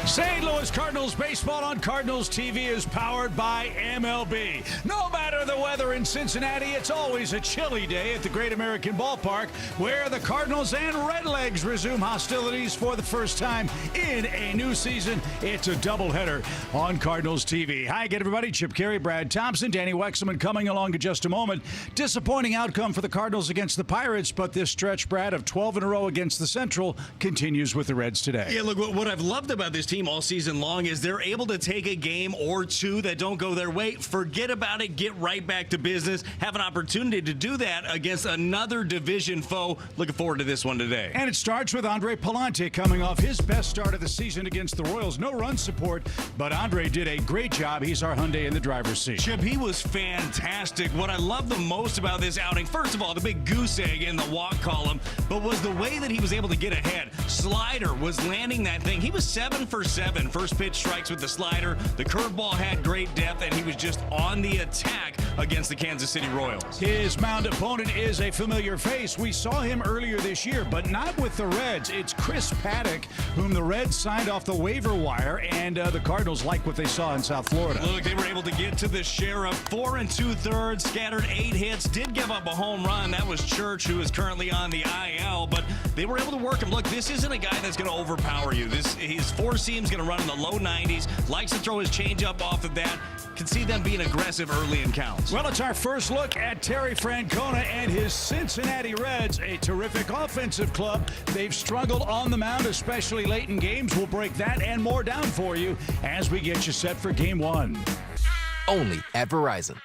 St. Louis Cardinals baseball on Cardinals TV is powered by MLB. No matter the weather in Cincinnati, it's always a chilly day at the Great American Ballpark, where the Cardinals and Redlegs resume hostilities for the first time in a new season. It's a doubleheader on Cardinals TV. Hi again, everybody. Chip Carey, Brad Thompson, Danny Wexelman coming along in just a moment. Disappointing outcome for the Cardinals against the Pirates, but this stretch, Brad, of 12 in a row against the Central continues with the Reds today. Yeah, look, what I've loved about this team all season long is they're able to take a game or two that don't go their way, forget about it, get right back to business, have an opportunity to do that against another division foe. Looking forward to this one today. And it starts with Andre Palante coming off his best start of the season against the Royals. No run support, but Andre did a great job. He's our Hyundai in the driver's seat. Chip, he was fantastic. What I love the most about this outing, first of all, the big goose egg in the walk column, but was the way that he was able to get ahead. Slider was landing that thing. He was 7 for 7. First pitch strikes with the slider. The curveball had great depth, and he was just on the attack against the Kansas City Royals. His mound opponent is a familiar face. We saw him earlier this year, but not with the Reds. It's Chris Paddock, whom the Reds signed off the waiver wire, and the Cardinals like what they saw in South Florida. Look, they were able to get to the sheriff. 4 2/3, scattered 8 hits, did give up a home run. That was Church, who is currently on the IL, but they were able to work him. Look, this isn't a guy that's going to overpower you. His four-seam's going to run in the low 90s, likes to throw his changeup off of that. Can see them being aggressive early in counts. Well, it's our first look at Terry Francona and his Cincinnati Reds, a terrific offensive club. They've struggled on the mound, especially late in games. We'll break that and more down for you as we get you set for Game 1. Only at Verizon.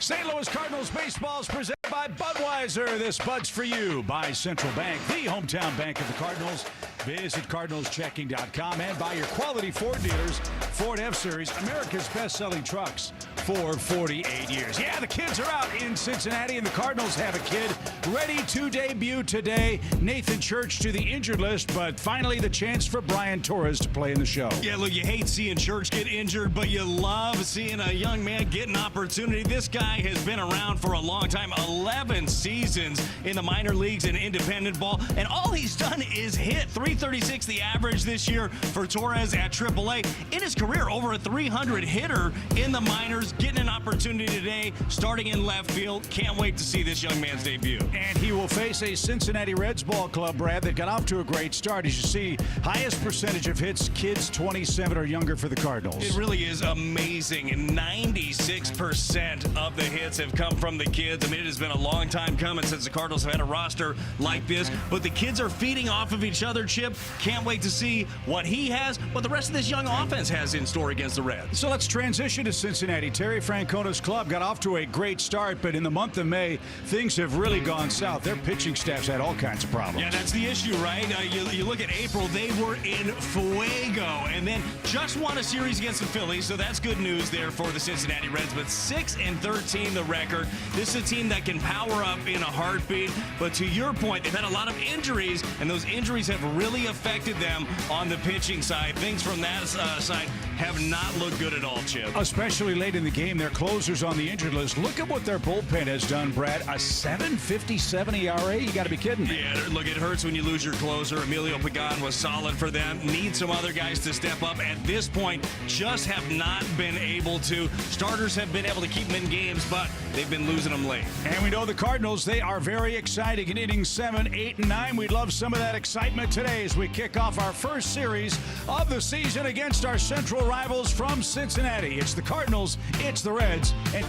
St. Louis Cardinals baseball is presented by Budweiser. This Bud's for you by Central Bank, the hometown bank of the Cardinals. Visit CardinalsChecking.com and buy your quality Ford dealers. Ford F-Series, America's best-selling trucks for 48 years. Yeah, the kids are out in Cincinnati, and the Cardinals have a kid ready to debut today. Nathan Church to the injured list, but finally the chance for Brian Torres to play in the show. Yeah, look, you hate seeing Church get injured, but you love seeing a young man get an opportunity. This guy has been around for a long time, 11 seasons in the minor leagues and independent ball, and all he's done is hit. 336 the average this year for Torres at AAA. In his career, over a 300 hitter in the minors, getting an opportunity today, starting in left field. Can't wait to see this young man's debut. And he will face a Cincinnati Reds ball club, Brad, that got off to a great start. As you see, highest percentage of hits, kids 27 or younger for the Cardinals. It really is amazing. 96% of the hits have come from the kids. I mean, it has been a long time coming since the Cardinals have had a roster like this, but the kids are feeding off of each other, Chip. Can't wait to see what he has, what the rest of this young offense has in store against the Reds. So let's transition to Cincinnati. Terry Francona's club got off to a great start, but in the month of May, things have really gone south. Their pitching staff's had all kinds of problems. Yeah, that's the issue, right? You look at April, they were in fuego, and then just won a series against the Phillies, so that's good news there for the Cincinnati Reds, but 6-13 the record. This is a team that can power up in a heartbeat, but to your point, they've had a lot of injuries, and those injuries have really affected them on the pitching side. Things from that side have not looked good at all, Chip. Especially late in the game, their closers on the injured list. Look at what their bullpen has done, Brad. A 7.57 ERA? You got to be kidding me. Yeah, look, it hurts when you lose your closer. Emilio Pagan was solid for them. Need some other guys to step up. At this point, just have not been able to. Starters have been able to keep them in games, but they've been losing them late. And we know the Cardinals, they are very exciting in innings 7, 8, and 9. We'd love some of that excitement today as we kick off our first series of the season against our Central rivals from Cincinnati. It's the Cardinals, it's the Reds, and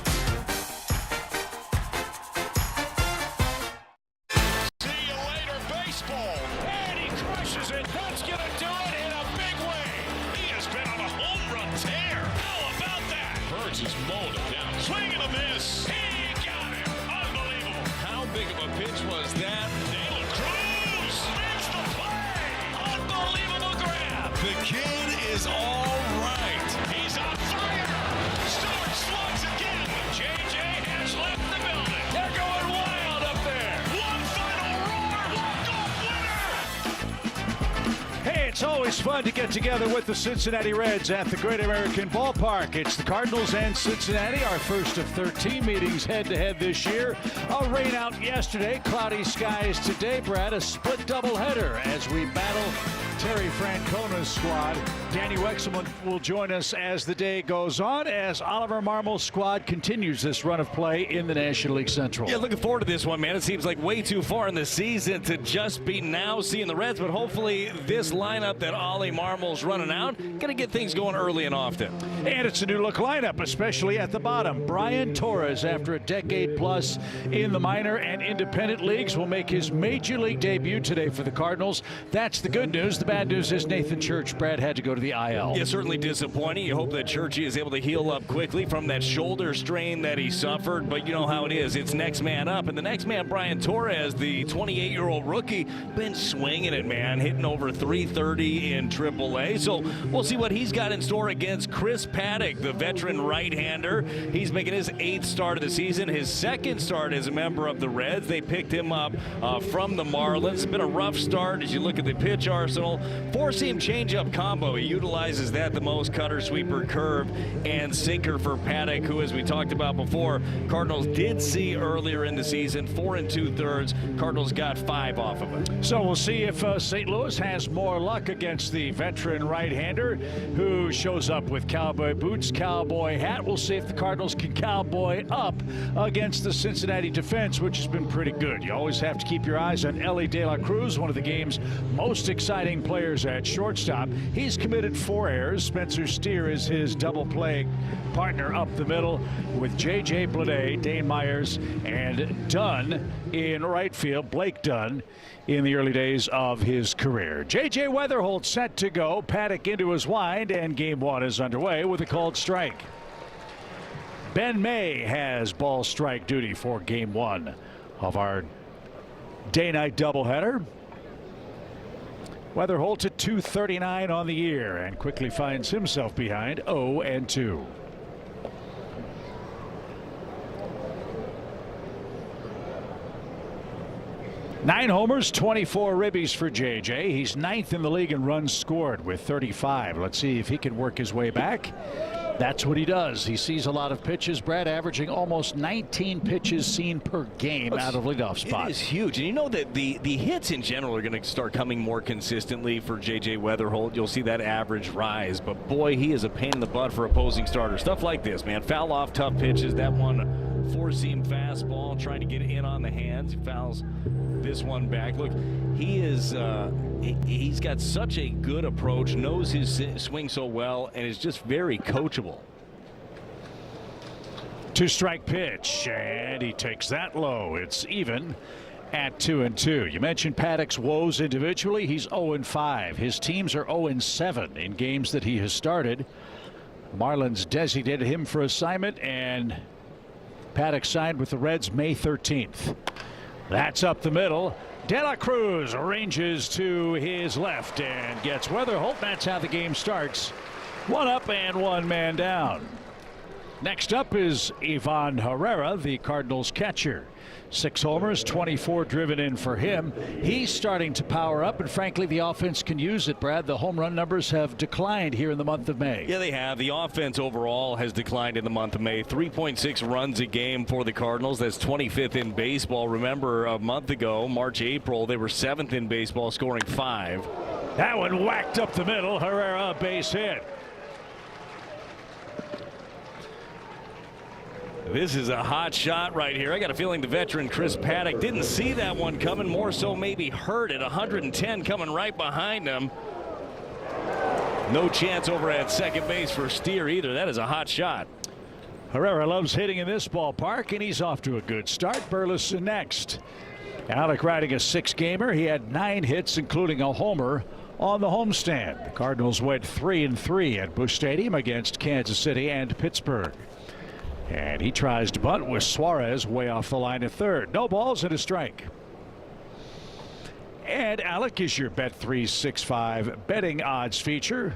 see you later, baseball. And he crushes it. That's going to do it in a big way. He has been on a home run tear. How about that? Burns is mowing it down. Swing and a miss. He got it. Unbelievable. How big of a pitch was that? De La Cruz makes the play. Unbelievable grab. The kid is all right. He's on fire. Stewart slugs again. JJ has left the building. They're going wild up there. One final roar. Walk-off winner. hey, It's always fun to get together with the Cincinnati Reds at the Great American Ballpark. It's the Cardinals and Cincinnati, our first of 13 meetings head-to-head this year. A rain out yesterday, cloudy skies today, Brad. A split doubleheader as we battle Terry Francona's squad. Danny Wexelman will join us as the day goes on, as Oliver Marmol's squad continues this run of play in the National League Central. Yeah, looking forward to this one, man. It seems like way too far in the season to just be now seeing the Reds, but hopefully this lineup that Ollie Marmol's running out gonna get things going early and often. And it's a new look lineup, especially at the bottom. Brian Torres, after a decade plus in the minor and independent leagues, will make his major league debut today for the Cardinals. That's the good news. The bad news is Nathan Church, Brad, had to go to the IL. Yeah, certainly disappointing. You hope that Churchy is able to heal up quickly from that shoulder strain that he suffered, but you know how it is. It's next man up, and the next man, Brian Torres, the 28-year-old rookie, been swinging it, man, hitting over 330 in AAA. So we'll see what he's got in store against Chris Paddock, the veteran right-hander. He's making his 8th start of the season, his 2nd start as a member of the Reds. They picked him up from the Marlins. It's been a rough start as you look at the pitch arsenal. Four-seam changeup combo. He utilizes that the most. Cutter, sweeper, curve, and sinker for Paddock, who, as we talked about before, Cardinals did see earlier in the season. 4 2/3. Cardinals got 5 off of it. So we'll see if St. Louis has more luck against the veteran right-hander who shows up with cowboy boots, cowboy hat. We'll see if the Cardinals can cowboy up against the Cincinnati defense, which has been pretty good. You always have to keep your eyes on Ellie De La Cruz, one of the game's most exciting players at shortstop. He's committed 4 errors. Spencer Steer is his double play partner up the middle with J.J. Bleday, Dane Myers, and Dunn in right field. Blake Dunn in the early days of his career. J.J. Weatherholt set to go. Paddock into his wind, and game 1 is underway with a called strike. Ben May has ball strike duty for game 1 of our day-night doubleheader. Weatherholt at 239 on the year and quickly finds himself behind 0-2. Nine homers, 24 ribbies for JJ. He's 9th in the league in runs scored with 35. Let's see if he can work his way back. That's what he does. He sees a lot of pitches. Brad averaging almost 19 pitches seen per game out of leadoff spot. It is huge. And you know that the hits in general are going to start coming more consistently for J.J. Weatherholt. You'll see that average rise. But, boy, he is a pain in the butt for opposing starters. Stuff like this, man. Foul off tough pitches. That one, 4-seam fastball, trying to get in on the hands. He fouls this one back. Look, he is he's got such a good approach, knows his swing so well, and is just very coachable. 2-strike pitch, and he takes that low. It's even at 2-2. You mentioned Paddock's woes individually. He's 0-5. His teams are 0-7 in games that he has started. Marlins designated him for assignment, and Paddock signed with the Reds May 13th. That's up the middle. De La Cruz ranges to his left and gets Weatherholt. That's how the game starts. 1 up and 1 man down. Next up is Ivan Herrera, the Cardinals catcher. 6 homers, 24 driven in for him. He's starting to power up, and frankly, the offense can use it, Brad. The home run numbers have declined here in the month of May. Yeah, they have. The offense overall has declined in the month of May. 3.6 runs a game for the Cardinals. That's 25th in baseball. Remember, a month ago, March, April, they were 7th in baseball, scoring 5. That one whacked up the middle. Herrera, base hit. This is a hot shot right here. I got a feeling the veteran Chris Paddock didn't see that one coming, more so maybe heard it. 110 coming right behind him. No chance over at second base for Steer either. That is a hot shot. Herrera loves hitting in this ballpark, and he's off to a good start. Burleson next. Alec riding a 6-gamer. He had 9 hits, including a homer on the homestand. The Cardinals went 3-3 at Busch Stadium against Kansas City and Pittsburgh. And he tries to bunt with Suarez way off the line at third. No balls and a strike. And Alec is your Bet365 betting odds feature.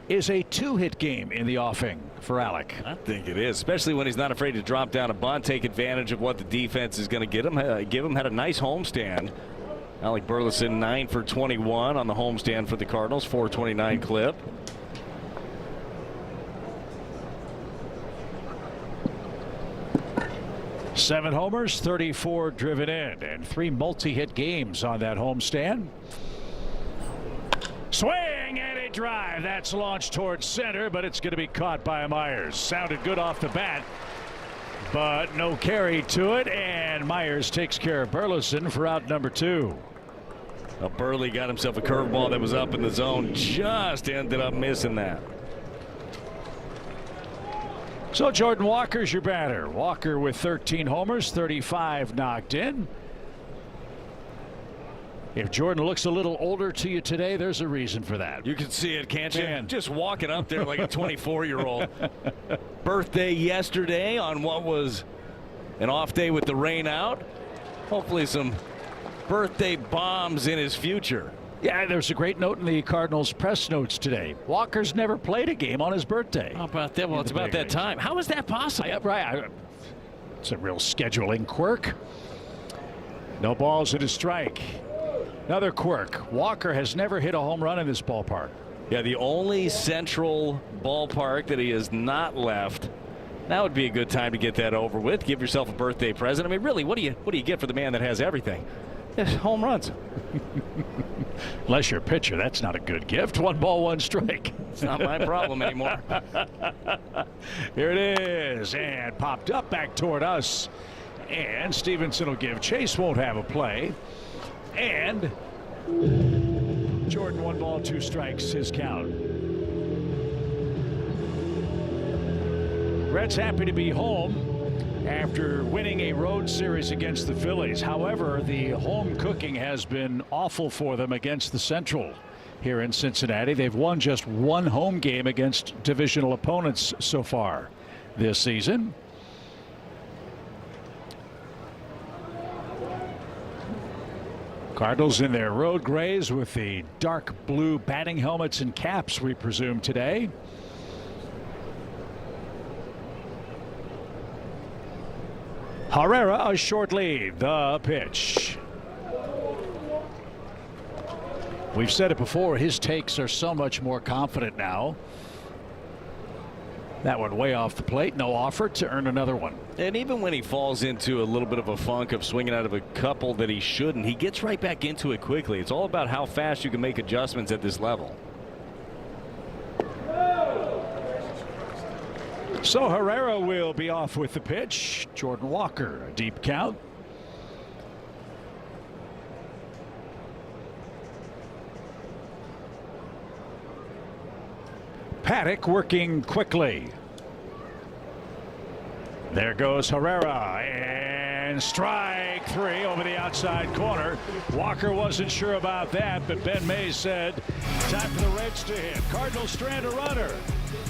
Is a 2-hit game in the offing for Alec. I think it is, especially when he's not afraid to drop down a bunt, take advantage of what the defense is going to get him. Give him. Had a nice homestand. Alec Burleson 9 for 21 on the homestand for the Cardinals. 429 clip. Seven homers, 34 driven in, and 3 multi-hit games on that homestand. Swing and a drive. That's launched towards center, but it's going to be caught by Myers. Sounded good off the bat, but no carry to it, and Myers takes care of Burleson for out number 2. Well, Burley got himself a curveball that was up in the zone. Just ended up missing that. So Jordan Walker's your batter. Walker with 13 homers, 35 knocked in. If Jordan looks a little older to you today, there's a reason for that. You can see it, can't you? Man. Just walking up there like a 24-year-old. Birthday yesterday on what was an off day with the rain out. Hopefully some birthday bombs in his future. Yeah, there's a great note in the Cardinals press notes today. Walker's never played a game on his birthday. How about that? Well, it's about that time. How is that possible? Right. It's a real scheduling quirk. No balls and a strike. Another quirk. Walker has never hit a home run in this ballpark. Yeah, the only central ballpark that he has not left. That would be a good time to get that over with. Give yourself a birthday present. I mean, really, what do you get for the man that has everything? Yes, home runs. Unless you're a pitcher, that's not a good gift. 1 ball, 1 strike. It's not my problem anymore. Here it is, and popped up back toward us. And Stevenson will give. Chase won't have a play. And Jordan 1 ball, 2 strikes, his count. Reds happy to be home after winning a road series against the Phillies. However, the home cooking has been awful for them against the Central here in Cincinnati. They've won just 1 home game against divisional opponents so far this season. Cardinals in their road grays with the dark blue batting helmets and caps, we presume, today. Herrera, a short lead. The pitch. We've said it before, his takes are so much more confident now. That one way off the plate. No offer to earn another one. And even when he falls into a little bit of a funk of swinging out of a couple that he shouldn't, he gets right back into it quickly. It's all about how fast you can make adjustments at this level. So Herrera will be off with the pitch. Jordan Walker, a deep count. Paddock working quickly. There goes Herrera, and strike 3 over the outside corner. Walker wasn't sure about that, but Ben Mays said time for the Reds to hit. Cardinals strand a runner.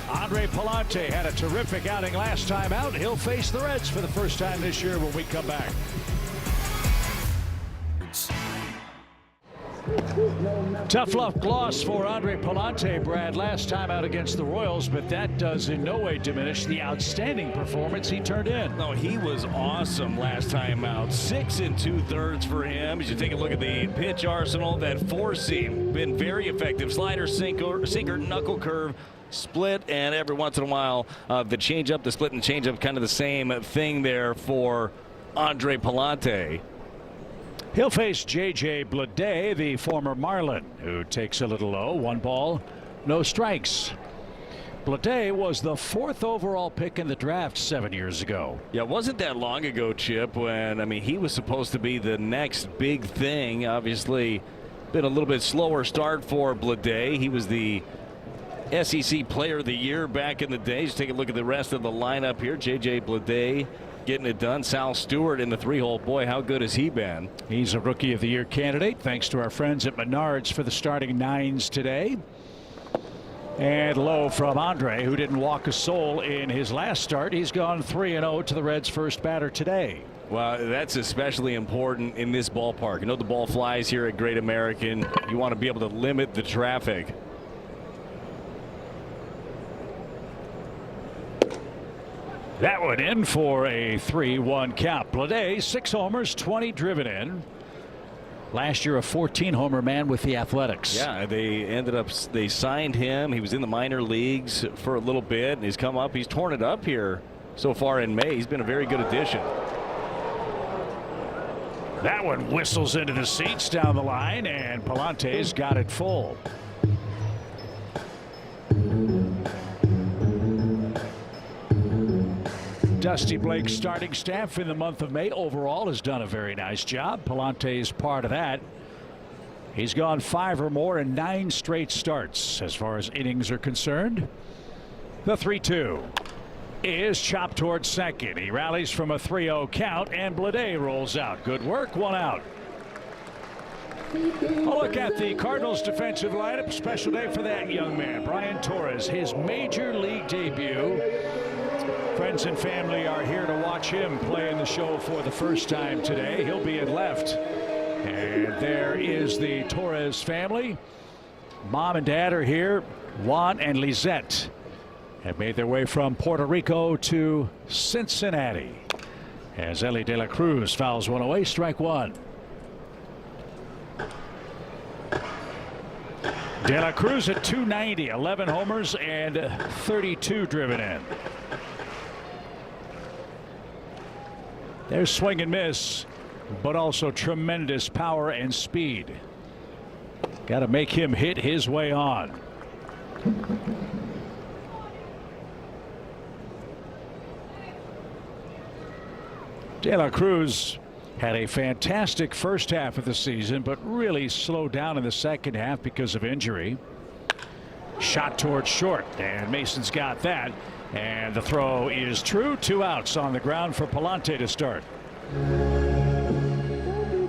Andre Palante had a terrific outing last time out. He'll face the Reds for the first time this year when we come back. Tough luck loss for Andre Palante, Brad, last time out against the Royals, but that does in no way diminish the outstanding performance he turned in. No, he was awesome last time out. 6 2/3 for him. As you take a look at the pitch arsenal, that 4-seam been very effective. Slider, sinker, knuckle curve, split, and every once in a while the changeup, the split and changeup, kind of the same thing there for Andre Palante. He'll face J.J. Bleday, the former Marlin, who takes a little low. 1 ball, no strikes. Bleday was the 4th overall pick in the draft 7 years ago. Yeah, it wasn't that long ago, Chip, when, I mean, he was supposed to be the next big thing. Obviously, been a little bit slower start for Bleday. He was the SEC Player of the Year back in the day. Just take a look at the rest of the lineup here. J.J. Bleday getting it done. Sal Stewart in the 3-hole. Boy, how good has he been? He's a Rookie of the Year candidate, thanks to our friends at Menards for the starting 9s today. And low from Andre, who didn't walk a soul in his last start. He's gone 3-0 to the Reds' first batter today. Well, that's especially important in this ballpark. You know, the ball flies here at Great American. You want to be able to limit the traffic. That one in for a 3-1 count. Bleday, 6 homers, 20 driven in. Last year, a 14-homer man with the Athletics. Yeah, they signed him. He was in the minor leagues for a little bit, and he's come up. He's torn it up here so far in May. He's been a very good addition. That one whistles into the seats down the line, and Palante's got it full. Dusty Blake's starting staff in the month of May overall has done a very nice job. Palante's part of that. He's gone 5 or more in 9 straight starts as far as innings are concerned. The 3-2 is chopped towards second. He rallies from a 3-0 count, and Blade rolls out. Good work, 1 out. A look at the Cardinals defensive lineup. Special day for that young man, Brian Torres, his major league debut. Friends and family are here to watch him play in the show for the first time today. He'll be in left. And there is the Torres family. Mom and Dad are here. Juan and Lizette have made their way from Puerto Rico to Cincinnati. As Ellie De La Cruz fouls one away, strike 1. De La Cruz at .290, 11 homers and 32 driven in. There's swing and miss, but also tremendous power and speed. Got to make him hit his way on. De La Cruz had a fantastic first half of the season, but really slowed down in the second half because of injury. Shot towards short, and Mason's got that. And the throw is true. 2 outs on the ground for Palante to start.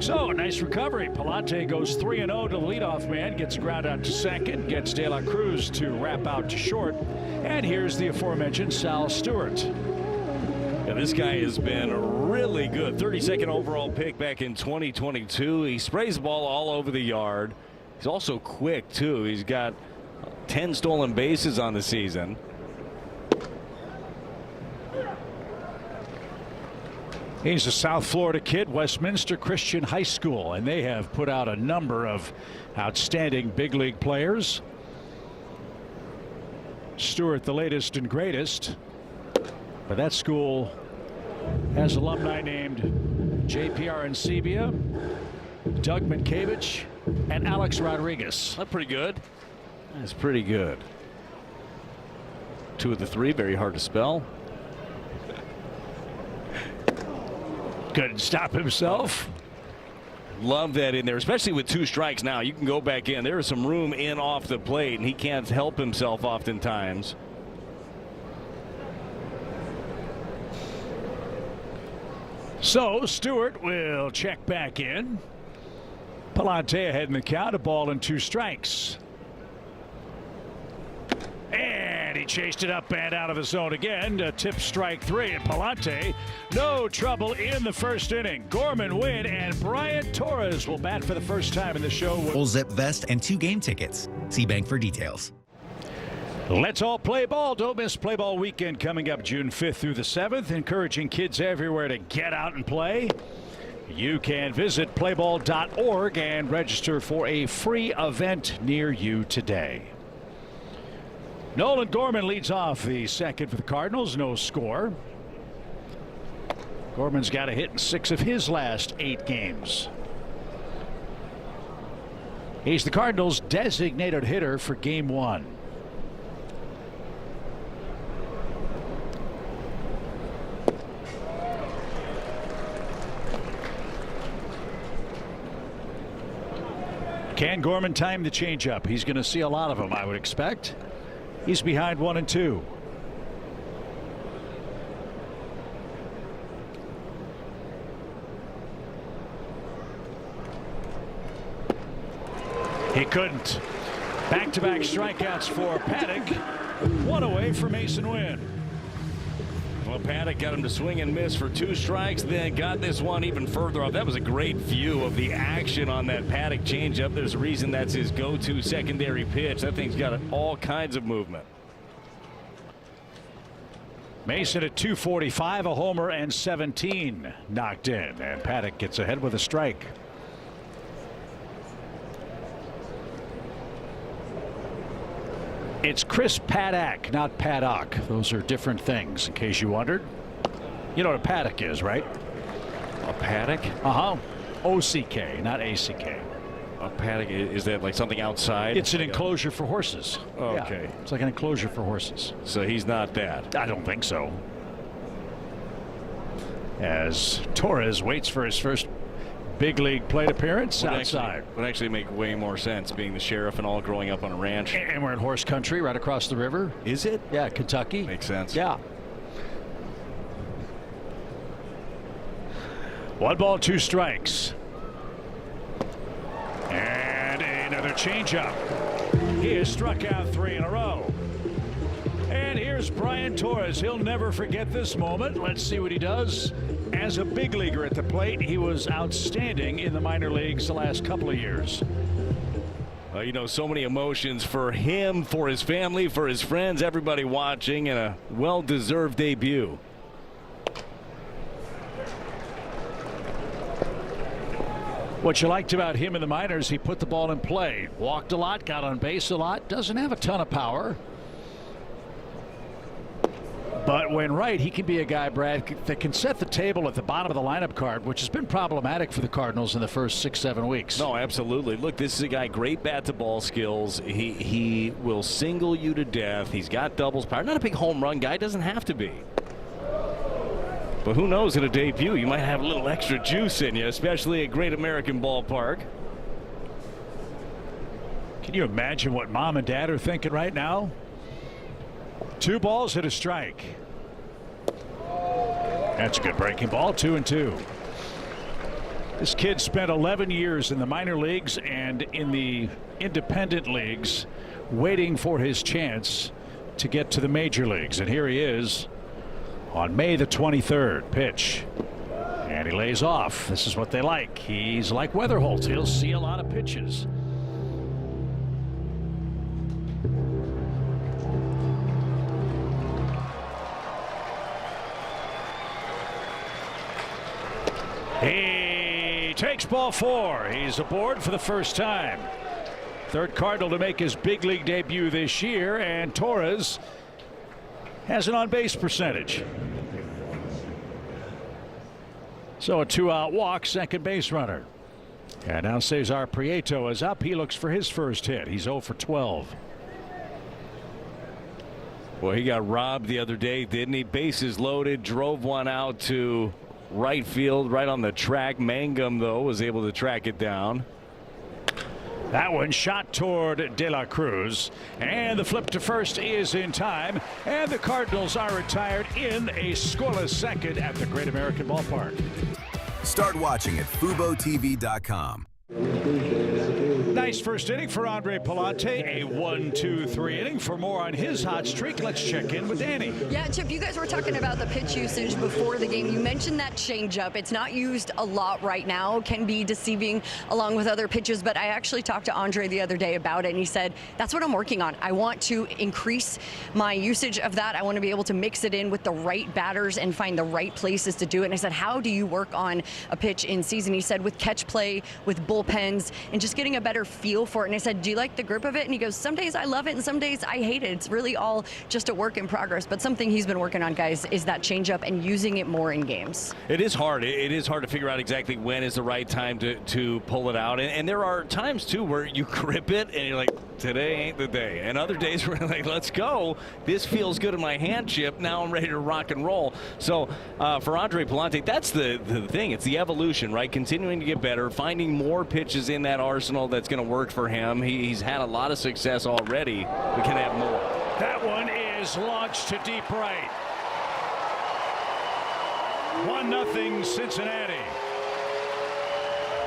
So nice recovery. Palante goes 3-0 to the leadoff man, gets ground out to second, gets De La Cruz to wrap out to short. And here's the aforementioned Sal Stewart. Yeah, this guy has been really good. 32nd overall pick back in 2022. He sprays the ball all over the yard. He's also quick too. He's got 10 stolen bases on the season. He's a South Florida kid, Westminster Christian High School, and they have put out a number of outstanding big league players. Stewart, the latest and greatest, but that school has alumni named J.P.R. Ancibia, Doug Minkiewicz, and Alex Rodriguez. That's pretty good. That's pretty good. 2 of the 3, very hard to spell. Couldn't stop himself. Love that in there, especially with 2 strikes now. You can go back in. There is some room in off the plate, and he can't help himself oftentimes. So Stewart will check back in. Palante ahead in the count, a ball and 2 strikes. And he chased it up and out of the zone again to tip strike 3. And Palante, no trouble in the first inning. Gorman win, and Brian Torres will bat for the first time in the show. Full zip vest and 2 game tickets. See Bank for details. Let's all play ball. Don't miss Play Ball Weekend coming up June 5th through the 7th. Encouraging kids everywhere to get out and play. You can visit playball.org and register for a free event near you today. Nolan Gorman leads off the second for the Cardinals. No score. Gorman's got a hit in 6 of his last 8 games. He's the Cardinals' designated hitter for Game 1. Can Gorman time the changeup? He's going to see a lot of them, I would expect. He's behind 1-2. He couldn't. Back-to-back strikeouts for Paddock. 1 away for Mason Wynn. Well, Paddock got him to swing and miss for 2 strikes, then got this one even further off. That was a great view of the action on that Paddock changeup. There's a reason that's his go-to secondary pitch. That thing's got all kinds of movement. Mason at 245, a homer and 17 knocked in, and Paddock gets ahead with a strike. It's Chris Paddock, not Paddock. Those are different things, in case you wondered. You know what a paddock is, right? A paddock? Uh-huh. O-C-K, not A-C-K. A paddock, is that like something outside? It's an enclosure for horses. Oh, okay. Yeah, it's like an enclosure for horses. So he's not that. I don't think so. As Torres waits for his first big league plate appearance outside. Would actually make way more sense, being the sheriff and all growing up on a ranch. And we're in horse country right across the river. Is it? Yeah, Kentucky. Makes sense. Yeah. 1 ball, 2 strikes. And another changeup. He has struck out 3 in a row. And here's Brian Torres. He'll never forget this moment. Let's see what he does. As a big leaguer at the plate, he was outstanding in the minor leagues the last couple of years. You know, so many emotions for him, for his family, for his friends, everybody watching, and a well-deserved debut. What you liked about him in the minors, he put the ball in play. Walked a lot, got on base a lot, doesn't have a ton of power. But when right, he can be a guy, Brad, that can set the table at the bottom of the lineup card, which has been problematic for the Cardinals in the first 6-7 weeks. No, absolutely. Look, this is a guy, great bat-to-ball skills. He will single you to death. He's got doubles power. Not a big home run guy, doesn't have to be. But who knows, in a debut, you might have a little extra juice in you, especially at Great American Ballpark. Can you imagine what mom and dad are thinking right now? 2 balls and a strike. That's a good breaking ball. 2-2. This kid spent 11 years in the minor leagues and in the independent leagues waiting for his chance to get to the major leagues. And here he is on May the 23rd. Pitch. And he lays off. This is what they like. He's like Weatherholt. He'll see a lot of pitches. He takes ball 4. He's aboard for the first time. Third Cardinal to make his big league debut this year, and Torres has an on-base percentage. So a 2-out walk, second base runner. And now Cesar Prieto is up. He looks for his first hit. He's 0 for 12. Well, he got robbed the other day, didn't he? Bases loaded, drove one out to right field, right on the track. Mangum, though, was able to track it down. That one shot toward De La Cruz, and the flip to first is in time, and the Cardinals are retired in a scoreless second at the Great American Ballpark. Start watching at FuboTV.com. Nice first inning for Andre Palante, a 1-2-3 inning. For more on his hot streak, let's check in with Danny. Yeah, Chip, you guys were talking about the pitch usage before the game. You mentioned that changeup. It's not used a lot right now, can be deceiving along with other pitches, but I actually talked to Andre the other day about it, and he said, that's what I'm working on. I want to increase my usage of that. I want to be able to mix it in with the right batters and find the right places to do it. And I said, how do you work on a pitch in season? He said, with catch play, with bullpens, and just getting a better feel for it. And I said, do you like the grip of it? And he goes, some days I love it and some days I hate it. It's really all just a work in progress. But something he's been working on, guys, is that changeup and using it more in games. It is hard. It is hard to figure out exactly when is the right time to pull it out. And there are times, too, where you grip it and you're like, today ain't the day. And other days where you're like, let's go. This feels good in my hand, Chip. Now I'm ready to rock and roll. So for Andre Palante, that's the thing. It's the evolution, right? Continuing to get better, finding more pitches in that arsenal that's going to work for him. He's had a lot of success already. We can have more. That one is launched to deep right. 1-0 Cincinnati.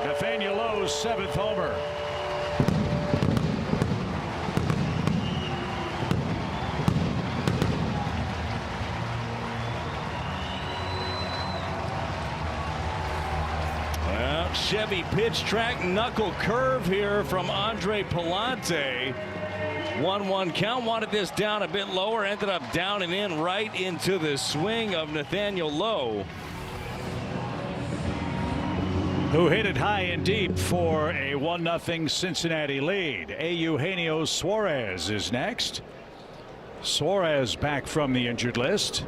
Nathaniel Lowe's 7th homer. Chevy pitch track knuckle curve here from Andre Palante. 1-1 count. Wanted this down a bit lower. Ended up down and in right into the swing of Nathaniel Lowe, who hit it high and deep for a 1-0 Cincinnati lead. Eugenio Suarez is next. Suarez back from the injured list.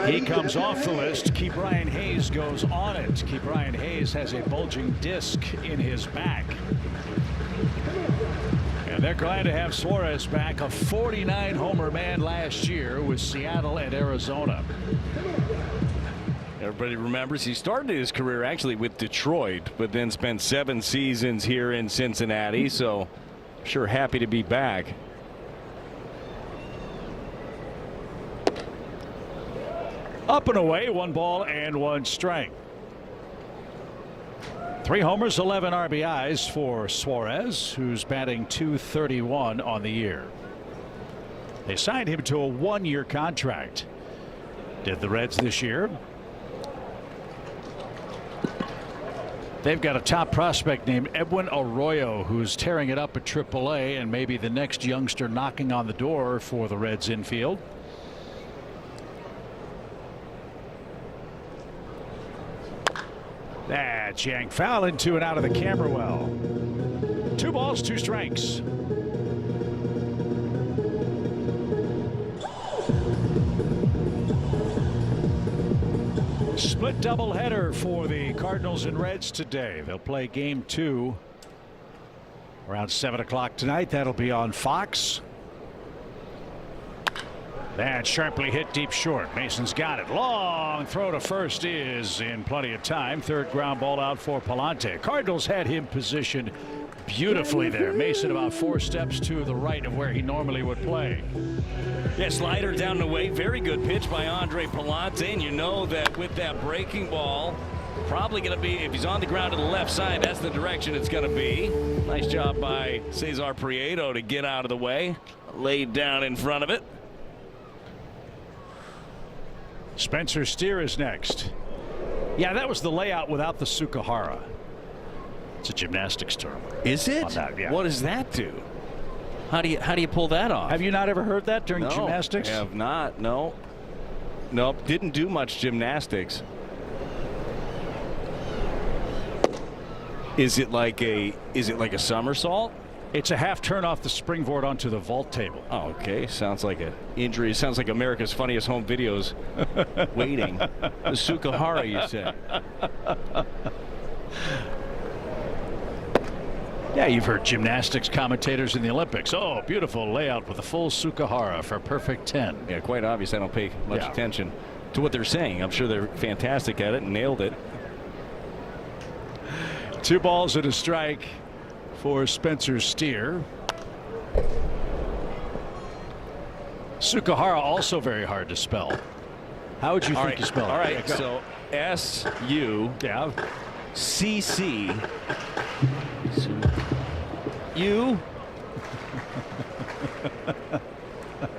He comes off the list. Ke'Bryan Hayes goes on it. Ke'Bryan Hayes has a bulging disc in his back. And they're glad to have Suarez back, a 49 homer man last year with Seattle and Arizona. Everybody remembers he started his career actually with Detroit, but then spent 7 seasons here in Cincinnati. So sure happy to be back. Up and away, 1 ball and 1 strike. 3 homers, 11 RBIs for Suarez, who's batting .231 on the year. They signed him to a 1-year contract. Did the Reds this year. They've got a top prospect named Edwin Arroyo, who's tearing it up at AAA and maybe the next youngster knocking on the door for the Reds infield. That's yanked foul into and out of the camera well. 2 balls, 2 strikes. Split doubleheader for the Cardinals and Reds today. They'll play game 2 around 7 o'clock tonight. That'll be on Fox. That sharply hit deep short. Mason's got it. Long throw to first is in plenty of time. 3rd ground ball out for Palante. Cardinals had him positioned beautifully there. Mason about 4 steps to the right of where he normally would play. Yeah, slider down the way. Very good pitch by Andre Palante. And you know that with that breaking ball, probably going to be, if he's on the ground to the left side, that's the direction it's going to be. Nice job by Cesar Prieto to get out of the way. Laid down in front of it. Spencer Steer is next. Yeah, that was the layout without the Sukahara. It's a gymnastics term. Is it? Yeah. What does that do? How do you pull that off? Have you not ever heard that during gymnastics? I have not. No. Nope. Didn't do much gymnastics. Is it like a somersault? It's a half turn off the springboard onto the vault table. Oh, okay. Sounds like an injury. Sounds like America's Funniest Home Videos waiting. The Sukahara, you said. Yeah, you've heard gymnastics commentators in the Olympics. Oh, beautiful layout with a full Sukahara for perfect 10. Yeah, quite obvious. I don't pay much attention to what they're saying. I'm sure they're fantastic at it and nailed it. 2 balls and a strike for Spencer Steer. Sukahara also very hard to spell. How would you think you spell it? All right, so S-U-C-C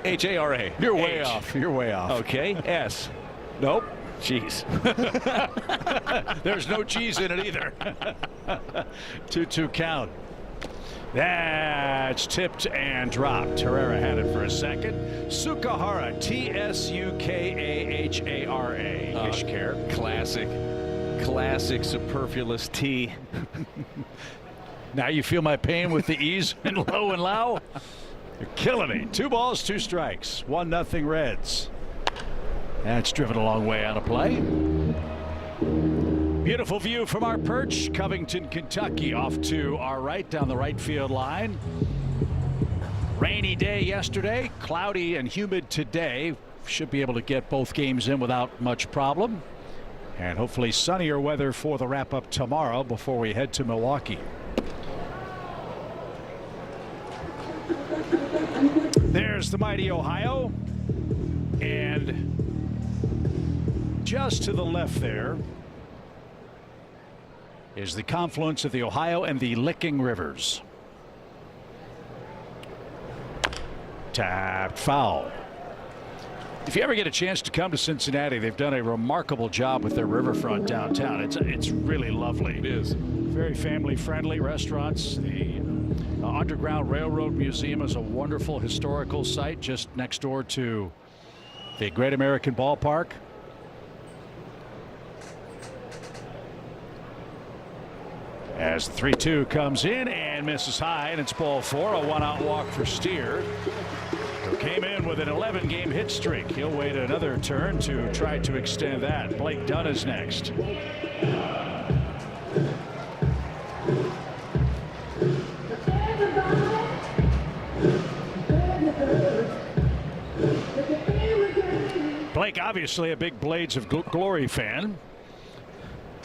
U-H-A-R-A. You're way off. You're way off. Okay, S. Nope. Jeez. There's no cheese in it either. 2-2 count. That's tipped and dropped. Herrera had it for a second. Sukahara, T-S-U-K-A-H-A-R-A. Ishkare. Classic superfluous T. Now you feel my pain with the E's and low and low. You're killing me. 2 balls, 2 strikes. 1-0 Reds. That's driven a long way out of play. Beautiful view from our perch, Covington, Kentucky, off to our right down the right field line. Rainy day yesterday, cloudy and humid today. Should be able to get both games in without much problem. And hopefully sunnier weather for the wrap up tomorrow before we head to Milwaukee. There's the mighty Ohio. And just to the left there is the confluence of the Ohio and the Licking Rivers. Tapped foul. If you ever get a chance to come to Cincinnati, they've done a remarkable job with their riverfront downtown. It's really lovely. It is. Very family friendly restaurants. The Underground Railroad Museum is a wonderful historical site just next door to the Great American Ballpark. As the 3-2 comes in and misses high, and it's ball 4. A 1-out walk for Steer, who came in with an 11-game hit streak. He'll wait another turn to try to extend that. Blake Dunn is next. Blake, obviously a big Blades of Glory fan,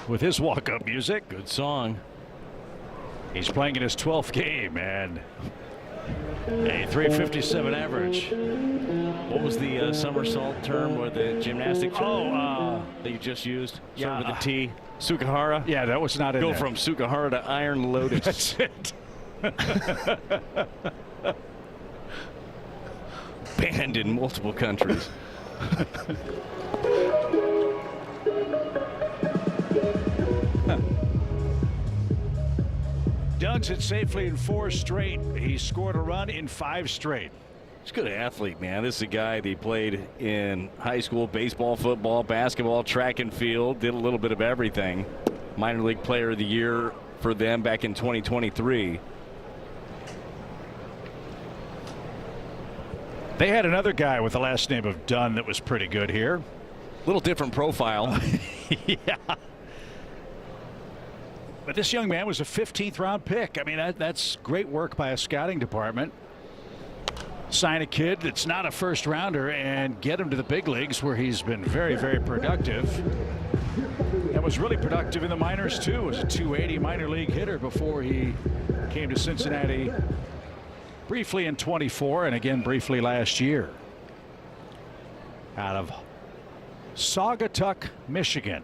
with his walk-up music. Good song. He's playing in his 12th game and a .357 average. What was the somersault term or the gymnastic term that you just used? Yeah, with the T. Sukahara? Yeah, that was not in Go there. from Sukahara to Iron Lotus. That's it. Banned in multiple countries. Doug's it safely in 4 straight. He scored a run in 5 straight. He's a good athlete, man. This is a guy that played in high school, baseball, football, basketball, track and field, did a little bit of everything. Minor league player of the year for them back in 2023. They had another guy with the last name of Dunn that was pretty good here. Little different profile. Yeah. But this young man was a 15th round pick. I mean, that's great work by a scouting department. Sign a kid that's not a first rounder and get him to the big leagues, where he's been very, very productive. And was really productive in the minors too. Was a .280 minor league hitter before he came to Cincinnati briefly in 24 and again briefly last year. Out of Saugatuck, Michigan.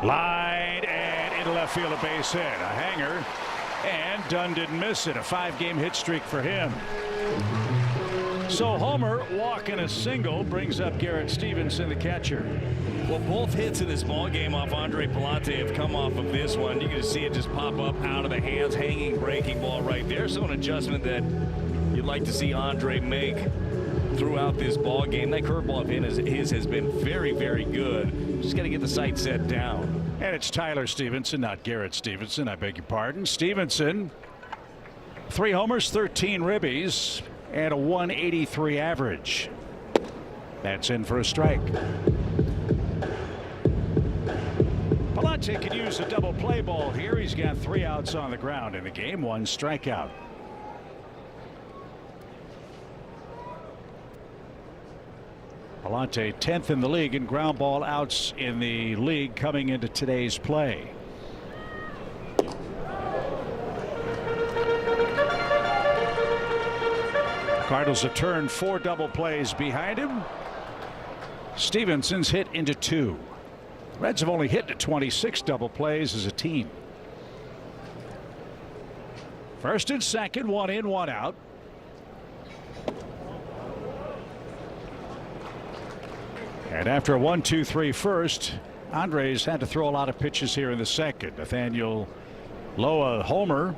Line and into left field, a base hit, a hanger, and Dunn didn't miss it. A 5-game hit streak for him. So Homer walking a single brings up Garrett Stevenson, the catcher. Well, both hits in this ball game off Andre Palante have come off of this one. You can see it just pop up out of the hands, hanging breaking ball right there. So an adjustment that you'd like to see Andre make throughout this ball game. That curveball of his has been very, very good. Just got to get the sight set down. And it's Tyler Stevenson, not Garrett Stevenson. I beg your pardon. Stevenson, 3 homers, 13 ribbies, and a .183 average. That's in for a strike. Palante could use a double play ball here. He's got 3 outs on the ground in the game, 1 strikeout. Palante 10th in the league in ground ball outs in the league coming into today's play. Cardinals have turned 4 double plays behind him. Stevenson's hit into 2. Reds have only hit to 26 double plays as a team. First and second, 1 in, 1 out. And after a 1-2-3 first, Andres had to throw a lot of pitches here in the second. Nathaniel Loa homer.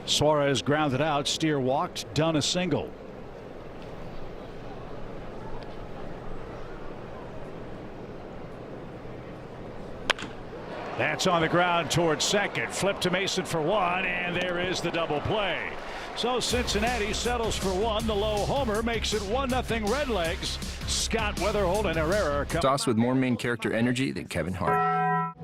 Suarez grounded out. Steer walked. Dunn a single. That's on the ground towards second. Flip to Mason for 1, and there is the double play. So Cincinnati settles for 1. The Low homer makes it 1-0 Redlegs. Scott Weatherholt and Herrera come. Sauce with more main character energy than Kevin Hart.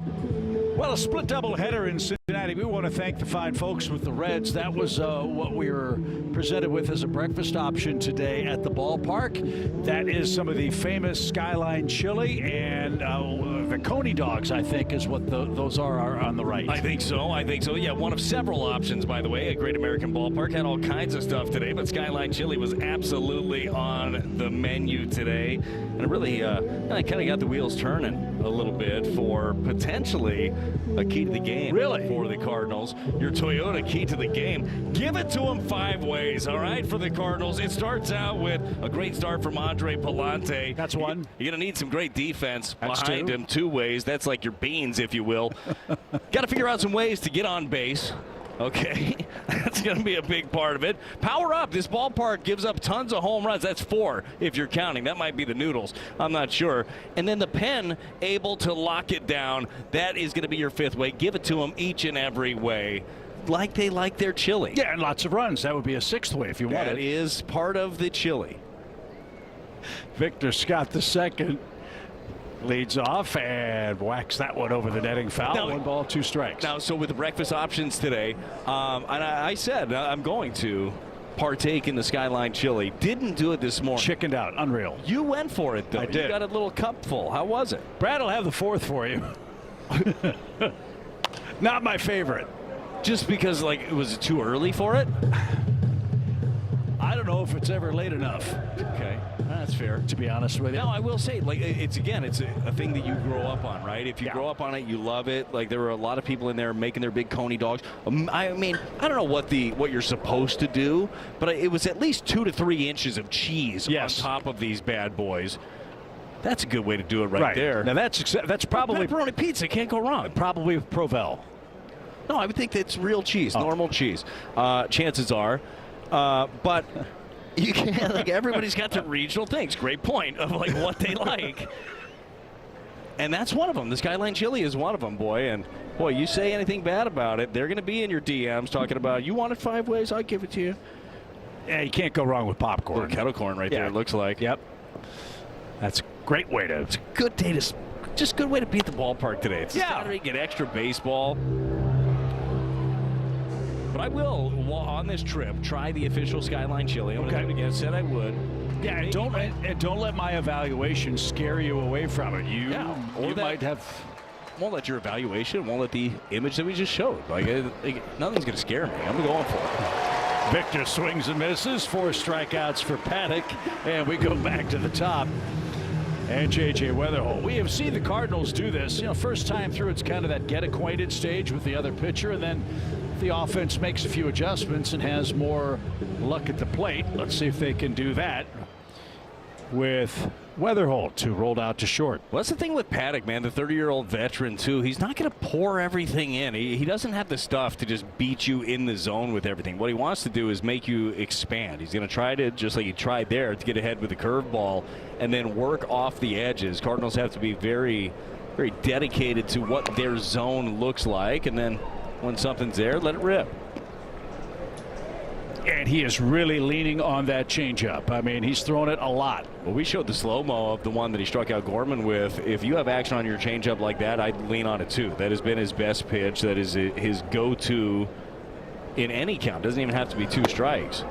Well, a split doubleheader in Cincinnati. We want to thank the fine folks with the Reds. That was what we were presented with as a breakfast option today at the ballpark. That is some of the famous Skyline chili and the Coney dogs, I think, is what those are on the right. I think so. Yeah, one of several options, by the way, at Great American Ballpark. Had all kinds of stuff today, but Skyline chili was absolutely on the menu today. And it really kind of got the wheels turning a little bit for potentially a key to the game. Really? For the Cardinals. Your Toyota key to the game. Give it to them 5 ways, all right, for the Cardinals. It starts out with a great start from Andre Palante. That's 1. You're going to need some great defense That's behind 2. him. 2 ways. That's like your beans, if you will. Got to figure out some ways to get on base. Okay, that's going to be a big part of it. Power up. This ballpark gives up tons of home runs. That's 4 if you're counting. That might be the Noodles. I'm not sure. And then the pen able to lock it down. That is going to be your 5th way. Give it to them each and every way, like they like their chili. Yeah, and lots of runs. That would be a 6th way if you want it. That is part of the chili. Victor Scott II leads off and whacks that one over the netting foul. Now, 1 ball, 2 strikes. Now, so with the breakfast options today, and I said I'm going to partake in the Skyline chili. Didn't do it this morning. Chickened out. Unreal. You went for it, though. I did. You got a little cup full. How was it? Brad will have the 4th for you. Not my favorite. Just because, like, was it too early for it? I don't know if it's ever late enough. Okay, that's fair. To be honest with you. No, I will say, like, it's a thing that you grow up on, right? If you grow up on it, you love it. Like, there were a lot of people in there making their big coney dogs. I mean, I don't know what you're supposed to do, but it was at least 2 to 3 inches of cheese on top of these bad boys. That's a good way to do it right there. Now that's probably pepperoni pizza. Can't go wrong. Probably Provel. No, I would think that's real cheese, normal cheese. Chances are. But you can't, like, everybody's got their regional things. Great point of, like, what they like. And that's one of them. The Skyline chili is one of them, boy. And, boy, you say anything bad about it, they're going to be in your DMs talking about, you want it 5 ways, I'll give it to you. Yeah, you can't go wrong with popcorn. Kettle corn right there, it looks like. Yep. That's a great way to. It's a good day to, just good way to be at the ballpark today. It's Saturday, get extra baseball. But I will, on this trip, try the official Skyline chili. I'm going to do it again. Said I would. Yeah, and don't let my evaluation scare you away from it. You might have. Won't let your evaluation, won't let the image that we just showed. Like nothing's going to scare me. I'm going for it. Victor swings and misses. 4 strikeouts for Paddock. And we go back to the top. And J.J. Weatherholt. We have seen the Cardinals do this. First time through, it's kind of that get acquainted stage with the other pitcher, and then the offense makes a few adjustments and has more luck at the plate. Let's see if they can do that with Weatherholt, who rolled out to short. Well, that's the thing with Paddock, man, the 30-year-old veteran, too. He's not going to pour everything in. He doesn't have the stuff to just beat you in the zone with everything. What he wants to do is make you expand. He's going to try to, just like he tried there, to get ahead with the curveball and then work off the edges. Cardinals have to be very, very dedicated to what their zone looks like, and then when something's there, let it rip. And he is really leaning on that changeup. I mean, he's thrown it a lot. Well, we showed the slow-mo of the one that he struck out Gorman with. If you have action on your changeup like that, I'd lean on it too. That has been his best pitch. That is his go-to in any count. Doesn't even have to be 2 strikes.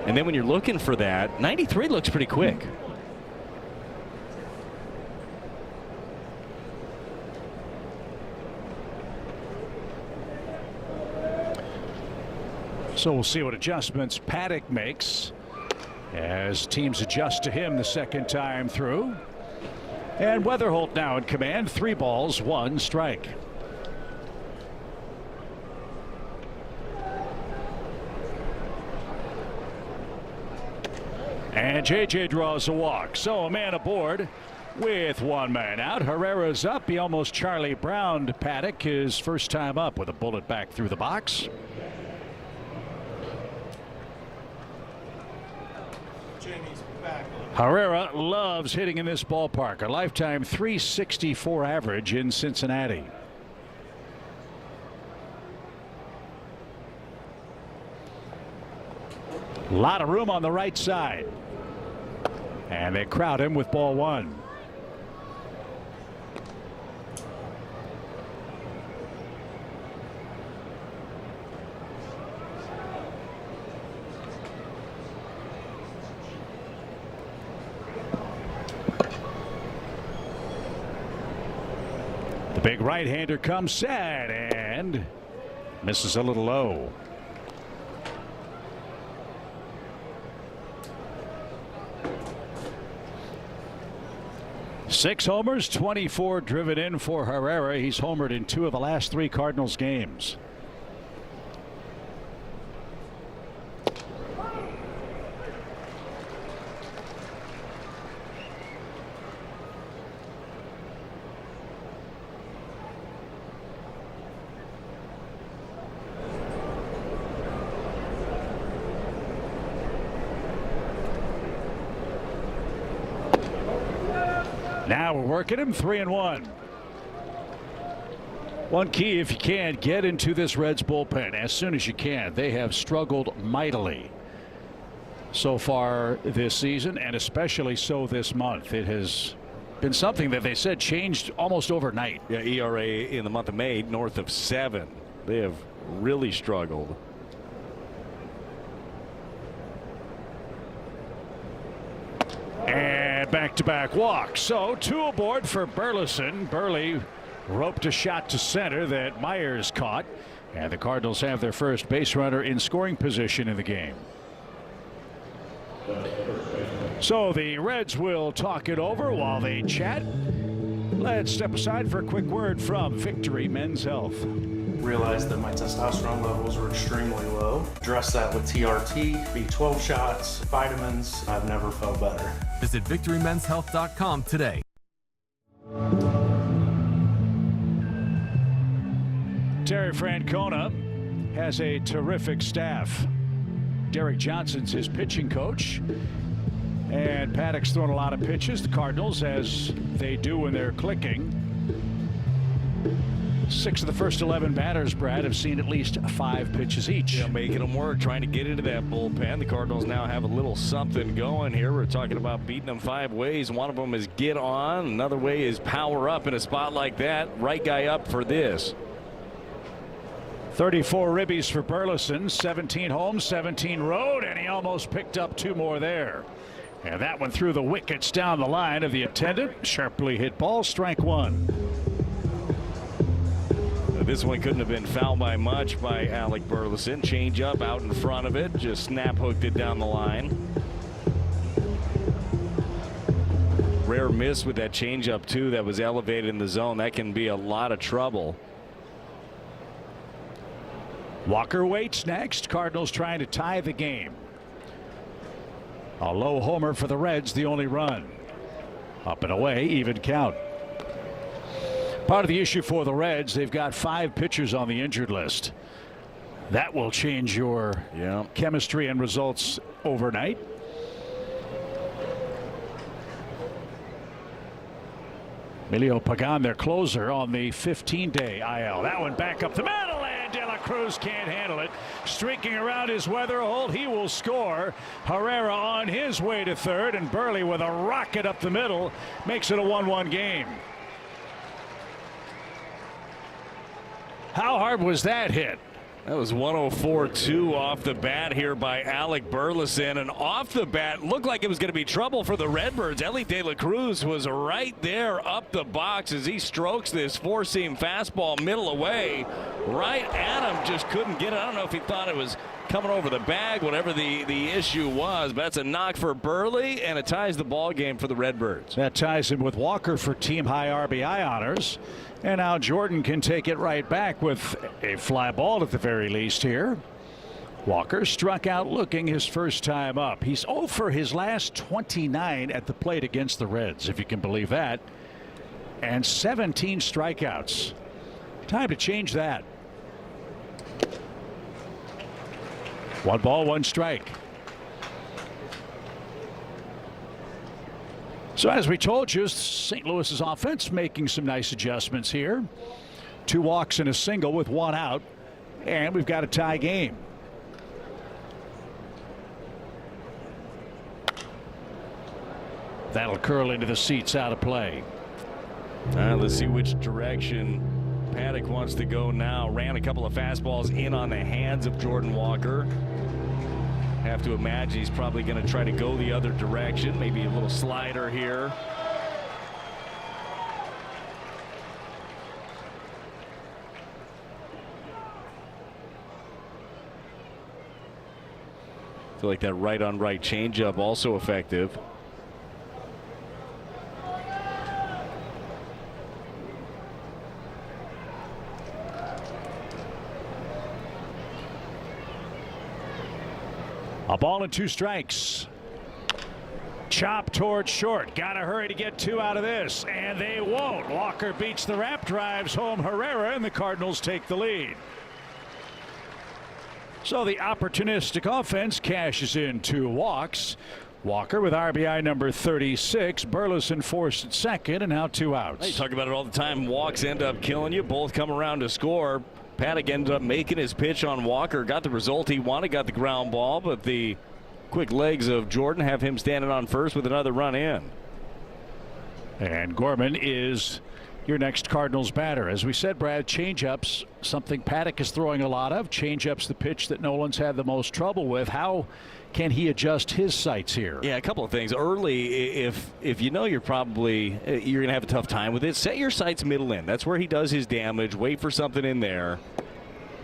And then when you're looking for that, 93 looks pretty quick. So we'll see what adjustments Paddock makes as teams adjust to him the second time through. And Weatherholt now in command. 3 balls, 1 strike. And J.J. draws a walk. So a man aboard with 1 man out. Herrera's up. He almost Charlie Browned Paddock his first time up with a bullet back through the box. Herrera loves hitting in this ballpark. A lifetime .364 average in Cincinnati. A lot of room on the right side. And they crowd him with ball 1. The big right-hander comes set and misses a little low. Six homers, 24 driven in for Herrera. He's homered in 2 of the last 3 Cardinals games. Now we're working him 3-1. One key, if you can, get into this Reds bullpen as soon as you can. They have struggled mightily so far this season, and especially so this month. It has been something that they said changed almost overnight. Yeah, ERA in the month of May north of 7. They have really struggled. And back-to-back walks. So 2 aboard for Burleson. Burley roped a shot to center that Myers caught, and the Cardinals have their first base runner in scoring position in the game. So the Reds will talk it over while they chat. Let's step aside for a quick word from Victory Men's Health. Realized that my testosterone levels were extremely low. Addressed that with TRT, B12 shots, vitamins. I've never felt better. Visit victorymenshealth.com today. Terry Francona has a terrific staff. Derek Johnson's his pitching coach. And Paddock's thrown a lot of pitches. The Cardinals, as they do when they're clicking. 6 of the first 11 batters, Brad, have seen at least 5 pitches each. Yeah, making them work, trying to get into that bullpen. The Cardinals now have a little something going here. We're talking about beating them 5 ways. One of them is get on. Another way is power up in a spot like that. Right guy up for this. 34 ribbies for Burleson, 17 home, 17 road, and he almost picked up 2 more there. And that one through the wickets down the line of the attendant. Sharply hit ball, strike 1. This one couldn't have been fouled by much by Alec Burleson. Change up out in front of it, just snap hooked it down the line. Rare miss with that change up too. That was elevated in the zone. That can be a lot of trouble. Walker waits next. Cardinals trying to tie the game. A low homer for the Reds, the only run. Up and away, even count. Part of the issue for the Reds, they've got 5 pitchers on the injured list. That will change your chemistry and results overnight. Emilio Pagan, their closer, on the 15-day IL. That one back up the middle, and De La Cruz can't handle it. Streaking around his weather hole, he will score. Herrera on his way to third, and Burley with a rocket up the middle makes it a 1-1 game. How hard was that hit? That was 104-2 off the bat here by Alec Burleson, and off the bat looked like it was going to be trouble for the Redbirds. Ellie De La Cruz was right there up the box as he strokes this 4-seam fastball middle away right at him. Just couldn't get it. I don't know if he thought it was coming over the bag, whatever the issue was, but that's a knock for Burley, and it ties the ball game for the Redbirds. That ties him with Walker for team high RBI honors. And now Jordan can take it right back with a fly ball at the very least here. Walker struck out looking his first time up. He's 0 for his last 29 at the plate against the Reds, if you can believe that. And 17 strikeouts. Time to change that. 1 ball, 1 strike. So as we told you, St. Louis's offense making some nice adjustments here. 2 walks and a single with 1 out, and we've got a tie game. That'll curl into the seats, out of play. Let's see which direction Paddock wants to go now. Ran a couple of fastballs in on the hands of Jordan Walker. Have to imagine he's probably going to try to go the other direction. Maybe a little slider here. I feel like that right on right changeup also effective. A ball and 2 strikes. Chop towards short. Gotta hurry to get 2 out of this, and they won't. Walker beats the wrap, drives home Herrera, and the Cardinals take the lead. So the opportunistic offense cashes in 2 walks. Walker with RBI number 36. Burleson forced at second, and now 2 outs. You talk about it all the time. Walks end up killing you. Both come around to score. Paddock ended up making his pitch on Walker. Got the result he wanted. Got the ground ball, but the quick legs of Jordan have him standing on first with another run in. And Gorman is your next Cardinals batter. As we said, Brad, changeups, something Paddock is throwing a lot of. Changeups, the pitch that Nolan's had the most trouble with. How can he adjust his sights here? Yeah, a couple of things. Early, if you know you're going to have a tough time with it, set your sights middle in. That's where he does his damage. Wait for something in there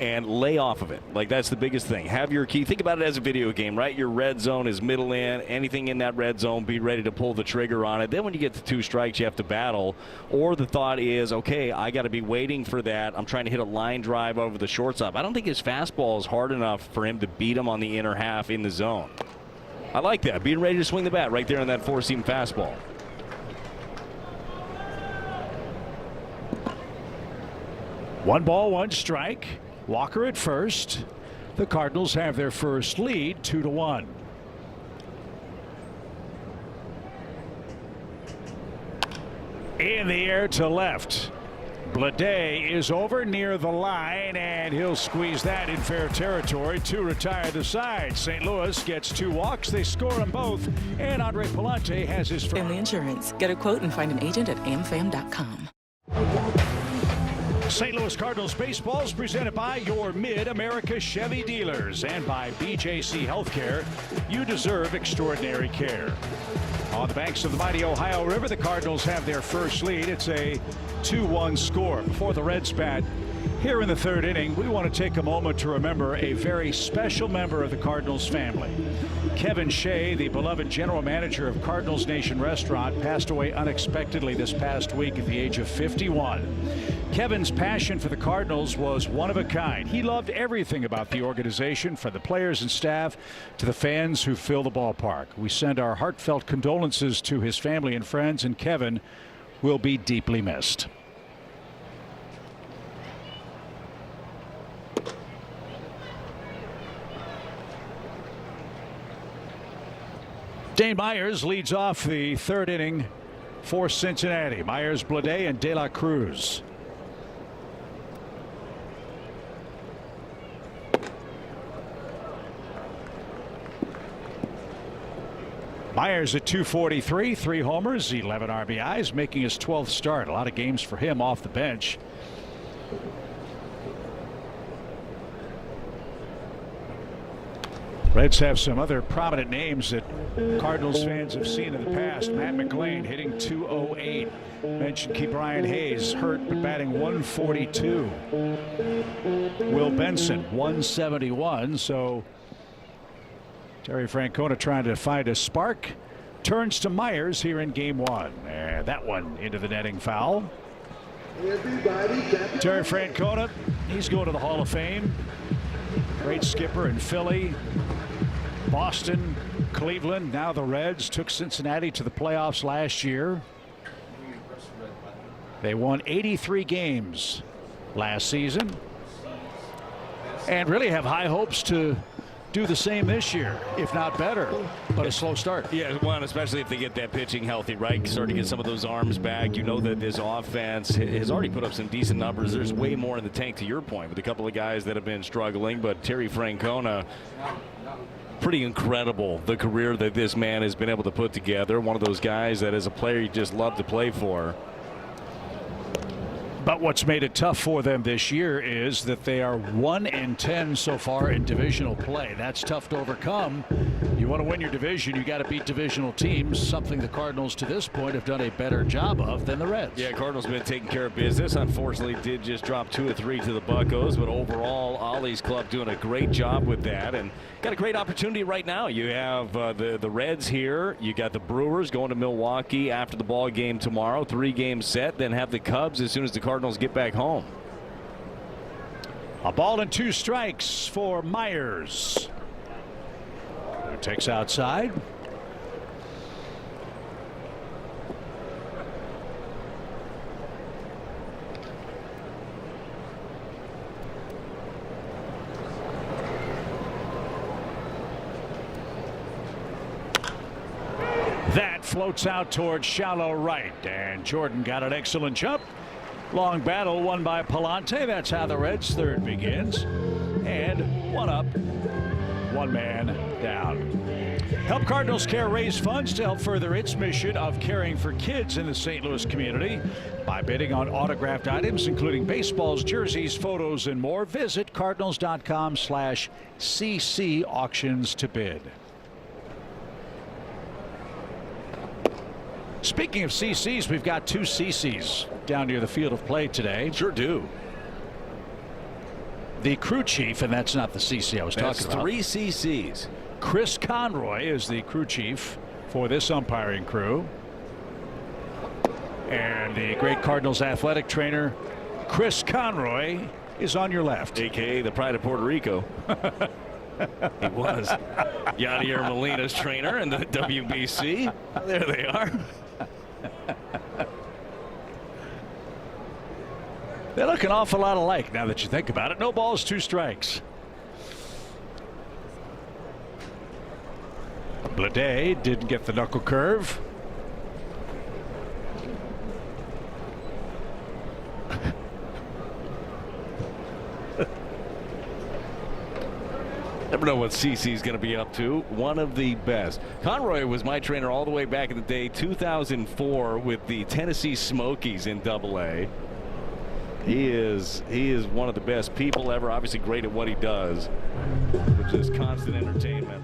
and lay off of it. Like, that's the biggest thing. Have your key. Think about it as a video game, right? Your red zone is middle in. Anything in that red zone, be ready to pull the trigger on it. Then when you get to 2 strikes, you have to battle. Or the thought is, okay, I got to be waiting for that. I'm trying to hit a line drive over the shortstop. I don't think his fastball is hard enough for him to beat him on the inner half in the zone. I like that. Being ready to swing the bat right there on that 4-seam fastball. One ball, 1 strike. Walker at first. The Cardinals have their first lead, 2-1. In the air to left. Blade is over near the line, and he'll squeeze that in fair territory to retire the side. St. Louis gets 2 walks. They score them both, and Andre Palante has his first. Family Insurance. Get a quote and find an agent at amfam.com. St. Louis Cardinals baseball is presented by your Mid-America Chevy dealers and by BJC Healthcare. You deserve extraordinary care. On the banks of the mighty Ohio River, the Cardinals have their first lead. It's a 2-1 score. Before the Reds bat here in the 3rd inning, we want to take a moment to remember a very special member of the Cardinals family. Kevin Shea, the beloved general manager of Cardinals Nation Restaurant, passed away unexpectedly this past week at the age of 51. Kevin's passion for the Cardinals was one of a kind. He loved everything about the organization, from the players and staff to the fans who fill the ballpark. We send our heartfelt condolences to his family and friends, and Kevin will be deeply missed. Dane Myers leads off the 3rd inning for Cincinnati. Myers, Blade, and De La Cruz. Myers at 243, 3 homers, 11 RBIs, making his 12th start. A lot of games for him off the bench. Reds have some other prominent names that Cardinals fans have seen in the past. Matt McLean hitting .208. Mentioned Key Brian Hayes, hurt but batting .142. Will Benson .171. So Terry Francona trying to find a spark. Turns to Myers here in game 1. And that one into the netting foul. Terry Francona, he's going to the Hall of Fame. Great skipper in Philly, Boston, Cleveland, now the Reds. Took Cincinnati to the playoffs last year. They won 83 games last season and really have high hopes to do the same this year, if not better, but a slow start. Yeah, one, especially if they get that pitching healthy, right? Start to get some of those arms back. You know that this offense has already put up some decent numbers. There's way more in the tank, to your point, with a couple of guys that have been struggling. But Terry Francona, pretty incredible, the career that this man has been able to put together. One of those guys that as a player you just love to play for. But what's made it tough for them this year is that they are 1-10 so far in divisional play. That's tough to overcome. You want to win your division, you got to beat divisional teams, something the Cardinals to this point have done a better job of than the Reds. Yeah, Cardinals been taking care of business. Unfortunately, did just drop 2 or 3 to the Buccos, but overall, Ollie's club doing a great job with that, and got a great opportunity right now. You have the Reds here. You got the Brewers going to Milwaukee after the ball game tomorrow. 3 games set. Then have the Cubs as soon as the Cardinals get back home. A ball and 2 strikes for Myers. Who takes outside. That floats out towards shallow right, and Jordan got an excellent jump. Long battle won by Palante. That's how the Reds' third begins. And 1 up, 1 man down. Help Cardinals Care raise funds to help further its mission of caring for kids in the St. Louis community by bidding on autographed items, including baseballs, jerseys, photos, and more. Visit cardinals.com/CC auctions to bid. Speaking of CCs, we've got 2 CCs down near the field of play today. Sure do. The crew chief, and that's not the CC I was talking about. 3 CCs. Chris Conroy is the crew chief for this umpiring crew. And the great Cardinals athletic trainer, Chris Conroy, is on your left. AKA the pride of Puerto Rico. He was Yadier Molina's trainer in the WBC. There they are. They look an awful lot alike now that you think about it. No balls, 2 strikes. Blade didn't get the knuckle curve. Never know what CC's going to be up to. One of the best. Conroy was my trainer all the way back in the day, 2004, with the Tennessee Smokies in AA. He is one of the best people ever. Obviously great at what he does. With just constant entertainment.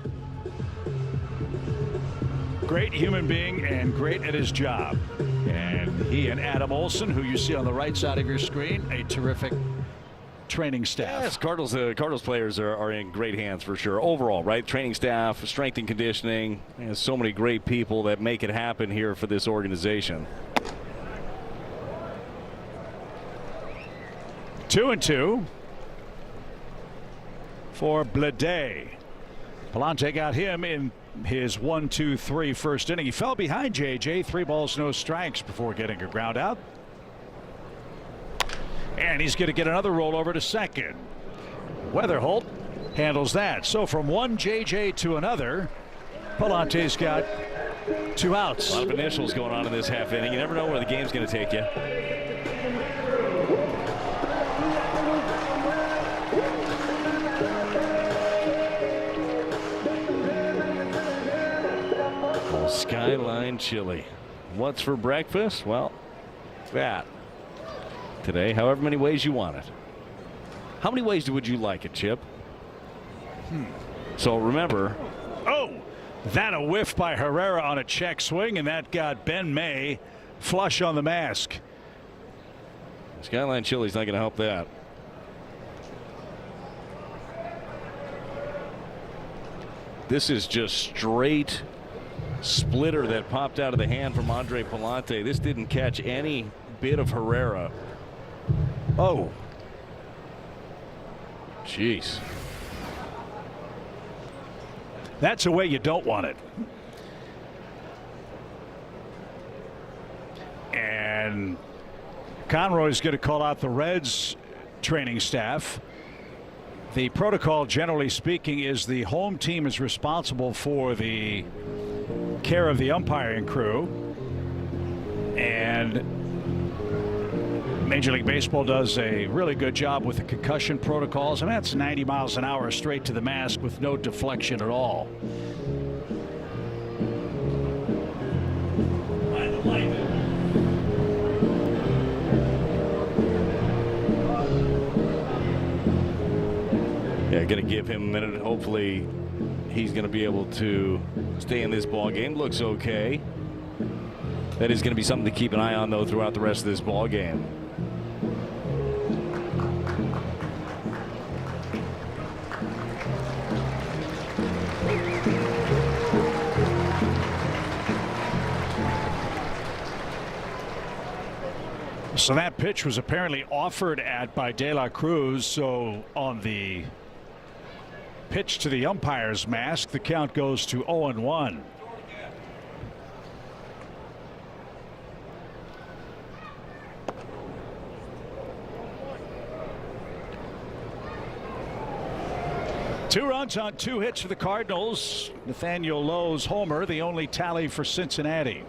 Great human being and great at his job. And he and Adam Olson, who you see on the right side of your screen, a terrific training staff. Yes, Cardinals players are in great hands for sure. Overall, right? Training staff, strength and conditioning. There's so many great people that make it happen here for this organization. 2-2 for Blade. Palante got him in his 1-2-3 first inning. He fell behind JJ. 3 balls, no strikes before getting a ground out. And he's going to get another rollover to second. Weatherholt handles that. So from one JJ to another, Palante's got 2 outs. A lot of initials going on in this half inning. You never know where the game's going to take you. Skyline chili. What's for breakfast? Well, that. Today, however many ways you want it. How many ways would you like it, Chip? So remember. Oh, that a whiff by Herrera on a check swing, and that got Ben May flush on the mask. Skyline chili's not going to help that. This is just straight splitter that popped out of the hand from Andre Palante. This didn't catch any bit of Herrera. Oh. Jeez. That's a way you don't want it. And Conroy's going to call out the Reds training staff. The protocol, generally speaking, is the home team is responsible for the care of the umpiring crew. And Major League Baseball does a really good job with the concussion protocols. I mean, that's 90 miles an hour straight to the mask with no deflection at all. Yeah, going to give him a minute. Hopefully he's going to be able to stay in this ball game. Looks okay. That is going to be something to keep an eye on, though, throughout the rest of this ball game. So that pitch was apparently offered at by De La Cruz. So on the pitch to the umpire's mask, the count goes to 0-1. Two-run runs on 2 hits for the Cardinals. Nathaniel Lowe's homer, the only tally for Cincinnati.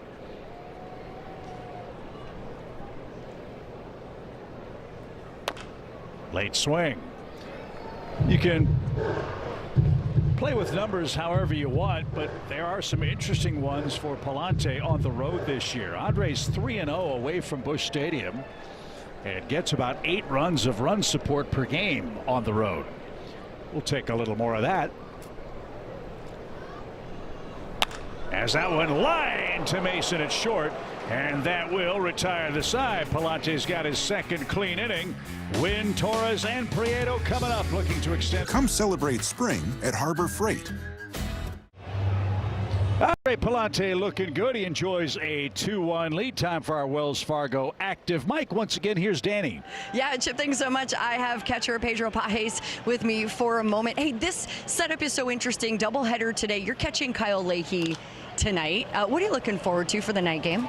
Late swing. You can play with numbers however you want, but there are some interesting ones for Palante on the road this year. Andre's 3-0 away from Busch Stadium and gets about 8 runs of run support per game on the road. We'll take a little more of that. As that one lined to Mason at short, and that will retire the side. Palante's got his second clean inning. Wynn, Torres, and Prieto coming up, looking to extend. Come celebrate spring at Harbor Freight. Andre Palante looking good. He enjoys a 2-1 lead. Time for our Wells Fargo Active Mike. Once again, here's Danny. Yeah, Chip, thanks so much. I have catcher Pedro Pajes with me for a moment. Hey, this setup is so interesting. Doubleheader today. You're catching Kyle Leahy tonight. What are you looking forward to for the night game?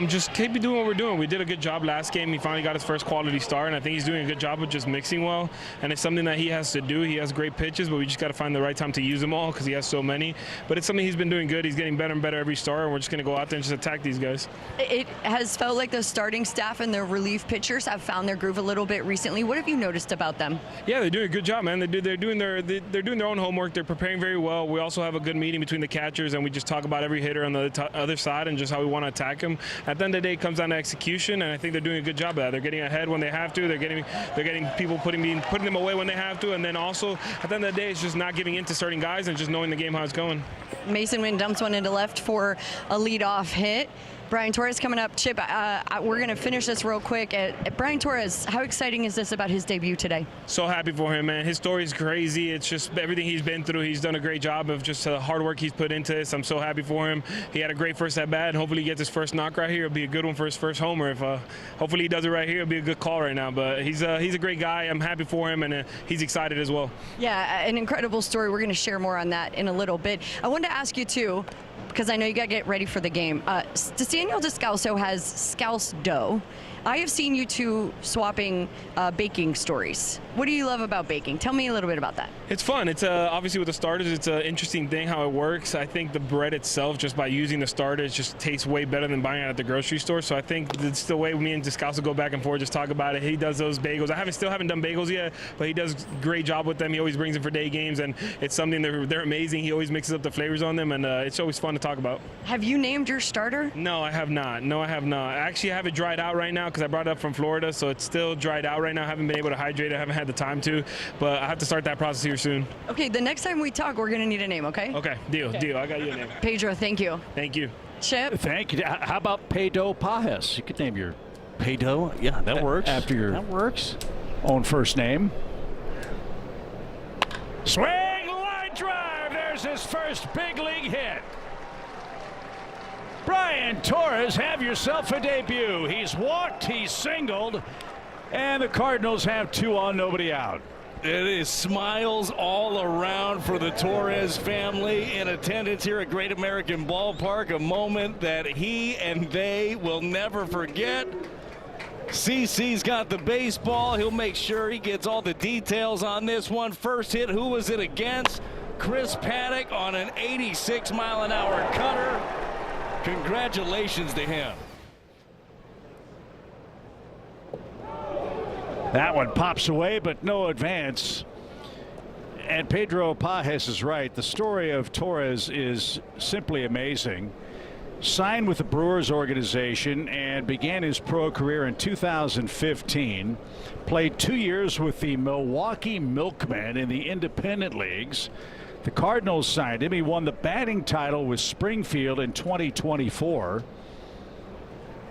Just keep doing what we're doing. We did a good job last game. He finally got his first quality start, and I think he's doing a good job of just mixing well. And it's something that he has to do. He has great pitches, but we just got to find the right time to use them all because he has so many. But it's something he's been doing good. He's getting better and better every start, and we're just going to go out there and just attack these guys. It has felt like the starting staff and the relief pitchers have found their groove a little bit recently. What have you noticed about them? Yeah, they're doing a good job, man. They're doing their own homework. They're preparing very well. We also have a good meeting between the catchers, and we just talk about every hitter on the other side and just how we want to attack them. At the end of the day, comes down to execution, and I think they're doing a good job of that. They're getting ahead when they have to. They're getting people putting them away when they have to, and then also at the end of the day, it's just not giving in to certain guys and just knowing the game how it's going. Mason Wynn dumps one into left for a leadoff hit. Brian Torres coming up. Chip, we're going to finish this real quick. Brian Torres, how exciting is this about his debut today? So happy for him, man. His story is crazy. It's just everything he's been through. He's done a great job of just the hard work he's put into this. I'm so happy for him. He had a great first at bat, and hopefully he gets his first knock right here. It'll be a good one for his first homer. If hopefully he does it right here, it'll be a good call right now. But he's a great guy. I'm happy for him, and he's excited as well. Yeah, an incredible story. We're going to share more on that in a little bit. I wanted to ask you too, because I know you got to get ready for the game. Daniel Descalso has Scouse dough. I have seen you two swapping baking stories. What do you love about baking? Tell me a little bit about that. It's fun. It's obviously with the starters, it's an interesting thing how it works. I think the bread itself, just by using the starters, just tastes way better than buying it at the grocery store. So I think it's the way me and Descalso go back and forth, just talk about it. He does those bagels. I still haven't done bagels yet, but he does a great job with them. He always brings them for day games, and it's something they're amazing. He always mixes up the flavors on them, and it's always fun to talk about. Have you named your starter? No, I have not. Actually, I have it dried out right now because I brought it up from Florida, so it's still dried out right now. I haven't been able to hydrate it. I haven't had the time to, but I have to start that process here soon. Okay, the next time we talk, we're going to need a name, okay? Okay, deal. I got you a name. Pedro, thank you. Thank you. Chip? Thank you. How about Pedro Pajes? You could name your Pedro? Yeah, that works. After your own first name. Swing, line drive. There's his first big league hit. Brian Torres, have yourself a debut. He's walked, he's singled, and the Cardinals have 2 on, nobody out. It is smiles all around for the Torres family in attendance here at Great American Ballpark, a moment that he and they will never forget. CC's got the baseball. He'll make sure he gets all the details on this one. First hit, who was it against? Chris Paddock on an 86-mile-an-hour cutter. Congratulations to him. That one pops away, but no advance. And Pedro Pajes is right. The story of Torres is simply amazing. Signed with the Brewers organization and began his pro career in 2015. Played 2 years with the Milwaukee Milkmen in the independent leagues. The Cardinals signed him. He won the batting title with Springfield in 2024.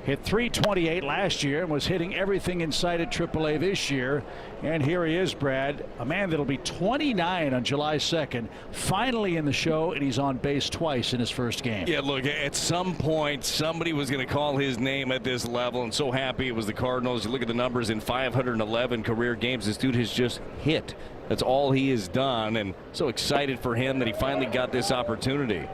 Hit .328 last year and was hitting everything in sight at AAA this year. And here he is, Brad, a man that'll be 29 on July 2nd, finally in the show, and he's on base twice in his first game. Yeah, look, at some point, somebody was going to call his name at this level, and so happy it was the Cardinals. You look at the numbers in 511 career games. This dude has just hit. That's all he has done, and so excited for him that he finally got this opportunity.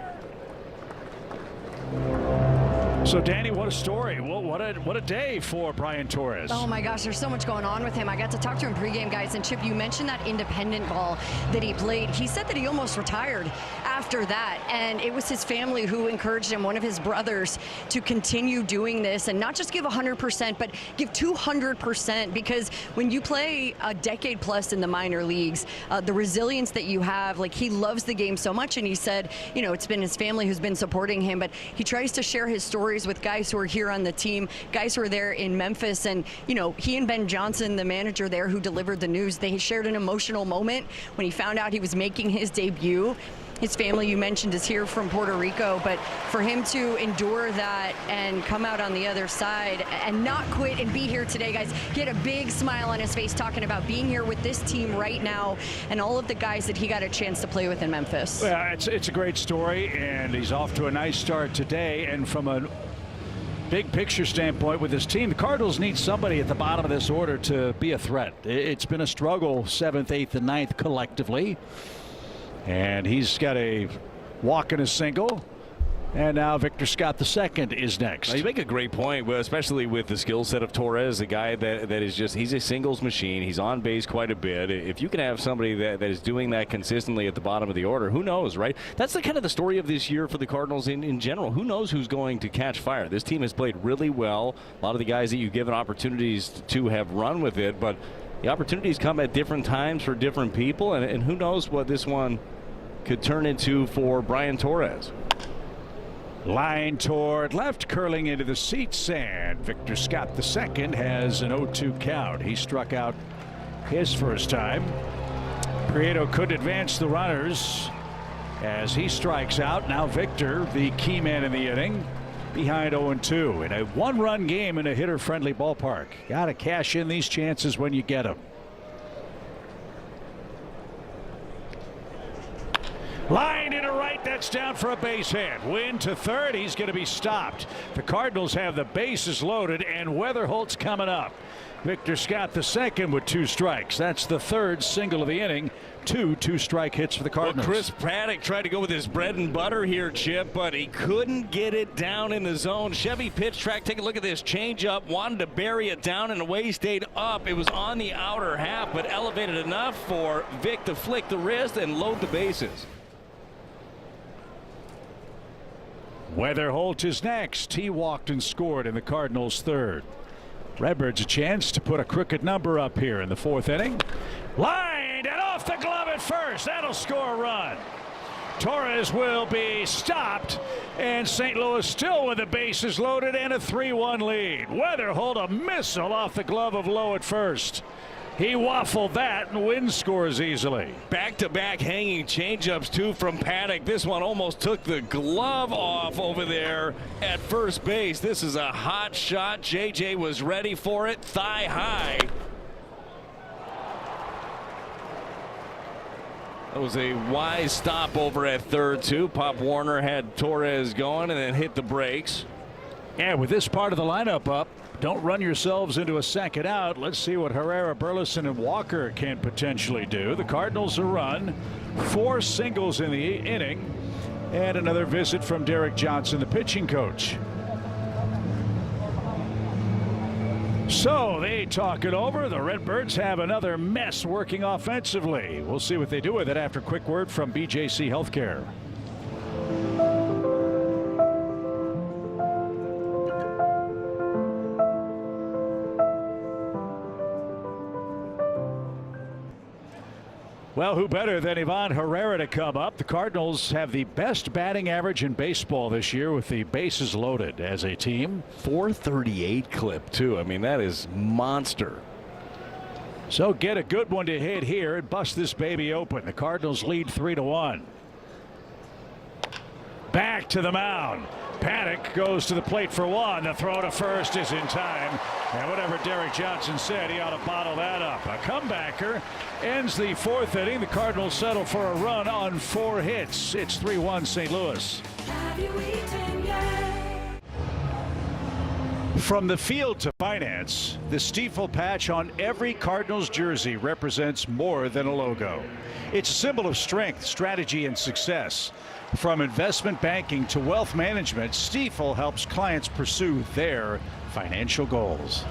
So, Danny, what a story. What a day for Brian Torres. Oh, my gosh, there's so much going on with him. I got to talk to him pregame, guys. And, Chip, you mentioned that independent ball that he played. He said that he almost retired after that. And it was his family who encouraged him, one of his brothers, to continue doing this and not just give 100%, but give 200%. Because when you play a decade plus in the minor leagues, the resilience that you have, like, he loves the game so much. And he said, you know, it's been his family who's been supporting him, but he tries to share his stories with guys who are here on the team, guys who are there in Memphis. And, you know, he and Ben Johnson, the manager there who delivered the news, they shared an emotional moment when he found out he was making his debut. His family, you mentioned, is here from Puerto Rico, but for him to endure that and come out on the other side and not quit and be here today, guys, he had a big smile on his face talking about being here with this team right now and all of the guys that he got a chance to play with in Memphis. Yeah, it's a great story, and he's off to a nice start today. And from a big picture standpoint with this team, the Cardinals need somebody at the bottom of this order to be a threat. It's been a struggle 7th, 8th, and 9th collectively. And he's got a walk and a single. And now Victor Scott II is next. You make a great point, especially with the skill set of Torres, a guy that is just, he's a singles machine. He's on base quite a bit. If you can have somebody that is doing that consistently at the bottom of the order, who knows, right? That's the kind of the story of this year for the Cardinals in general. Who knows who's going to catch fire? This team has played really well. A lot of the guys that you've given opportunities to have run with it, but the opportunities come at different times for different people, and who knows what this one could turn into for Brian Torres. Line toward left, curling into the seats, and Victor Scott II has an 0-2 count. He struck out his first time. Prieto could advance the runners as he strikes out. Now Victor, the key man in the inning, behind 0-2 in a one-run game in a hitter-friendly ballpark. Got to cash in these chances when you get them. Line into right, that's down for a base hit. Win to third, he's going to be stopped. The Cardinals have the bases loaded, and Weatherholt's coming up. Victor Scott II with 2 strikes. That's the third single of the inning. 2 2-strike hits for the Cardinals. Well, Chris Paddock tried to go with his bread and butter here, Chip, but he couldn't get it down in the zone. Chevy pitch track, take a look at this changeup, wanted to bury it down, and away stayed up. It was on the outer half, but elevated enough for Vic to flick the wrist and load the bases. Weatherholt is next. He walked and scored in the Cardinals' third. Redbirds a chance to put a crooked number up here in the 4th inning. Lined and off the glove at first. That'll score a run. Torres will be stopped, and St. Louis still with the bases loaded and a 3-1 lead. Weatherholt a missile off the glove of Lowe at first. He waffled that, and Wynn scores easily. Back-to-back hanging changeups, too, from Paddock. This one almost took the glove off over there at first base. This is a hot shot. JJ was ready for it, thigh high. That was a wise stop over at third, too. Pop Warner had Torres going and then hit the brakes. Yeah, with this part of the lineup up, don't run yourselves into a second out. Let's see what Herrera, Burleson, and Walker can potentially do. The Cardinals a run, 4 singles in the inning, and another visit from Derek Johnson, the pitching coach. So they talk it over. The Redbirds have another mess working offensively. We'll see what they do with it after a quick word from BJC Healthcare. Well, who better than Ivan Herrera to come up? The Cardinals have the best batting average in baseball this year with the bases loaded as a team. .438 clip, too. I mean, that is monster. So get a good one to hit here and bust this baby open. The Cardinals lead 3-1. Back to the mound. Paddock goes to the plate for one. The throw to first is in time. And whatever Derek Johnson said, he ought to bottle that up. A comebacker ends the 4th inning. The Cardinals settle for a run on 4 hits. It's 3-1 St. Louis. From the field to finance, the Stifel patch on every Cardinals jersey represents more than a logo. It's a symbol of strength, strategy, and success. From investment banking to wealth management, Stifel helps clients pursue their financial goals.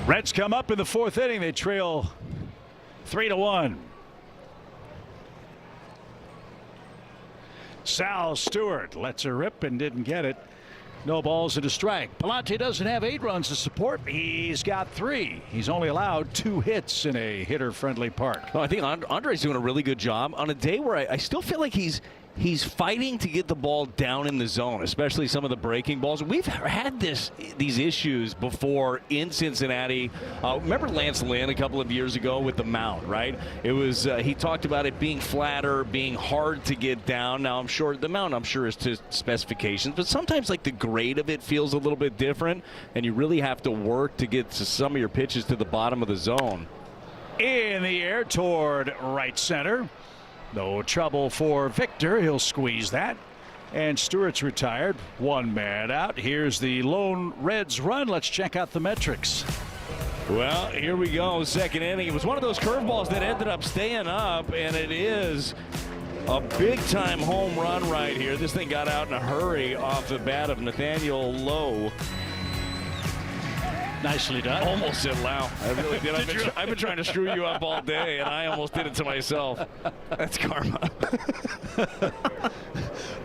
Reds come up in the fourth inning. They trail 3-1. Sal Stewart lets her rip and didn't get it. No balls and a strike. Palante doesn't have 8 runs to support. He's got 3. He's only allowed 2 hits in a hitter-friendly park. Well, I think Andre's doing a really good job on a day where I still feel like he's fighting to get the ball down in the zone, especially some of the breaking balls. We've had these issues before in Cincinnati. Remember Lance Lynn a couple of years ago with the mound, right? It was he talked about it being flatter, being hard to get down. Now I'm sure the mound, is to specifications, but sometimes like the grade of it feels a little bit different, and you really have to work to get to some of your pitches to the bottom of the zone. In the air toward right center. No trouble for Victor. He'll squeeze that. And Stewart's retired. 1 man out. Here's the lone Reds run. Let's check out the metrics. Well, here we go. Second inning. It was one of those curveballs that ended up staying up, and it is a big-time home run right here. This thing got out in a hurry off the bat of Nathaniel Lowe. Nicely done. Almost said Lau. I really did. I've been trying to screw you up all day, and I almost did it to myself. That's karma.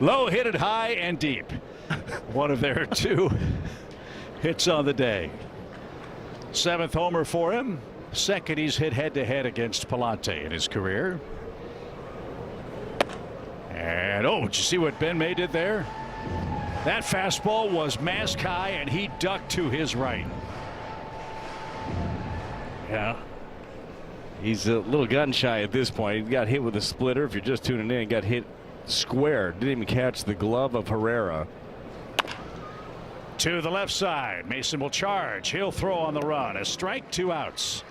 Lowe hit it high and deep. One of their 2 hits on the day. 7th homer for him. Second he's hit head-to-head against Palante in his career. And, did you see what Ben May did there? That fastball was mask high, and he ducked to his right. Yeah. He's a little gun shy at this point. He got hit with a splitter. If you're just tuning in, got hit square. Didn't even catch the glove of Herrera. To the left side. Mason will charge. He'll throw on the run. A strike, 2 outs.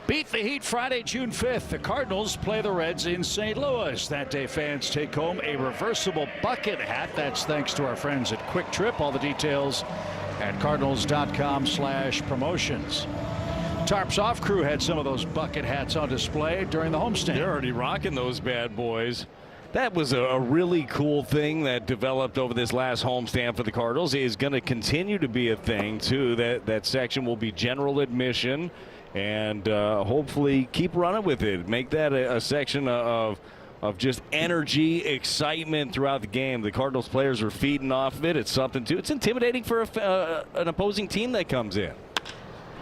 Beat the Heat Friday, June 5th. The Cardinals play the Reds in St. Louis. That day, fans take home a reversible bucket hat. That's thanks to our friends at Quick Trip. All the details at cardinals.com/promotions. Tarps Off crew had some of those bucket hats on display during the homestand. They're already rocking those bad boys. That was a really cool thing that developed over this last homestand for the Cardinals. It is going to continue to be a thing, too. That section will be general admission, and hopefully keep running with it. Make that a section of just energy, excitement throughout the game. The Cardinals players are feeding off of it. It's something, too. It's intimidating for an opposing team that comes in.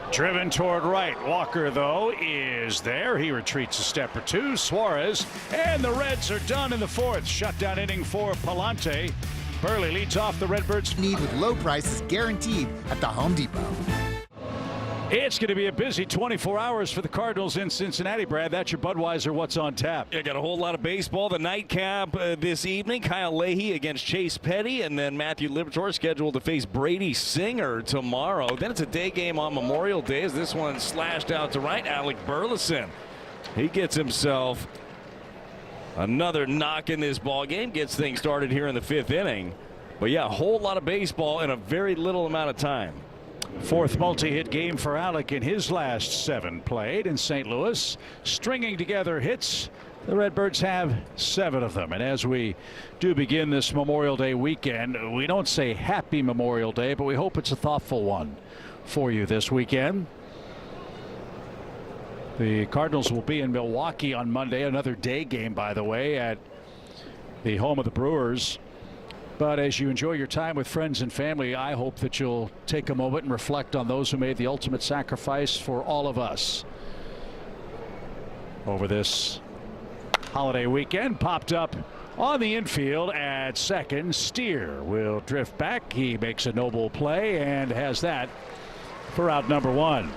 Driven toward right. Walker, though, is there. He retreats a step or 2. Suarez, and the Reds are done in the 4th. Shutdown inning for Palante. Burley leads off the Redbirds. Need with low prices guaranteed at the Home Depot. It's going to be a busy 24 hours for the Cardinals in Cincinnati, Brad. That's your Budweiser What's on Tap. Yeah, got a whole lot of baseball. The nightcap this evening, Kyle Leahy against Chase Petty, and then Matthew Liberatore scheduled to face Brady Singer tomorrow. Then it's a day game on Memorial Day as this one slashed out to right. Alec Burleson. He gets himself another knock in this ball game, gets things started here in the 5th inning. But yeah, a whole lot of baseball in a very little amount of time. 4th multi-hit game for Alec in his last 7 played in St. Louis. Stringing together hits. The Redbirds have 7 of them. And as we do begin this Memorial Day weekend, we don't say happy Memorial Day, but we hope it's a thoughtful one for you this weekend. The Cardinals will be in Milwaukee on Monday. Another day game, by the way, at the home of the Brewers. But as you enjoy your time with friends and family, I hope that you'll take a moment and reflect on those who made the ultimate sacrifice for all of us over this holiday weekend. Popped up on the infield at second. Steer will drift back. He makes a noble play and has that for out number 1.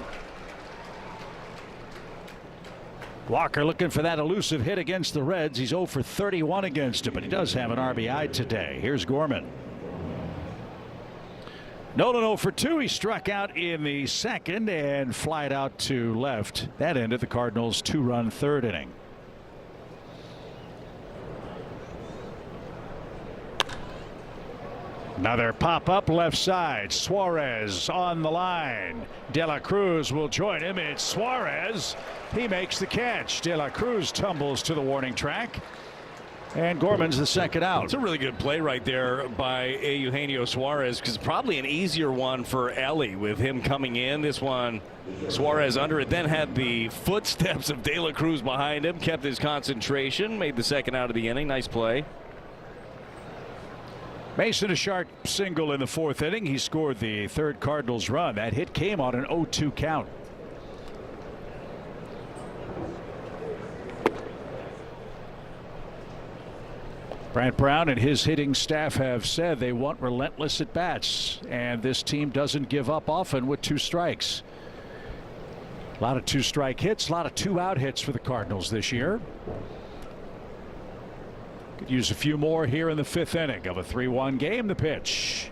Walker looking for that elusive hit against the Reds. He's 0 for 31 against him, but he does have an RBI today. Here's Gorman. Nolan 0 for 2. He struck out in the 2nd and flied out to left. That ended the Cardinals' 2-run 3rd inning. Another pop-up left side. Suarez on the line. De La Cruz will join him. It's Suarez. He makes the catch. De La Cruz tumbles to the warning track. And Gorman's the second out. It's a really good play right there by Eugenio Suarez, because probably an easier one for Ellie with him coming in. This one, Suarez under it, then had the footsteps of De La Cruz behind him, kept his concentration, made the second out of the inning. Nice play. Mason a sharp single in the fourth inning. He scored the third Cardinals run. That hit came on an 0-2 count. Brant Brown and his hitting staff have said they want relentless at bats, and this team doesn't give up often with 2 strikes. A lot of 2-strike hits, a lot of 2-out hits for the Cardinals this year. Could use a few more here in the 5th inning of a 3-1 game. The pitch.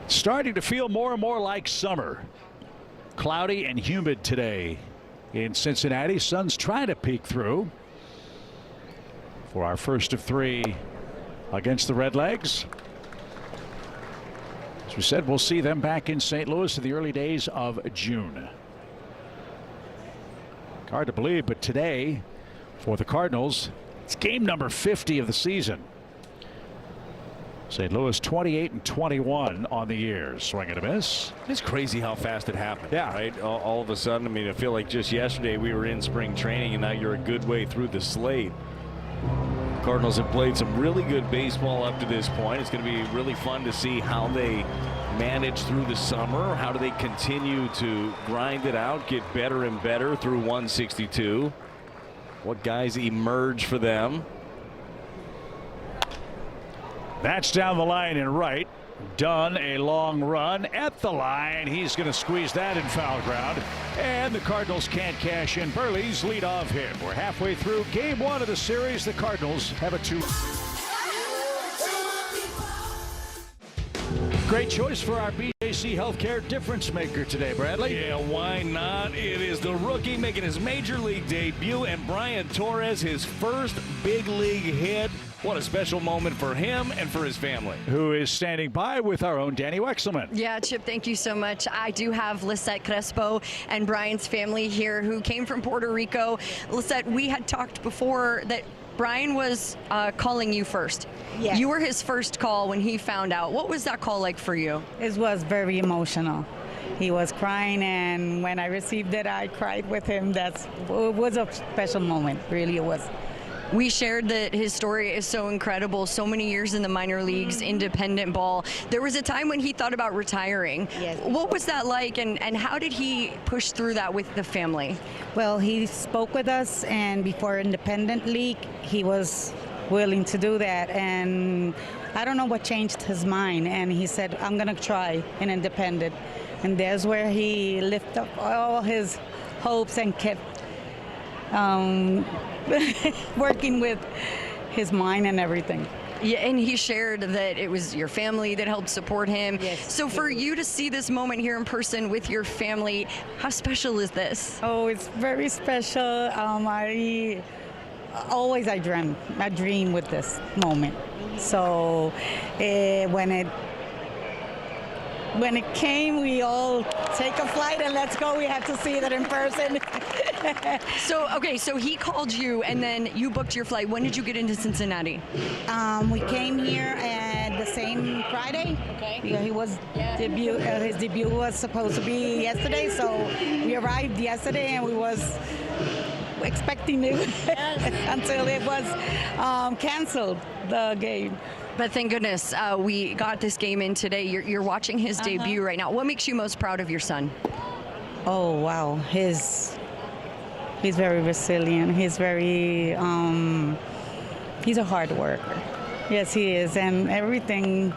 Starting to feel more and more like summer. Cloudy and humid today in Cincinnati. Sun's trying to peek through for our first of 3 against the Redlegs. As we said, we'll see them back in St. Louis in the early days of June. Hard to believe, but today for the Cardinals, it's game number 50 of the season. St. Louis 28-21 on the year. Swing and a miss. It's crazy how fast it happened. Yeah. Right. All of a sudden, I mean, I feel like just yesterday we were in spring training, and now you're a good way through the slate. Cardinals have played some really good baseball up to this point. It's going to be really fun to see how they manage through the summer. How do they continue to grind it out, get better and better through 162? What guys emerge for them? That's down the line and right. Dunn, a long run at the line. He's going to squeeze that in foul ground. And the Cardinals can't cash in Burley's leadoff hit. We're halfway through game 1 of the series. The Cardinals have a 2. Great choice for our BJC Healthcare difference maker today, Bradley. Yeah, why not? It is the rookie making his major league debut, and Brian Torres, his first big league hit. What a special moment for him and for his family. Who is standing by with our own Danny Wexelman. Yeah, Chip, thank you so much. I do have Lisette Crespo and Brian's family here who came from Puerto Rico. Lisette, we had talked before that Brian was calling you first. Yes. You were his first call when he found out. What was that call like for you? It was very emotional. He was crying, and when I received it, I cried with him. It was a special moment, really it was. We shared that his story is so incredible, so many years in the minor leagues, independent ball. There was a time when he thought about retiring. Yes. What was that like, and how did he push through that with the family? Well, he spoke with us, and before independent league, he was willing to do that, and I don't know what changed his mind, and he said, I'm going to try in independent. And there's where he lifted up all his hopes and kept working with his mind and everything. Yeah, and he shared that it was your family that helped support him. Yes. So for you to see this moment here in person with your family, how special is this? Oh, it's very special. I dream with this moment. So when it came, we all take a flight and let's go. We had to see that in person. So he called you and then you booked your flight. When did you get into Cincinnati? We came here at the same Friday. Okay. He was his debut was supposed to be yesterday, so we arrived yesterday and we was expecting it until it was canceled, the game. But thank goodness we got this game in today. You're watching his debut right now. What makes you most proud of your son? Oh, wow. He's very resilient. He's very, he's a hard worker. Yes, he is. And everything,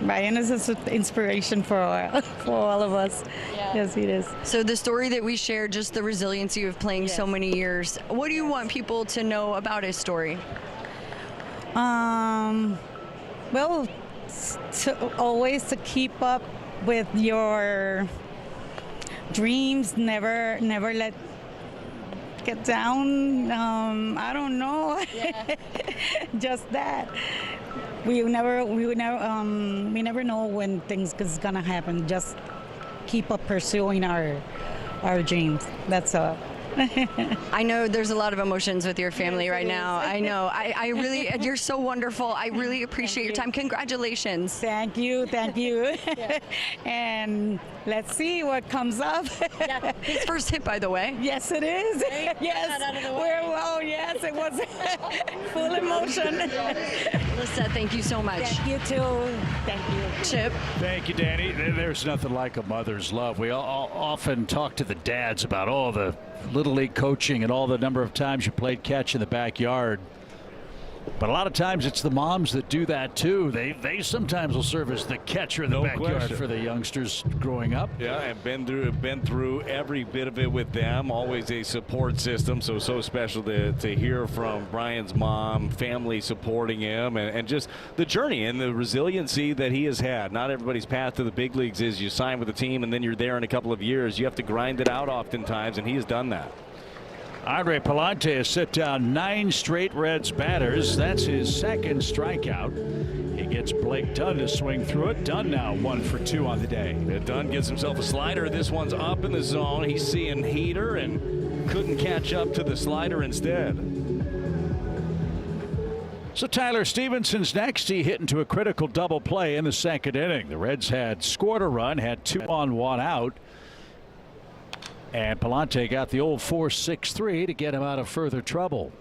Brian is an inspiration for all of us. Yeah. Yes, he is. So the story that we shared, just the resiliency of playing so many years, what do you want people to know about his story? Well, always to keep up with your dreams, never let get down. I don't know. Just that. We never know when things is gonna happen. Just keep up pursuing our dreams. That's all. I know there's a lot of emotions with your family right now. I know. I really, you're so wonderful. I really appreciate your time. Congratulations. Thank you. And let's see what comes up. Yeah. His first hit, by the way. Yes, it is. Right? Yes. Well, yes, it was full emotion. Alyssa, thank you so much. Thank you too. Thank you. Chip. Thank you, Danny. There's nothing like a mother's love. We all often talk to the dads about all the Little League coaching and all the number of times you played catch in the backyard. But a lot of times it's the moms that do that too. They sometimes will serve as the catcher in the backyard for the youngsters growing up. Yeah, and been through every bit of it with them. Always a support system. So special to hear from Brian's mom, family supporting him, and just the journey and the resiliency that he has had. Not everybody's path to the big leagues is you sign with a team and then you're there in a couple of years. You have to grind it out oftentimes, and he has done that. Andre Palante has set down 9 straight Reds batters. That's his second strikeout. He gets Blake Dunn to swing through it. Dunn now 1 for 2 on the day. Dunn gets himself a slider. This one's up in the zone. He's seeing heater and couldn't catch up to the slider instead. So Tyler Stevenson's next. He hit into a critical double play in the second inning. The Reds had scored a run, had 2 on 1 out. And Palante got the old 4.63 to get him out of further trouble.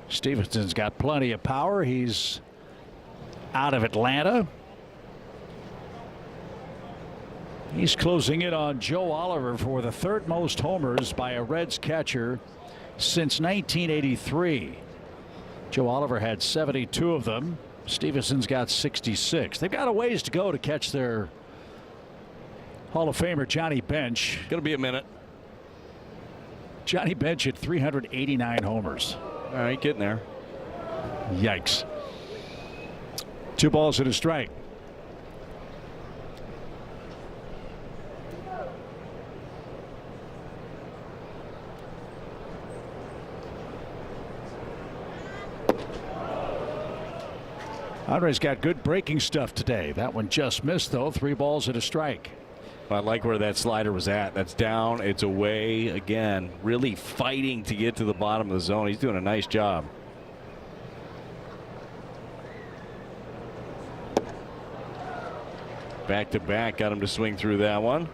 Stevenson's got plenty of power. He's out of Atlanta. He's closing in on Joe Oliver for the 3rd most homers by a Reds catcher since 1983. Joe Oliver had 72 of them. Stevenson's got 66. They've got a ways to go to catch their Hall of Famer Johnny Bench. Gonna be a minute. Johnny Bench had 389 homers. All right, getting there. Yikes. 2 balls and a strike. Andre's got good breaking stuff today. That one just missed, though. 3 balls and a strike. I like where that slider was at. That's down. It's away. Again, really fighting to get to the bottom of the zone. He's doing a nice job. Back to back. Got him to swing through that one.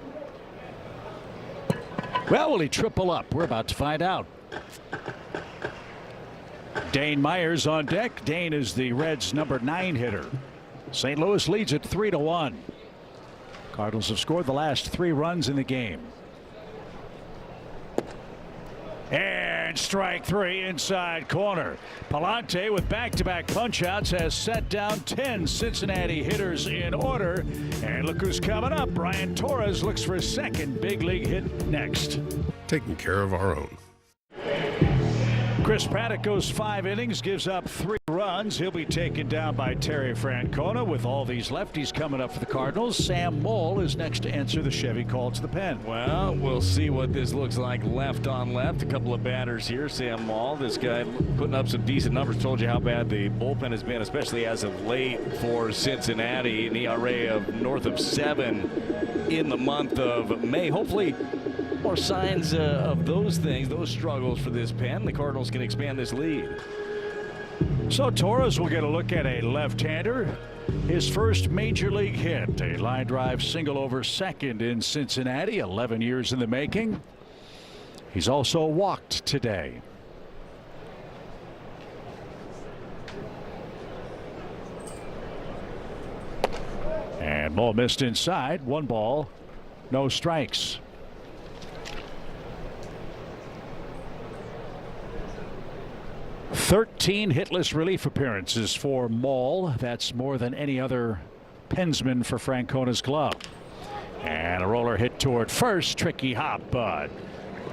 Well, will he triple up? We're about to find out. Dane Myers on deck. Dane is the Reds' number 9 hitter. St. Louis leads it 3-1. Cardinals have scored the last 3 runs in the game. And strike 3 inside corner. Palante with back-to-back punch-outs has set down 10 Cincinnati hitters in order. And look who's coming up. Brian Torres looks for his 2nd big league hit next. Taking care of our own. Chris Paddock goes 5 innings, gives up 3 runs. He'll be taken down by Terry Francona. With all these lefties coming up for the Cardinals, Sam Moll is next to answer the Chevy call to the pen. Well, we'll see what this looks like left on left. A couple of batters here. Sam Moll, this guy putting up some decent numbers. Told you how bad the bullpen has been, especially as of late for Cincinnati. An ERA of north of 7 in the month of May. Hopefully more signs of those things, those struggles for this pen. The Cardinals can expand this lead. So Torres will get a look at a left-hander. His first major league hit, a line drive single over second in Cincinnati, 11 years in the making. He's also walked today. And ball missed inside. 1 ball, no strikes. "13 hitless relief appearances for Moll. That's more than any other pensman for Francona's club. And a roller hit toward first. Tricky hop, but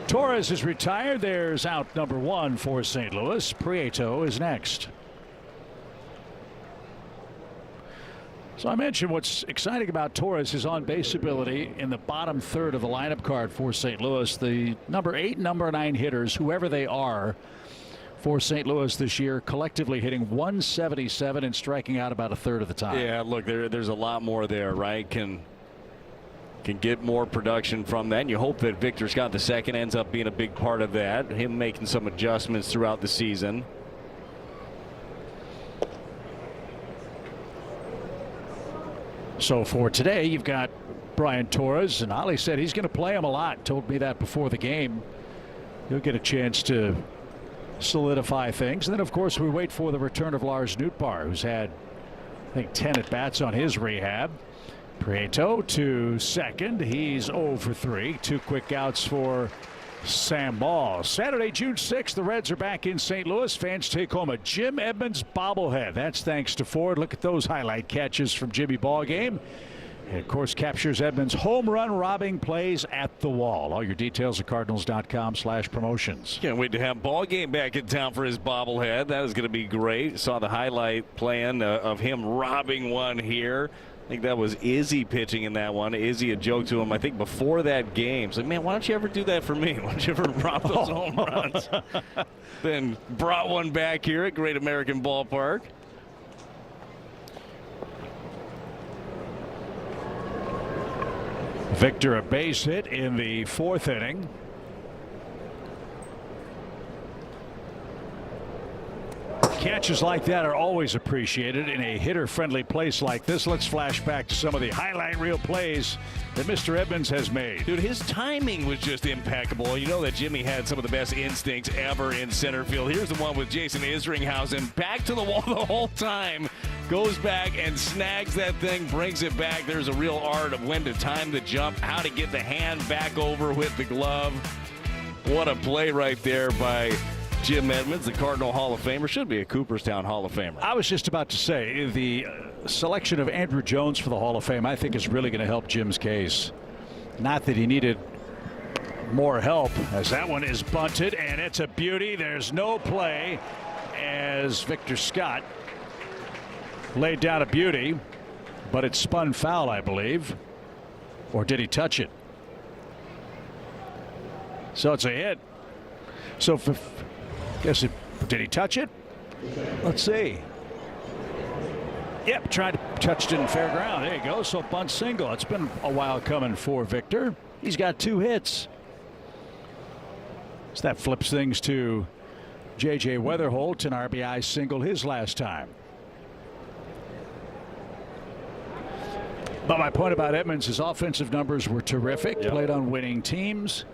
Torres is retired. There's out number 1 for St. Louis. Prieto is next. So I mentioned what's exciting about Torres is on-base ability in the bottom third of the lineup card for St. Louis. The number 8, number 9 hitters, whoever they are, for St. Louis this year, collectively hitting 177 and striking out about a third of the time. Yeah, look, there's a lot more there, right? Can get more production from that. And you hope that Victor Scott II ends up being a big part of that. Him making some adjustments throughout the season. So for today, you've got Brian Torres, and Ollie said he's going to play him a lot. Told me that before the game. He'll get a chance to solidify things. And then, of course, we wait for the return of Lars Nootbaar, who's had, I think, 10 at-bats on his rehab. Prieto to second. He's 0 for 3. 2 quick outs for Sam Ball. Saturday, June 6th, the Reds are back in St. Louis. Fans take home a Jim Edmonds bobblehead. That's thanks to Ford. Look at those highlight catches from Jimmy Ball game. And of course, captures Edmonds' home run robbing plays at the wall. All your details at cardinals.com/promotions. Can't wait to have Ball game back in town for his bobblehead. That is going to be great. Saw the highlight playing of him robbing one here. I think that was Izzy pitching in that one. Izzy had joked to him, I think, before that game. He's like, man, why don't you ever do that for me? Why don't you ever rob those home runs? Then brought one back here at Great American Ballpark. Victor, a base hit in the 4th inning. Catches like that are always appreciated in a hitter-friendly place like this. Let's flash back to some of the highlight reel plays that Mr. Edmonds has made. Dude, his timing was just impeccable. You know that Jimmy had some of the best instincts ever in center field. Here's the one with Jason Isringhausen. Back to the wall the whole time. Goes back and snags that thing, brings it back. There's a real art of when to time the jump, how to get the hand back over with the glove. What a play right there by Jim Edmonds, the Cardinal Hall of Famer. Should be a Cooperstown Hall of Famer. I was just about to say, the selection of Andrew Jones for the Hall of Fame, I think, is really going to help Jim's case. Not that he needed more help, as that one is bunted, and it's a beauty. There's no play as Victor Scott laid down a beauty, but it spun foul, I believe. Or did he touch it? So it's a hit. So did he touch it? Let's see. Yep, tried to touch it in fair ground. There you go. So bunt single. It's been a while coming for Victor. He's got 2 hits. So that flips things to J.J. Weatherholt, an RBI single his last time. But my point about Edmonds, his offensive numbers were terrific. Yep. Played on winning teams.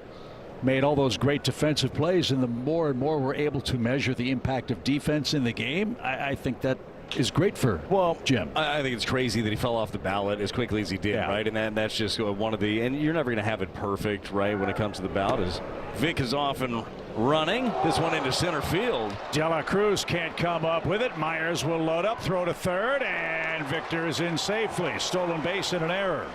Made all those great defensive plays, and the more and more we're able to measure the impact of defense in the game, I think that is great for Jim. I think it's crazy that he fell off the ballot as quickly as he did, right? And that's just one of the, and you're never going to have it perfect, right, when it comes to the ballot. As Vic is off and running. This one into center field. De La Cruz can't come up with it. Myers will load up, throw to third, and Victor is in safely. Stolen base and an error.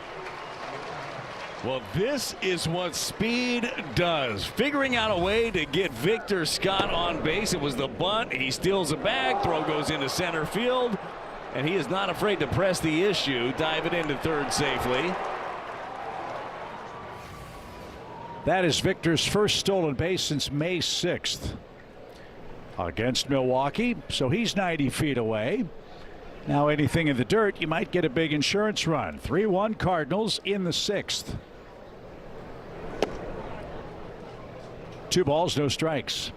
Well, this is what speed does. Figuring out a way to get Victor Scott on base. It was the bunt. He steals a bag. Throw goes into center field. And he is not afraid to press the issue. Dive it into third safely. That is Victor's first stolen base since May 6th against Milwaukee. So he's 90 feet away. Now anything in the dirt, you might get a big insurance run. 3-1 Cardinals in the 6th. 2 balls, no strikes.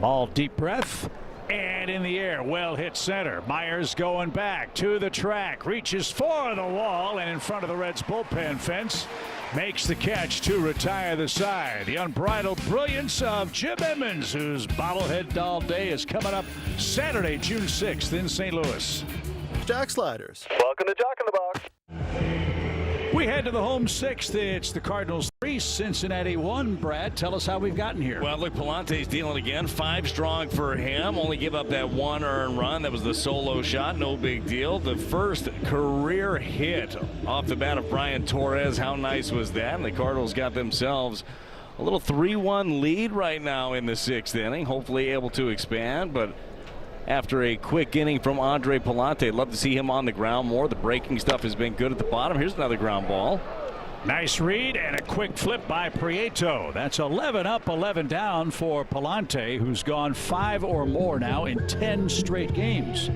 Ball, deep breath. And in the air, well hit center. Myers going back to the track, reaches for the wall, and in front of the Reds bullpen fence, makes the catch to retire the side. The unbridled brilliance of Jim Edmonds, whose bobblehead doll day is coming up Saturday, June 6th in St. Louis. Jack Sliders. Welcome to Jock in the Box. We head to the home sixth. It's the Cardinals 3, Cincinnati 1. Brad, tell us how we've gotten here. Well, look, Palante's dealing again. 5 strong for him. Only give up that 1 earned run. That was the solo shot. No big deal. The first career hit off the bat of Brian Torres. How nice was that? And the Cardinals got themselves a little 3-1 lead right now in the 6th inning. Hopefully able to expand, but after a quick inning from Andre Palante, love to see him on the ground more. The breaking stuff has been good at the bottom. Here's another ground ball. Nice read and a quick flip by Prieto. That's 11 up, 11 down for Palante, who's gone 5 or more now in 10 straight games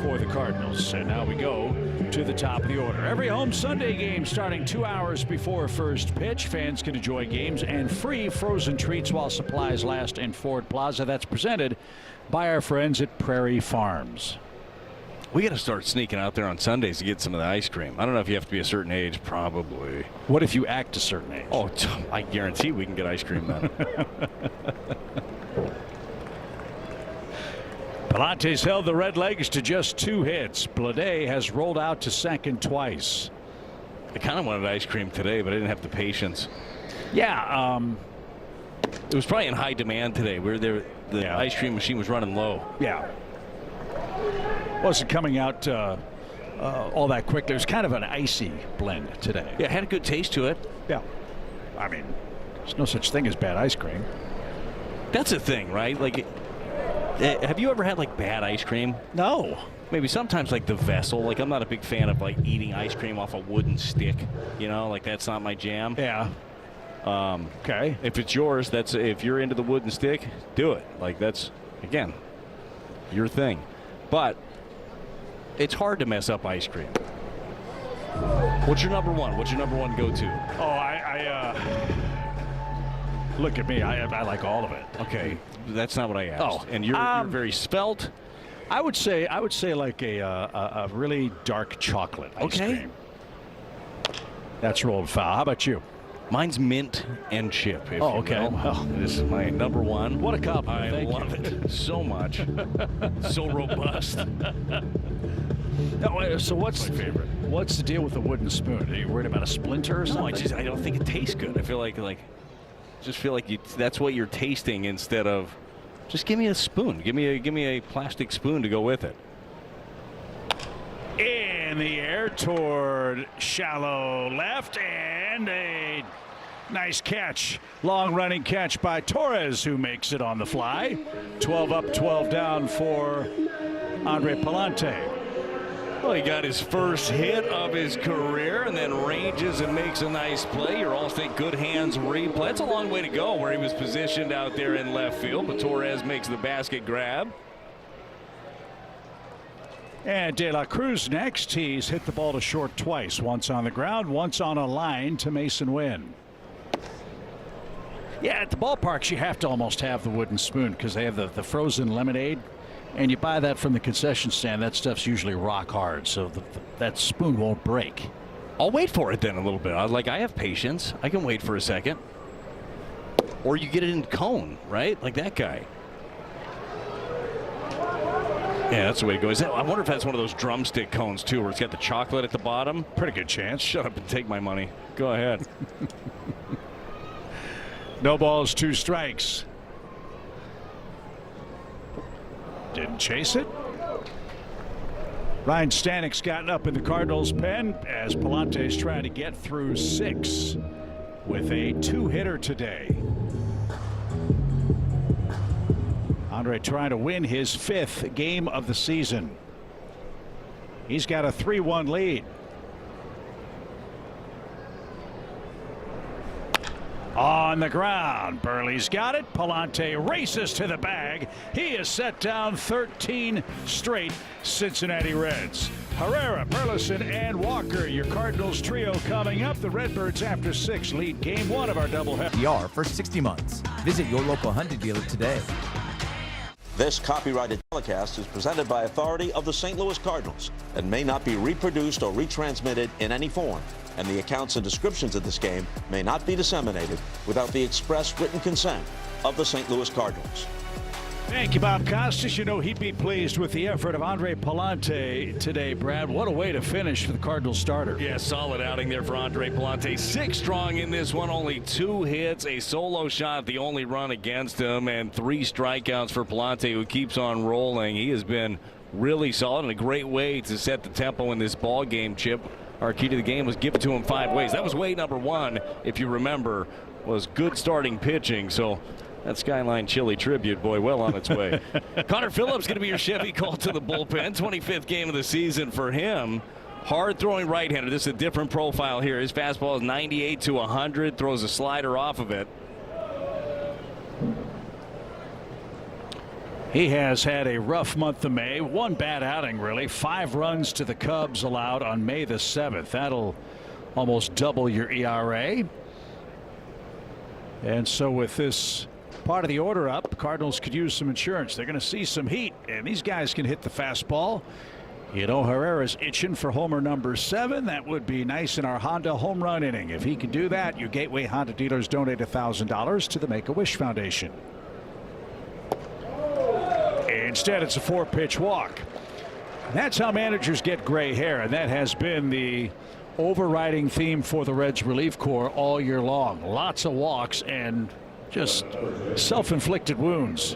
for the Cardinals. And now we go to the top of the order. Every home Sunday game starting 2 hours before first pitch. Fans can enjoy games and free frozen treats while supplies last in Ford Plaza. That's presented by our friends at Prairie Farms. We got to start sneaking out there on Sundays to get some of the ice cream. I don't know if you have to be a certain age. Probably. What if you act a certain age? Oh, I guarantee we can get ice cream then. Palante's held the Red Legs to just 2 hits. Blade has rolled out to second twice. I kind of wanted ice cream today, but I didn't have the patience. Yeah. It was probably in high demand today. We were there. The ice cream machine was running low. Yeah. Wasn't coming out all that quick. There was kind of an icy blend today. Yeah, it had a good taste to it. Yeah. I mean, there's no such thing as bad ice cream. That's a thing, right? Like, have you ever had like bad ice cream? No. Maybe sometimes like the vessel. Like, I'm not a big fan of like eating ice cream off a wooden stick. You know, like that's not my jam. Yeah. Okay. If it's yours, if you're into the wooden stick, do it. Like, that's, again, your thing. But it's hard to mess up ice cream. What's your number one? What's your number one go-to? Look at me. I like all of it. Okay, that's not what I asked. Oh, and you're very svelte. I would say like a really dark chocolate ice cream. That's rolled foul. How about you? Mine's mint and chip. Oh, okay. Well, this is my number one. What a compliment. I love it so much. So robust. So what's my favorite? What's the deal with the wooden spoon? Are you worried about a splinter or something? No, I don't think it tastes good. I feel like that's what you're tasting instead of just give me a spoon. Give me a plastic spoon to go with it. In the air toward shallow left, and a nice catch. Long running catch by Torres, who makes it on the fly. 12 up, 12 down for Andre Palante. Well, he got his first hit of his career and then ranges and makes a nice play. Your All-State good hands replay. It's a long way to go where he was positioned out there in left field, but Torres makes the basket grab. And De La Cruz next. He's hit the ball to short twice. Once on the ground, once on a line to Mason Wynn. Yeah, at the ballparks, you have to almost have the wooden spoon because they have the frozen lemonade. And you buy that from the concession stand. That stuff's usually rock hard, so that spoon won't break. I'll wait for it then a little bit. I have patience. I can wait for a second. Or you get it in cone, right? Like that guy. Yeah, that's the way to go. I wonder if that's one of those drumstick cones, too, where it's got the chocolate at the bottom. Pretty good chance. Shut up and take my money. Go ahead. No balls, 2 strikes. Didn't chase it. Ryan Stanek's gotten up in the Cardinals' pen as Palante's trying to get through 6 with a 2-hitter today. Andre trying to win his 5th game of the season. He's got a 3-1 lead. On the ground, Burley's got it. Palante races to the bag. He has set down 13 straight Cincinnati Reds. Herrera, Burleson, and Walker, your Cardinals trio coming up. The Redbirds after 6 lead game 1 of our doubleheader. PR for 60 months. Visit your local Hyundai dealer today. This copyrighted telecast is presented by authority of the St. Louis Cardinals and may not be reproduced or retransmitted in any form. And the accounts and descriptions of this game may not be disseminated without the express written consent of the St. Louis Cardinals. Thank you, Bob Costas. You know he'd be pleased with the effort of Andre Palante today, Brad. What a way to finish for the Cardinals starter. Yeah, solid outing there for Andre Palante. 6 strong in this one, only 2 hits, a solo shot, the only run against him, and 3 strikeouts for Palante, who keeps on rolling. He has been really solid and a great way to set the tempo in this ball game, Chip. Our key to the game was give it to him 5 ways. That was way number 1, if you remember, was good starting pitching. So that Skyline Chili tribute, boy, well on its way. Connor Phillips going to be your Chevy call to the bullpen. 25th game of the season for him. Hard throwing right-hander. This is a different profile here. His fastball is 98 to 100. Throws a slider off of it. He has had a rough month of May. 1 bad outing, really. 5 runs to the Cubs allowed on May the 7th. That'll almost double your ERA. And so with this part of the order up, Cardinals could use some insurance. They're going to see some heat, and these guys can hit the fastball. You know, Herrera's itching for homer number 7. That would be nice in our Honda home run inning. If he can do that, your Gateway Honda dealers donate $1,000 to the Make-A-Wish Foundation. Instead, it's a 4-pitch walk. That's how managers get gray hair, and that has been the overriding theme for the Reds relief corps all year long. Lots of walks and just self-inflicted wounds.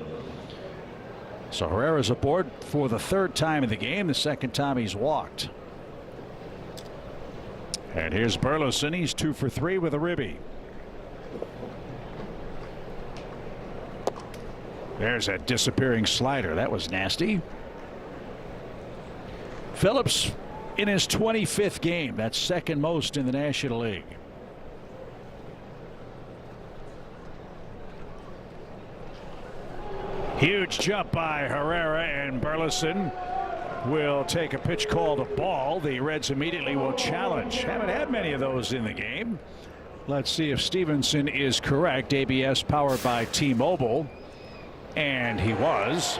So Herrera's aboard for the 3rd time in the game, the 2nd time he's walked. And here's Burleson. He's 2 for 3 with a ribby. There's that disappearing slider. That was nasty. Phillips in his 25th game. That's 2nd most in the National League. Huge jump by Herrera, and Burleson will take a pitch called a ball. The Reds immediately will challenge. Haven't had many of those in the game. Let's see if Stevenson is correct. ABS powered by T-Mobile. And he was.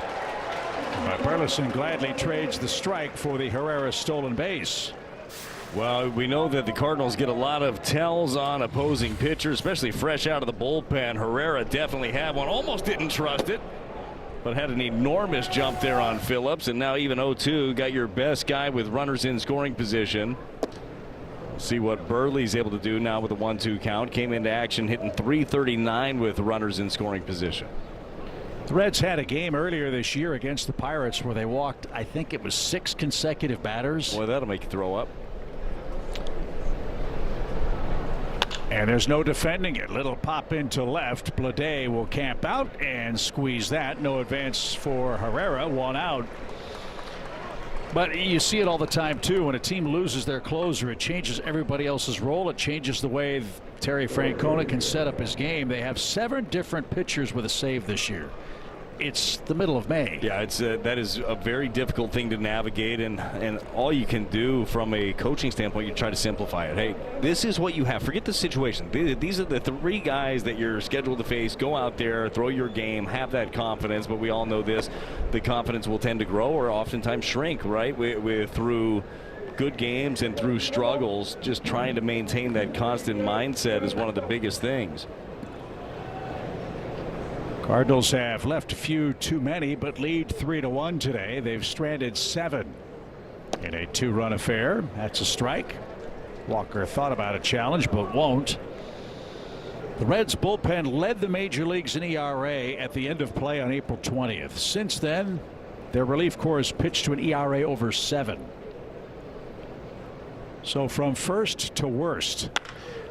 But Burleson gladly trades the strike for the Herrera stolen base. Well, we know that the Cardinals get a lot of tells on opposing pitchers, especially fresh out of the bullpen. Herrera definitely had one. Almost didn't trust it, but had an enormous jump there on Phillips. And now even 0-2, got your best guy with runners in scoring position. We'll see what Burley's able to do now with a 1-2 count. Came into action hitting .339 with runners in scoring position. The Reds had a game earlier this year against the Pirates where they walked, I think it was 6 consecutive batters. Boy, that'll make you throw up. And there's no defending it. Little pop into left. Blade will camp out and squeeze that. No advance for Herrera. 1 out. But you see it all the time, too. When a team loses their closer, it changes everybody else's role. It changes the way Terry Francona can set up his game. They have 7 different pitchers with a save this year. It's the middle of May. Yeah, that is a very difficult thing to navigate, and all you can do from a coaching standpoint, you try to simplify it. Hey, this is what you have. Forget the situation. These are the 3 guys that you're scheduled to face. Go out there, throw your game, have that confidence. But we all know this: the confidence will tend to grow or oftentimes shrink. Right, through good games and through struggles. Just trying to maintain that constant mindset is one of the biggest things. Cardinals have left a few too many, but lead 3-1 today. They've stranded 7 in a 2-run affair. That's a strike. Walker thought about a challenge, but won't. The Reds bullpen led the major leagues in ERA at the end of play on April 20th. Since then, their relief corps has pitched to an ERA over 7. So from first to worst.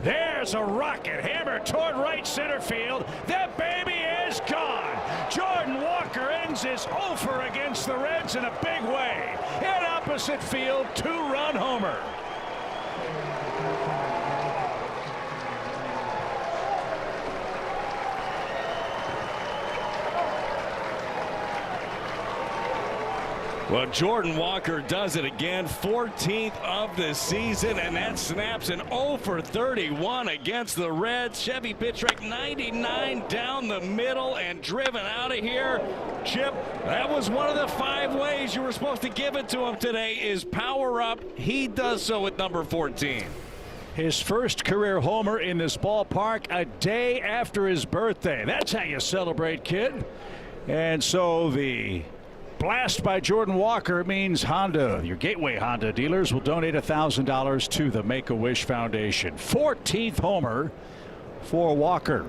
There's a rocket hammer toward right center field. That baby is gone. Jordan Walker ends his offer against the Reds in a big way. In opposite field, 2-run homer. Well, Jordan Walker does it again, 14th of the season, and that snaps an 0 for 31 against the Reds. Chevy pitch rate 99 down the middle and driven out of here. Chip, that was one of the 5 ways you were supposed to give it to him today, is power up. He does so with number 14. His first career homer in this ballpark a day after his birthday. That's how you celebrate, kid. And so the blast by Jordan Walker means Honda, your Gateway Honda dealers, will donate $1,000 to the Make-A-Wish Foundation. 14th homer for Walker.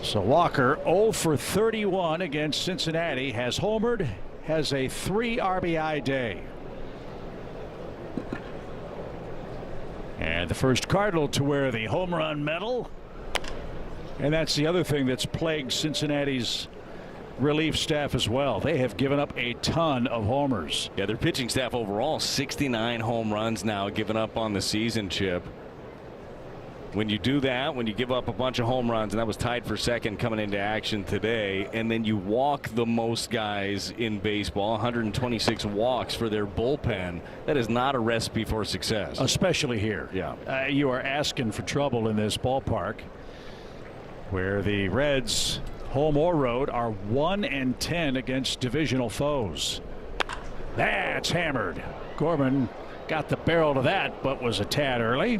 So Walker 0 for 31 against Cincinnati, has homered, has a 3 RBI day. And the first Cardinal to wear the home run medal. And that's the other thing that's plagued Cincinnati's relief staff as well. They have given up a ton of homers. Yeah, their pitching staff overall 69 home runs now given up on the season, Chip. When you do that, when you give up a bunch of home runs, and that was tied for second coming into action today, and then you walk the most guys in baseball, 126 walks for their bullpen, that is not a recipe for success. Especially here. Yeah. You are asking for trouble in this ballpark, where the Reds, home or road, are 1-10 against divisional foes. That's hammered. Gorman got the barrel to that, but was a tad early.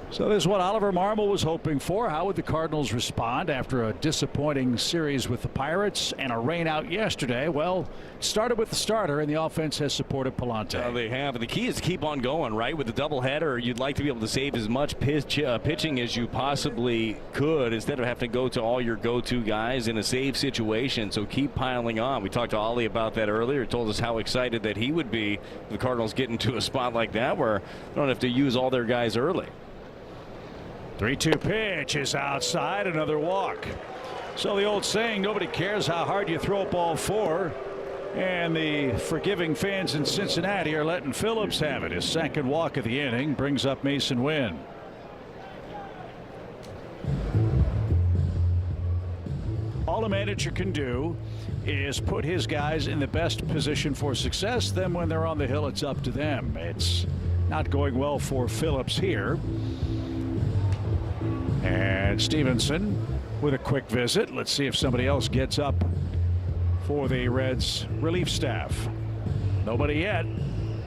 So this is what Oliver Marmol was hoping for. How would the Cardinals respond after a disappointing series with the Pirates and a rain out yesterday? Well, it started with the starter, and the offense has supported Palante. They have. And the key is to keep on going, right? With the doubleheader, you'd like to be able to save as much pitching as you possibly could instead of having to go to all your go-to guys in a save situation. So keep piling on. We talked to Ollie about that earlier. He told us how excited that he would be if the Cardinals get into a spot like that where they don't have to use all their guys early. 3-2 pitch is outside, another walk. So the old saying, nobody cares how hard you throw a ball for. And the forgiving fans in Cincinnati are letting Phillips have it. His second walk of the inning brings up Mason Wynn. All a manager can do is put his guys in the best position for success. Then when they're on the hill, it's up to them. It's not going well for Phillips here. And Stevenson with a quick visit. Let's see if somebody else gets up for the Reds relief staff. Nobody yet,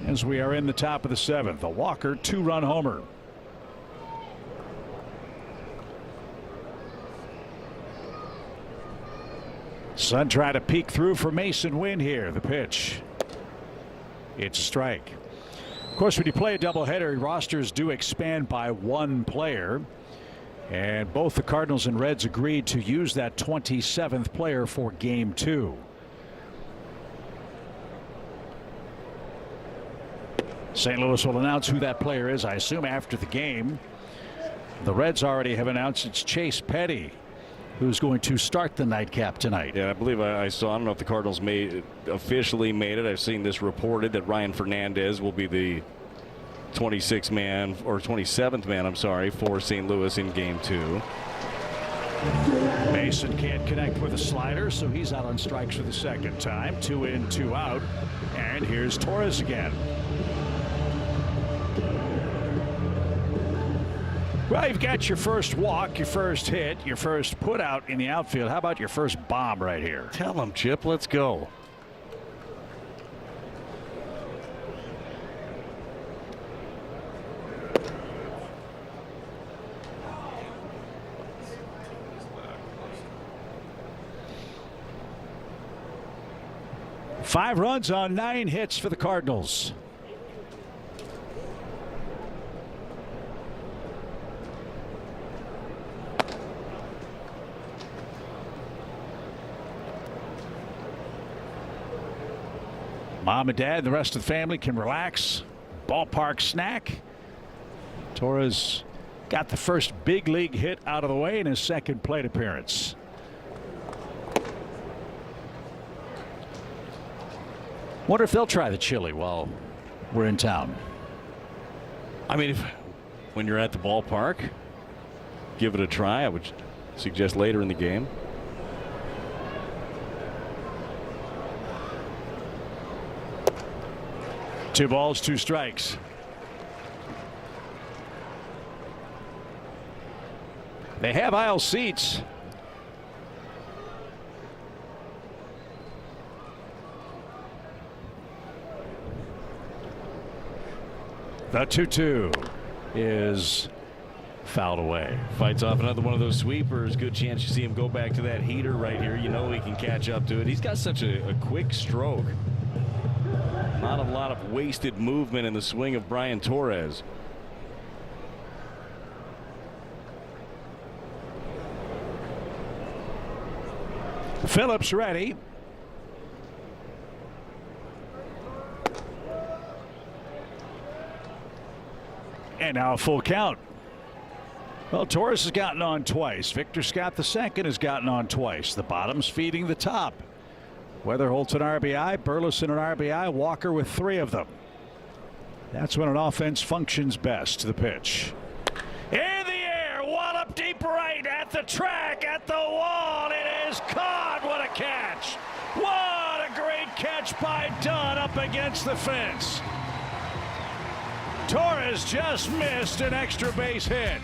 as we are in the top of the 7th. A Walker 2-run homer. Sun trying to peek through for Mason Wynn here. The pitch. It's a strike. Of course, when you play a doubleheader, rosters do expand by 1 player. And both the Cardinals and Reds agreed to use that 27th player for game 2. St. Louis will announce who that player is, I assume, after the game. The Reds already have announced it's Chase Petty who's going to start the nightcap tonight. Yeah, I believe I saw, I don't know if the Cardinals officially made it. I've seen this reported that Ryan Fernandez will be the 26th man, or 27th man, I'm sorry, for St. Louis in game 2. Mason can't connect with a slider, so he's out on strikes for the second time. 2 in, 2 out. And here's Torres again. Well, you've got your first walk, your first hit, your first put out in the outfield. How about your first bomb right here? Tell him, Chip, let's go. Five runs on 9 hits for the Cardinals. Mom and Dad and the rest of the family can relax. Ballpark snack. Torres got the first big league hit out of the way in his second plate appearance. Wonder if they'll try the chili while we're in town. I mean, when you're at the ballpark, give it a try. I would suggest later in the game. Two balls, 2 strikes. They have aisle seats. The 2-2 is fouled away. Fights off another one of those sweepers. Good chance you see him go back to that heater right here. You know he can catch up to it. He's got such a quick stroke. Not a lot of wasted movement in the swing of Brian Torres. Phillips ready. And now a full count. Well, Torres has gotten on twice. Victor Scott II has gotten on twice. The bottom's feeding the top. Weatherholt's an RBI, Burleson an RBI, Walker with 3 of them. That's when an offense functions best. The pitch. In the air, wallop deep right at the track, at the wall. It is caught. What a catch. What a great catch by Dunn up against the fence. Torres just missed an extra base hit.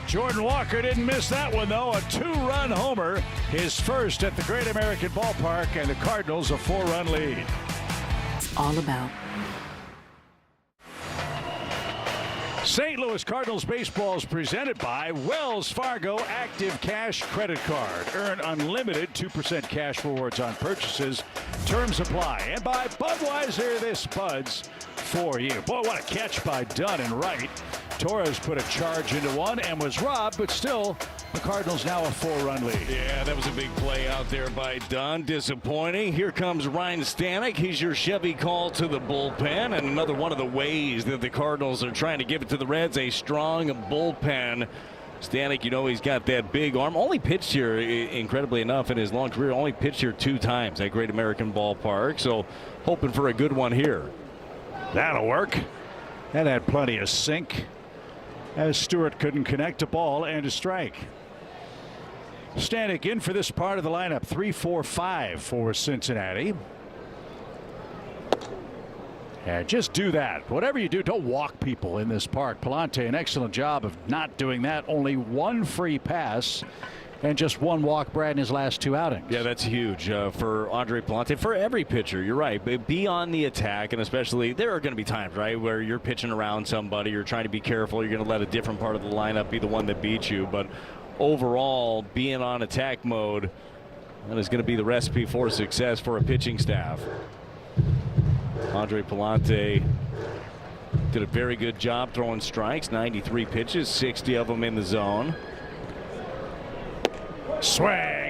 Jordan Walker didn't miss that one, though. A 2-run homer, his first at the Great American Ballpark, and the Cardinals a 4-run lead. It's all about. St. Louis Cardinals baseball is presented by Wells Fargo Active Cash Credit Card. Earn unlimited 2% cash rewards on purchases. Terms apply. And by Budweiser, this Bud's for you. Boy, what a catch by Dunn and right. Torres put a charge into one and was robbed, but still the Cardinals now a 4-run lead. Yeah, that was a big play out there by Dunn. Disappointing. Here comes Ryan Stanek. He's your Chevy call to the bullpen, and another one of the ways that the Cardinals are trying to give it to the Reds, a strong bullpen. Stanek, you know, he's got that big arm. Only pitched here, incredibly enough, in his long career, only pitched here 2 times at Great American Ballpark, so hoping for a good one here. That'll work. That had plenty of sink, as Stewart couldn't connect a ball and a strike. Stanek in for this part of the lineup. 3-4-5 for Cincinnati. And just do that. Whatever you do, don't walk people in this park. Palante, an excellent job of not doing that. Only 1 free pass and just 1 walk, Brad, in his last 2 outings. Yeah, that's huge for Andre Palante, for every pitcher. You're right. Be on the attack, and especially there are going to be times, right, where you're pitching around somebody. You're trying to be careful. You're going to let a different part of the lineup be the one that beats you. But overall, being on attack mode, that is going to be the recipe for success for a pitching staff. Andre Palante did a very good job throwing strikes. 93 pitches, 60 of them in the zone. Swing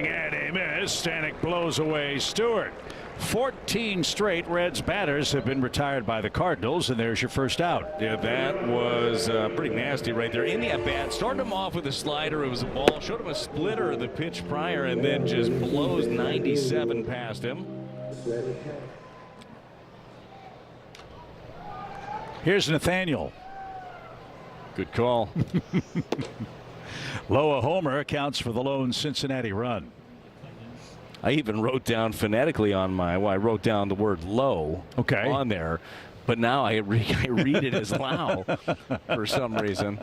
and a miss. Stanek blows away Stewart. 14 straight Reds batters have been retired by the Cardinals, and there's your first out. Yeah, that was pretty nasty right there. In the at-bat, started him off with a slider. It was a ball. Showed him a splitter the pitch prior, and then just blows 97 past him. Here's Nathaniel. Good call. Loa homer accounts for the lone Cincinnati run. I even wrote down phonetically on I wrote down the word low on there, but now I read it as low for some reason.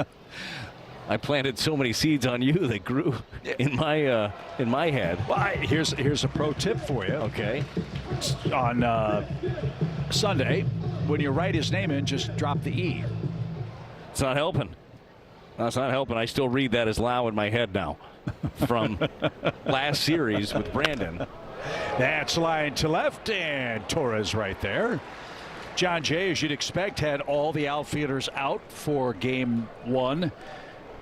I planted so many seeds on you that grew in my head. Well, here's a pro tip for you. Okay. On Sunday, when you write his name in, just drop the E. It's not helping. That's not helping. I still read that as Lau in my head now from last series with Brandon. That's line to left, and Torres right there. John Jay, as you'd expect, had all the outfielders out for game 1.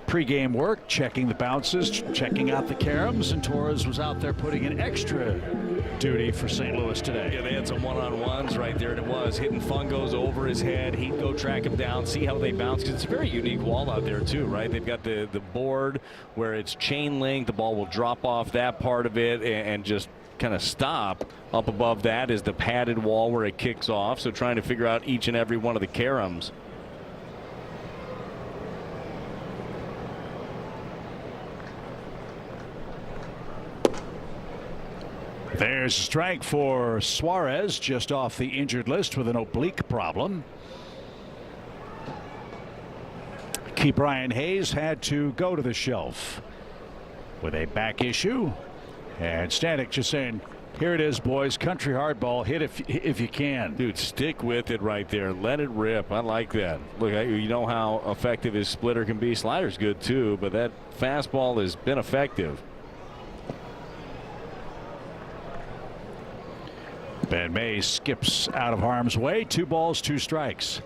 Pre-game work, checking the bounces, checking out the caroms, and Torres was out there putting in extra duty for St. Louis today. Yeah, they had some one-on-ones right there, and it was hitting fungos over his head. He'd go track him down, see how they bounce, because it's a very unique wall out there too, right? They've got the board where it's chain link. The ball will drop off that part of it and just kind of stop. Up above that is the padded wall where it kicks off, so trying to figure out each and every one of the caroms. There's a strike for Suarez, just off the injured list with an oblique problem. Key Brian Hayes had to go to the shelf with a back issue, and Stanek just saying, Here it is, boys. Country hardball. Hit if you can. Dude, stick with it right there. Let it rip. I like that. Look, you know how effective his splitter can be. Slider's good too, but that fastball has been effective. Ben May skips out of harm's way. 2 balls, 2 strikes.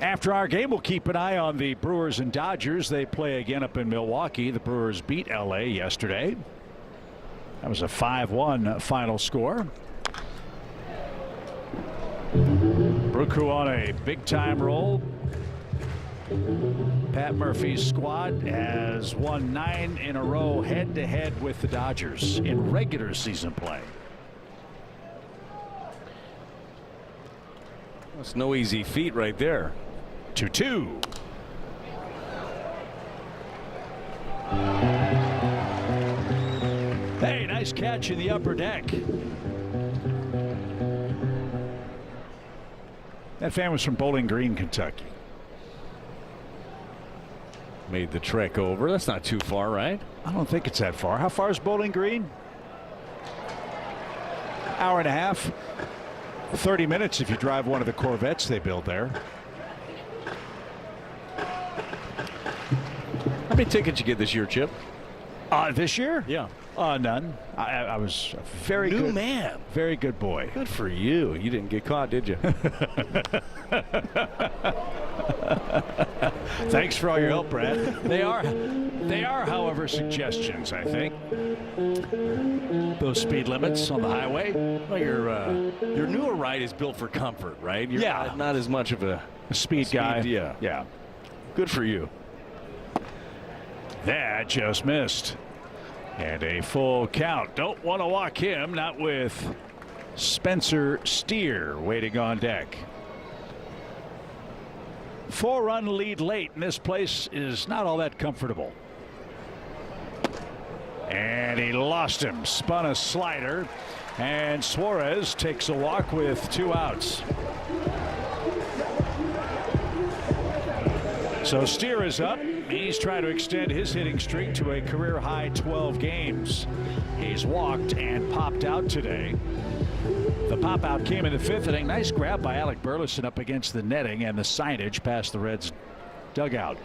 After our game, we'll keep an eye on the Brewers and Dodgers. They play again up in Milwaukee. The Brewers beat LA yesterday. That was a 5-1 final score. Bruku on a big-time roll. Pat Murphy's squad has won 9 in a row head-to-head with the Dodgers in regular season play. That's no easy feat right there. 2-2. Hey, nice catch in the upper deck. That fan was from Bowling Green, Kentucky. Made the trek over. That's not too far, right? I don't think it's that far. How far is Bowling Green? Hour and a half. 30 minutes if you drive one of the Corvettes they build there. How many tickets you get this year, Chip? This year? Yeah. None. I was a very New good man. Very good boy. Good for you. You didn't get caught, did you? Thanks for all your help, Brad. They are, however, suggestions, I think. Those speed limits on the highway. Well, your newer ride is built for comfort, right? You're not as much of a speed guy. Yeah. Good for you. That just missed. And a full count. Don't want to walk him, not with Spencer Steer waiting on deck. 4-run lead late, and this place is not all that comfortable. And he lost him. Spun a slider, and Suarez takes a walk with 2 outs. So Steer is up. He's trying to extend his hitting streak to a career high 12 games. He's walked and popped out today. The pop out came in the 5th inning. Nice grab by Alec Burleson up against the netting and the signage past the Reds dugout.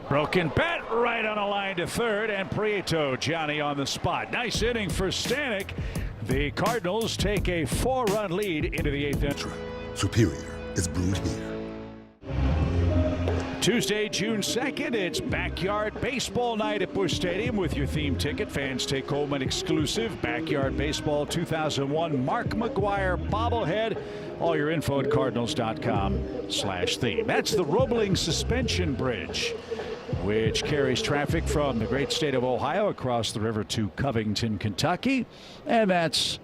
Broken bat right on a line to third, and Prieto, Johnny on the spot. Nice inning for Stanek. The Cardinals take a 4-run lead into the 8th inning. Superior is brewed here. Tuesday, June 2nd, it's Backyard Baseball Night at Busch Stadium with your theme ticket. Fans take home an exclusive Backyard Baseball 2001 Mark McGwire bobblehead. All your info at cardinals.com/theme. That's the Roebling Suspension Bridge, which carries traffic from the great state of Ohio across the river to Covington, Kentucky. And that's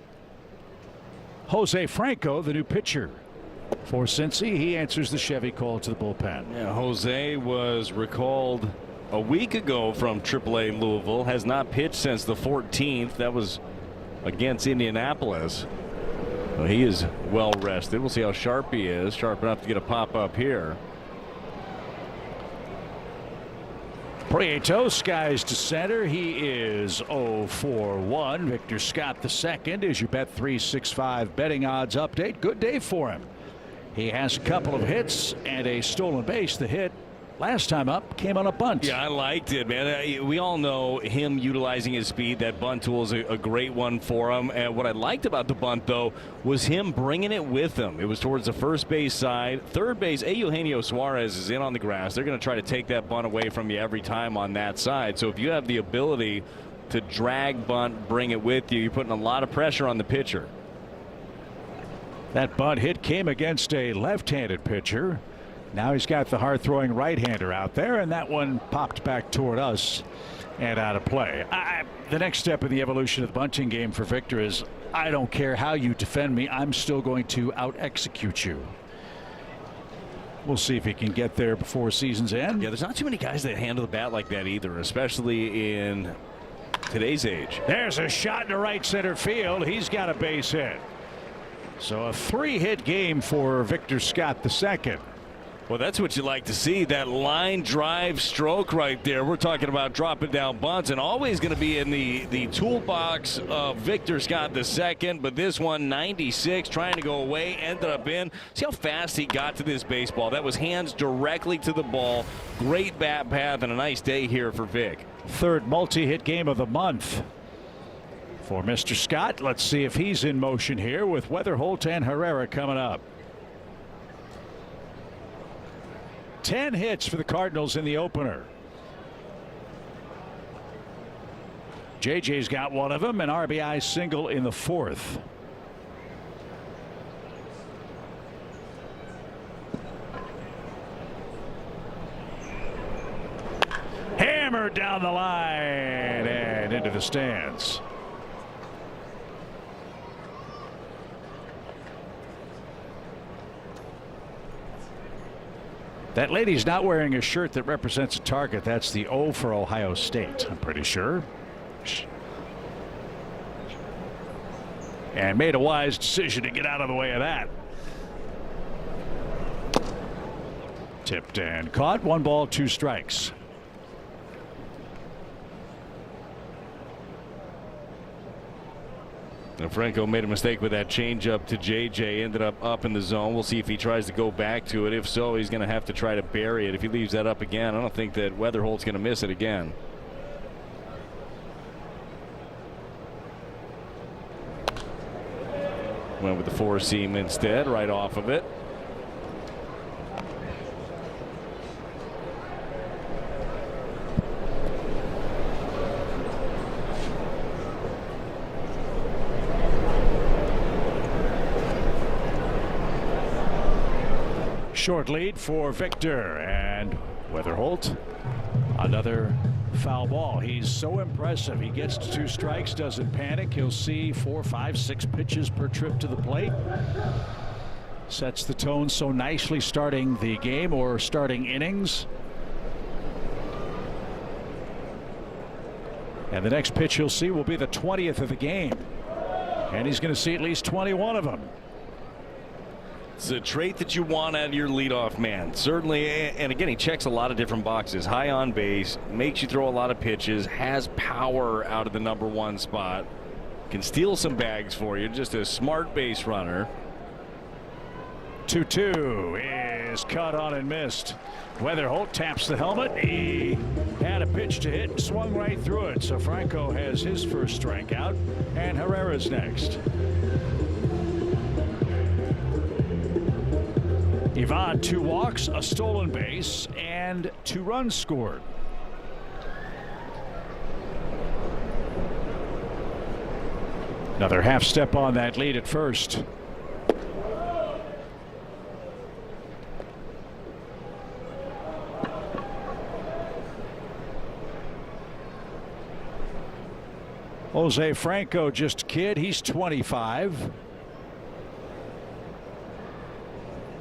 Jose Franco, the new pitcher for Cincy. He answers the Chevy call to the bullpen. Yeah, Jose was recalled a week ago from AAA Louisville. Has not pitched since the 14th. That was against Indianapolis. Well, he is well rested. We'll see how sharp he is. Sharp enough to get a pop up here. Prieto skies to center. He is 0 for 1. Victor Scott II is your Bet 365 betting odds update. Good day for him. He has a couple of hits and a stolen base. The hit last time up came on a bunt. Yeah, I liked it, man. We all know him utilizing his speed. That bunt tool is a great one for him. And what I liked about the bunt, though, was him bringing it with him. It was towards the first base side. Third base, Eugenio Suarez is in on the grass. They're going to try to take that bunt away from you every time on that side. So if you have the ability to drag bunt, bring it with you, you're putting a lot of pressure on the pitcher. That bunt hit came against a left-handed pitcher. Now he's got the hard-throwing right-hander out there, and that one popped back toward us and out of play. The next step in the evolution of the bunting game for Victor is I don't care how you defend me, I'm still going to out-execute you. We'll see if he can get there before season's end. Yeah, there's not too many guys that handle the bat like that either, especially in today's age. There's a shot to right center field. He's got a base hit. So a 3-hit game for Victor Scott II. Well, that's what you like to see, that line drive stroke right there. We're talking about dropping down bunts and always going to be in the toolbox of Victor Scott II. But this one, 96, trying to go away, ended up in. See how fast he got to this baseball. That was hands directly to the ball. Great bat path and a nice day here for Vic. Third multi-hit game of the month for Mr. Scott. Let's see if he's in motion here with Weatherholt and Herrera coming up. 10 hits for the Cardinals in the opener. JJ's got one of them, an RBI single in the fourth. Hammered down the line and into the stands. That lady's not wearing a shirt that represents a target. That's the O for Ohio State, I'm pretty sure. And made a wise decision to get out of the way of that. Tipped and caught. 1 ball, 2 strikes. Now Franco made a mistake with that changeup to JJ, ended up in the zone. We'll see if he tries to go back to it. If so, he's going to have to try to bury it. If he leaves that up again, I don't think that Weatherholt's going to miss it again. Went with the 4-seam instead, right off of it. Short lead for Victor, and Weatherholt, another foul ball. He's so impressive. He gets to 2 strikes, doesn't panic. He'll see 4, 5, 6 pitches per trip to the plate. Sets the tone so nicely starting the game or starting innings. And the next pitch you'll see will be the 20th of the game. And he's going to see at least 21 of them. It's a trait that you want out of your leadoff man, certainly. And again, he checks a lot of different boxes. High on base, makes you throw a lot of pitches, has power out of the number 1 spot, can steal some bags for you. Just a smart base runner. 2-2 is cut on and missed. Weatherholt taps the helmet. He had a pitch to hit and swung right through it. So Franco has his first strikeout, and Herrera's next. Ivan, 2 walks, a stolen base, and 2 runs scored. Another half step on that lead at first. Jose Franco, just a kid. He's 25.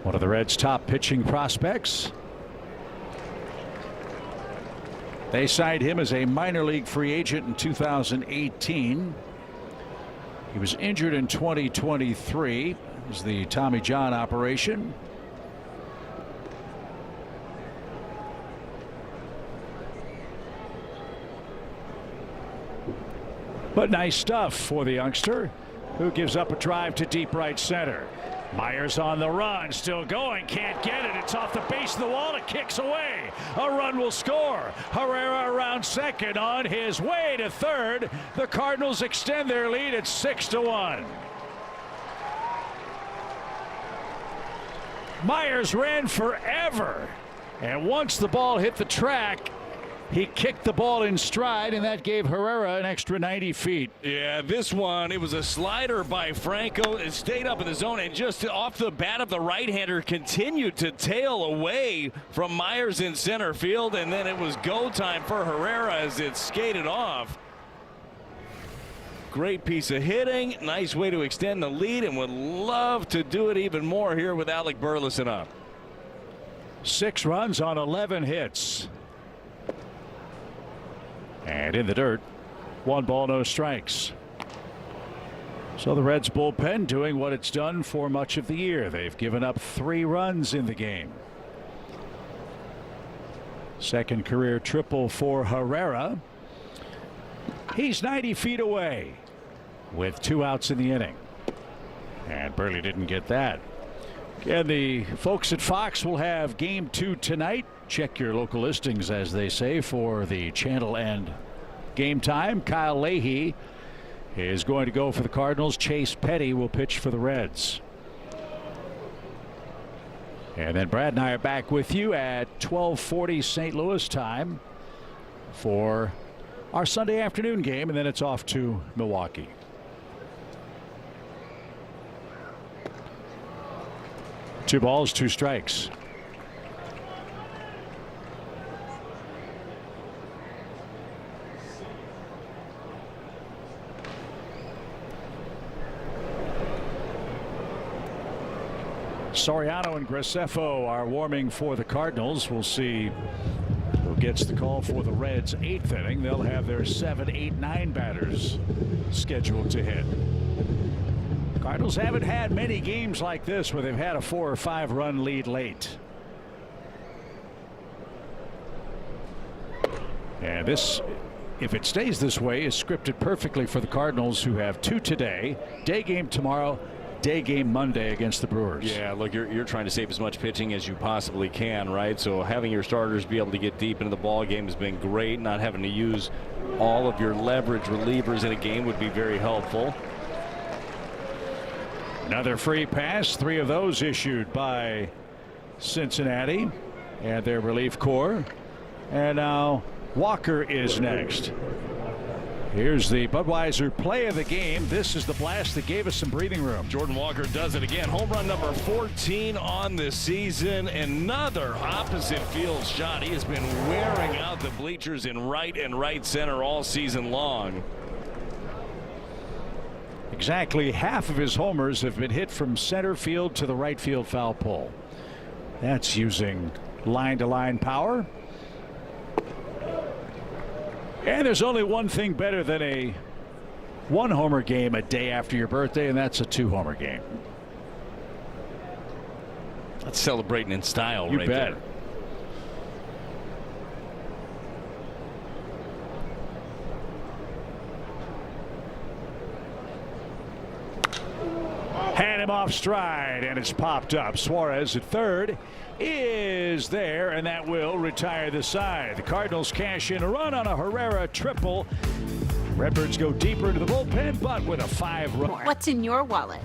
One of the Reds' top pitching prospects. They signed him as a minor league free agent in 2018. He was injured in 2023. It was the Tommy John operation. But nice stuff for the youngster, who gives up a drive to deep right center. Myers on the run, still going, can't get it. It's off the base of the wall, it kicks away. A run will score. Herrera around second, on his way to third. The Cardinals extend their lead at 6-1. Myers ran forever, and once the ball hit the track, he kicked the ball in stride, and that gave Herrera an extra 90 feet. Yeah, this one, it was a slider by Franco. It stayed up in the zone, and just off the bat of the right-hander, continued to tail away from Myers in center field, and then it was go time for Herrera as it skated off. Great piece of hitting, nice way to extend the lead, and would love to do it even more here with Alec Burleson up. 6 runs on 11 hits. And in the dirt, 1 ball, no strikes. So the Reds bullpen doing what it's done for much of the year. They've given up 3 runs in the game. Second career triple for Herrera. He's 90 feet away with 2 outs in the inning. And Burley didn't get that. And the folks at Fox will have Game 2 tonight. Check your local listings, as they say, for the channel and game time. Kyle Leahy is going to go for the Cardinals. Chase Petty will pitch for the Reds. And then Brad and I are back with you at 12:40 St. Louis time for our Sunday afternoon game, and then it's off to Milwaukee. Two balls, 2 strikes. Soriano and Graceffo are warming for the Cardinals. We'll see who gets the call for the Reds' 8th inning. They'll have their 7, 8, 9 batters scheduled to hit. Cardinals haven't had many games like this where they've had a 4 or 5 run lead late. And this, if it stays this way, is scripted perfectly for the Cardinals, who have 2 today, day game tomorrow, day game Monday against the Brewers. Yeah, look, you're trying to save as much pitching as you possibly can, right? So having your starters be able to get deep into the ball game has been great. Not having to use all of your leverage relievers in a game would be very helpful. Another free pass, 3 of those issued by Cincinnati and their relief corps. And now Walker is next. Here's the Budweiser play of the game. This is the blast that gave us some breathing room. Jordan Walker does it again. Home run number 14 on the season. Another opposite field shot. He has been wearing out the bleachers in right and right center all season long. Exactly half of his homers have been hit from center field to the right field foul pole. That's using line-to-line power. And there's only one thing better than a 1-homer game a day after your birthday, and that's a 2-homer game. That's celebrating in style, you right bet. there. Had him off stride, and it's popped up. Suarez at third is there, and that will retire the side. The Cardinals cash in a run on a Herrera triple. Redbirds go deeper into the bullpen, but with a 5-run. What's in your wallet?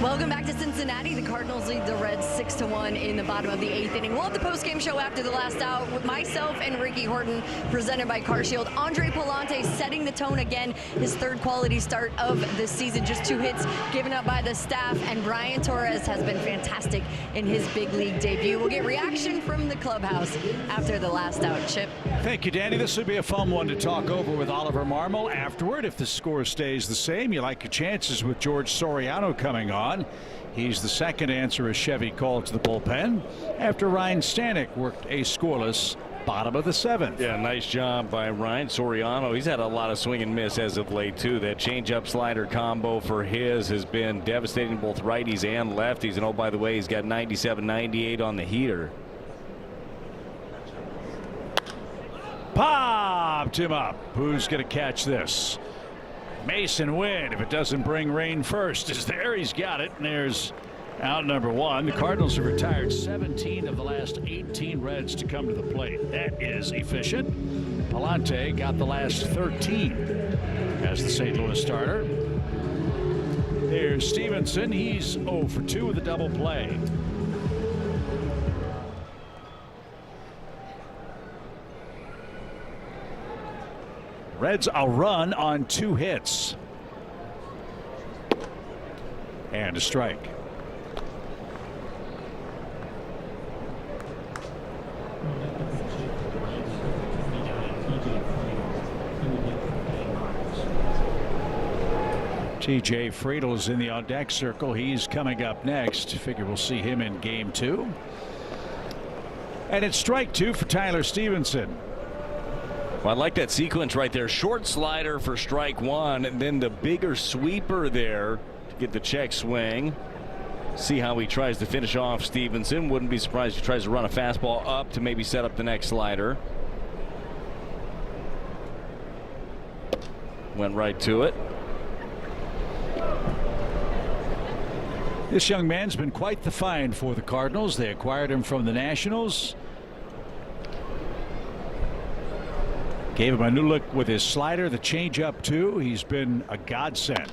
Welcome back to Cincinnati. The Cardinals lead the Reds 6-1 in the bottom of the 8th inning. We'll have the post-game show after the last out with myself and Ricky Horton, presented by CarShield. Andre Palante setting the tone again. His 3rd quality start of the season. Just 2 hits given up by the staff. And Brian Torres has been fantastic in his big league debut. We'll get reaction from the clubhouse after the last out. Chip. Thank you, Danny. This will be a fun one to talk over with Oliver Marmol afterward. If the score stays the same, you like your chances with George Soriano coming on. He's the second to answer a Chevy call to the bullpen after Ryan Stanek worked a scoreless bottom of the 7th. Yeah, nice job by Ryan Soriano. He's had a lot of swing and miss as of late, too. That changeup slider combo for his has been devastating, both righties and lefties. And oh, by the way, he's got 97, 98 on the heater. Popped him up. Who's going to catch this? Mason Wynn, if it doesn't bring rain first, is there. He's got it, and there's out number 1. The Cardinals have retired 17 of the last 18 Reds to come to the plate. That is efficient. Palante got the last 13 as the St. Louis starter. There's Stevenson. He's 0 for 2 with a double play. Reds a run on 2 hits. And a strike. TJ Friedl is in the on deck circle. He's coming up next. Figure we'll see him in game 2. And it's strike 2 for Tyler Stevenson. Well, I like that sequence right there. Short slider for strike 1, and then the bigger sweeper there to get the check swing. See how he tries to finish off Stevenson. Wouldn't be surprised if he tries to run a fastball up to maybe set up the next slider. Went right to it. This young man's been quite the find for the Cardinals. They acquired him from the Nationals. Gave him a new look with his slider, the changeup too. He's been a godsend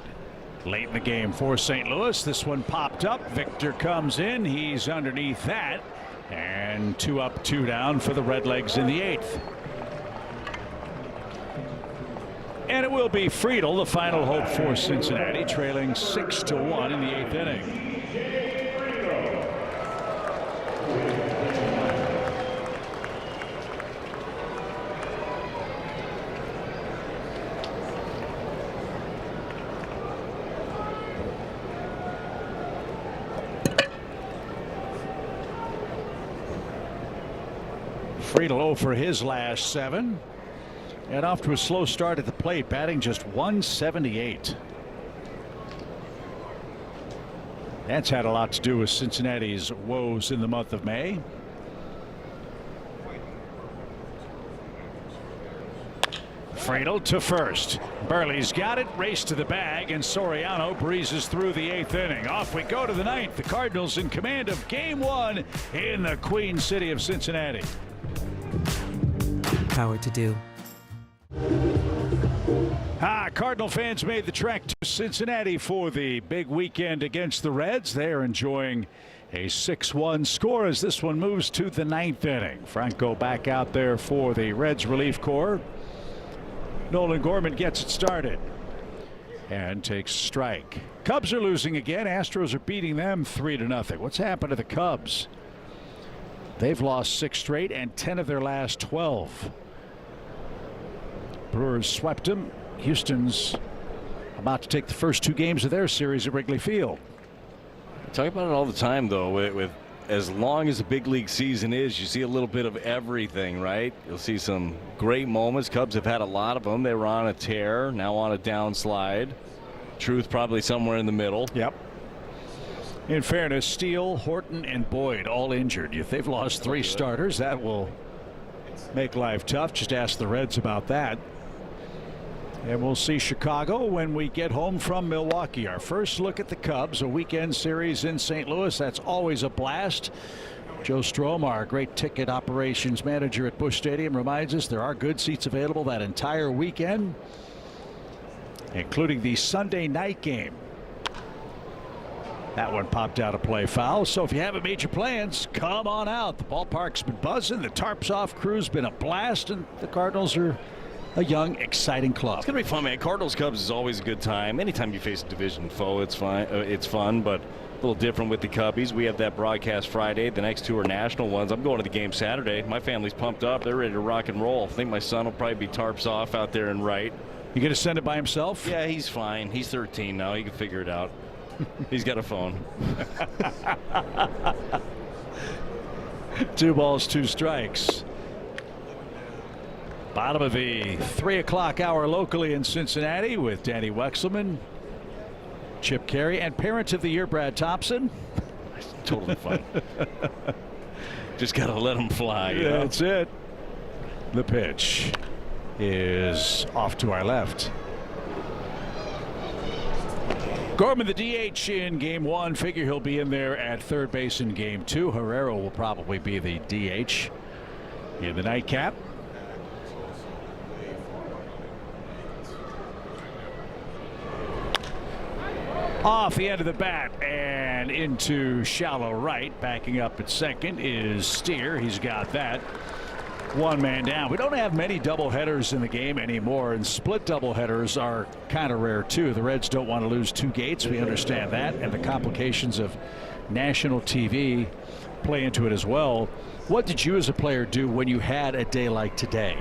late in the game for St. Louis. This one popped up. Victor comes in. He's underneath that. And 2 up, 2 down for the Redlegs in the 8th. And it will be Friedel, the final hope for Cincinnati, trailing 6-1 in the 8th inning. Friedel 0 for his last 7. And off to a slow start at the plate, batting just 178. That's had a lot to do with Cincinnati's woes in the month of May. Friedel to first. Burley's got it, race to the bag, and Soriano breezes through the 8th inning. Off we go to the 9th. The Cardinals in command of Game 1 in the Queen City of Cincinnati. Power to do. Cardinal fans made the trek to Cincinnati for the big weekend against the Reds. They are enjoying a 6-1 score as this one moves to the 9th inning. Franco back out there for the Reds relief corps. Nolan Gorman gets it started and takes strike. Cubs are losing again. Astros are beating them 3-0. What's happened to the Cubs? They've lost 6 straight and 10 of their last 12. Brewers swept them. Houston's about to take the first 2 games of their series at Wrigley Field. Talk about it all the time, though. With as long as the big league season is, you see a little bit of everything, right? You'll see some great moments. Cubs have had a lot of them. They were on a tear, now on a downslide. Truth probably somewhere in the middle. Yep. In fairness, Steele, Horton, and Boyd all injured. If they've lost 3 starters, that will make life tough. Just ask the Reds about that. And we'll see Chicago when we get home from Milwaukee. Our first look at the Cubs, a weekend series in St. Louis. That's always a blast. Joe Strom, our great ticket operations manager at Busch Stadium, reminds us there are good seats available that entire weekend, including the Sunday night game. That one popped out of play foul. So if you haven't made your plans, come on out. The ballpark's been buzzing. The tarps off crew's been a blast, and the Cardinals are a young, exciting club. It's gonna be fun, man. Cardinals Cubs is always a good time. Anytime you face a division foe, it's fine. It's fun, but a little different with the Cubbies. We have that broadcast Friday. The next 2 are national ones. I'm going to the game Saturday. My family's pumped up. They're ready to rock and roll. I think my son will probably be tarps off out there and right. You gonna send it by himself? Yeah, he's fine. He's 13 now. He can figure it out. He's got a phone. 2 balls, 2 strikes. Bottom of the 3 o'clock hour locally in Cincinnati with Danny Wexelman, Chip Carey, and Parent of the Year Brad Thompson. Totally fine. Just got to let him fly. You know? That's it. The pitch is off to our left. Gorman, the DH in game 1. Figure he'll be in there at third base in game 2. Herrera will probably be the DH in the nightcap. Off the end of the bat and into shallow right. Backing up at second is Steer. He's got that. 1 man down. We don't have many doubleheaders in the game anymore, and split doubleheaders are kind of rare too. The Reds don't want to lose 2 gates. We understand that, and the complications of national TV play into it as well. What did you as a player do when you had a day like today?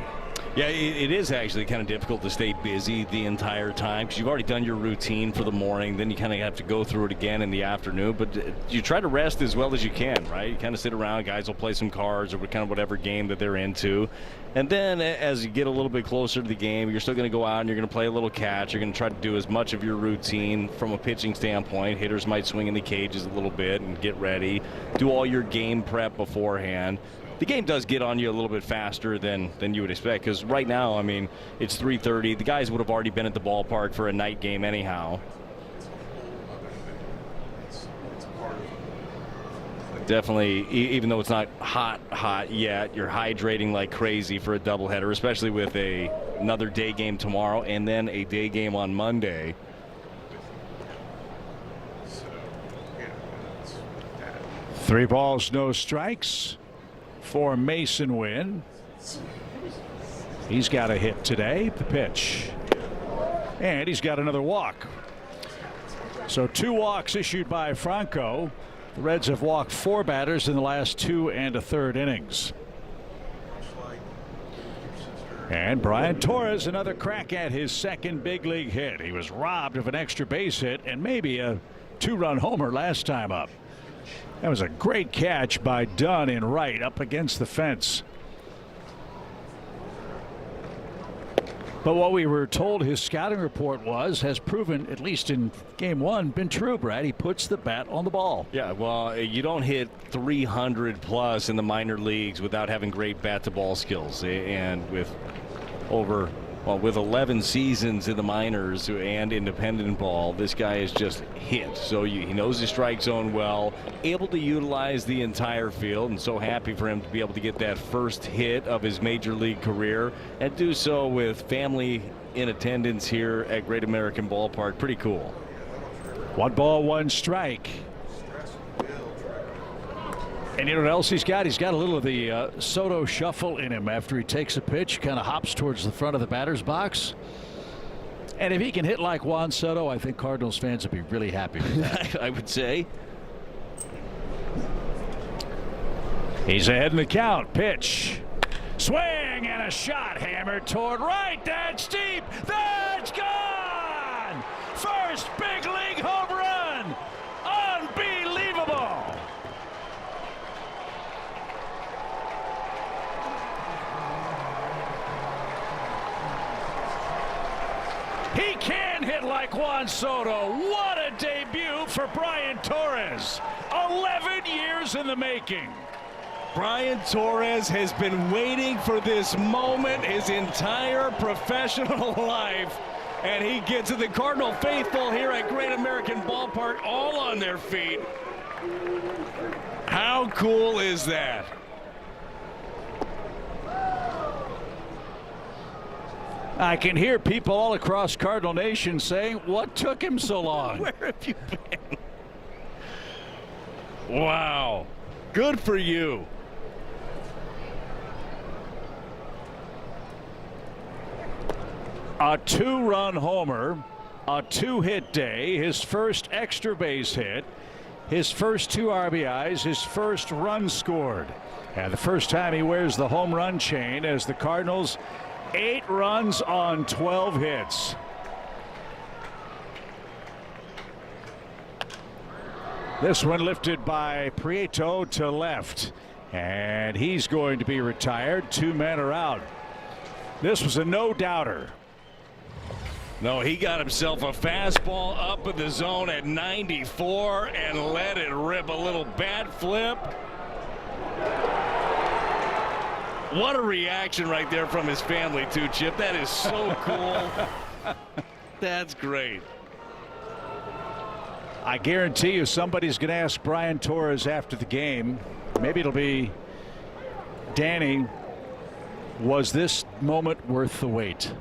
Yeah, it is actually kind of difficult to stay busy the entire time because you've already done your routine for the morning. Then you kind of have to go through it again in the afternoon. But you try to rest as well as you can, right? You kind of sit around. Guys will play some cards or kind of whatever game that they're into. And then as you get a little bit closer to the game, you're still going to go out and you're going to play a little catch. You're going to try to do as much of your routine from a pitching standpoint. Hitters might swing in the cages a little bit and get ready. Do all your game prep beforehand. The game does get on you a little bit faster than you would expect because right now, I mean, it's 3:30. The guys would have already been at the ballpark for a night game anyhow. Definitely, even though it's not hot yet, you're hydrating like crazy for a doubleheader, especially with another day game tomorrow and then a day game on Monday. Three balls, no strikes for Mason Wynn. He's got a hit today. The pitch. And he's got another walk. So 2 walks issued by Franco. The Reds have walked 4 batters in the last 2 1/3 innings. And Brian Torres, another crack at his second big league hit. He was robbed of an extra base hit and maybe a 2-run homer last time up. That was a great catch by Dunn in right up against the fence. But what we were told his scouting report has proven, at least in game 1, been true, Brad. He puts the bat on the ball. Yeah, well, you don't hit 300 plus in the minor leagues without having great bat to ball skills. And with 11 seasons in the minors and independent ball, this guy is just hit. So he knows his strike zone well, able to utilize the entire field, and so happy for him to be able to get that first hit of his major league career and do so with family in attendance here at Great American Ballpark. Pretty cool. 1 ball, 1 strike. And you know what else he's got? He's got a little of the Soto shuffle in him after he takes a pitch, kind of hops towards the front of the batter's box. And if he can hit like Juan Soto, I think Cardinals fans would be really happy with that. I would say. He's ahead in the count. Pitch. Swing and a shot hammered toward right. That's deep. That's gone. First big league home run. Unbelievable. He can hit like Juan Soto. What a debut for Brian Torres. 11 years in the making. Brian Torres has been waiting for this moment his entire professional life, and he gets to the Cardinal faithful here at Great American Ballpark all on their feet. How cool is that? I can hear people all across Cardinal Nation saying, what took him so long? Where have you been? Wow. Good for you. A 2-run homer, a 2-hit day, his first extra base hit, his first 2 RBIs, his first run scored. And the first time he wears the home run chain as the Cardinals 8 runs on 12 hits. This one lifted by Prieto to left, and he's going to be retired. 2 men are out. This was a no-doubter. No, he got himself a fastball up in the zone at 94 and let it rip. A little bat flip. What a reaction right there from his family too, Chip. That is so cool. That's great. I guarantee you somebody's going to ask Brian Torres after the game. Maybe it'll be Danny. Was this moment worth the wait?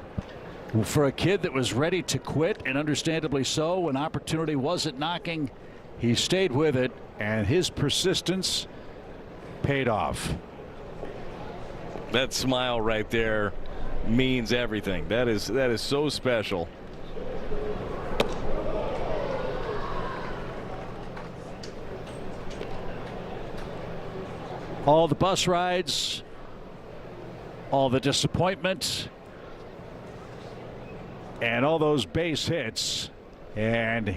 For a kid that was ready to quit, and understandably so, when opportunity wasn't knocking, he stayed with it, and his persistence paid off. That smile right there means everything. That is so special. All the bus rides, all the disappointment and all those base hits, and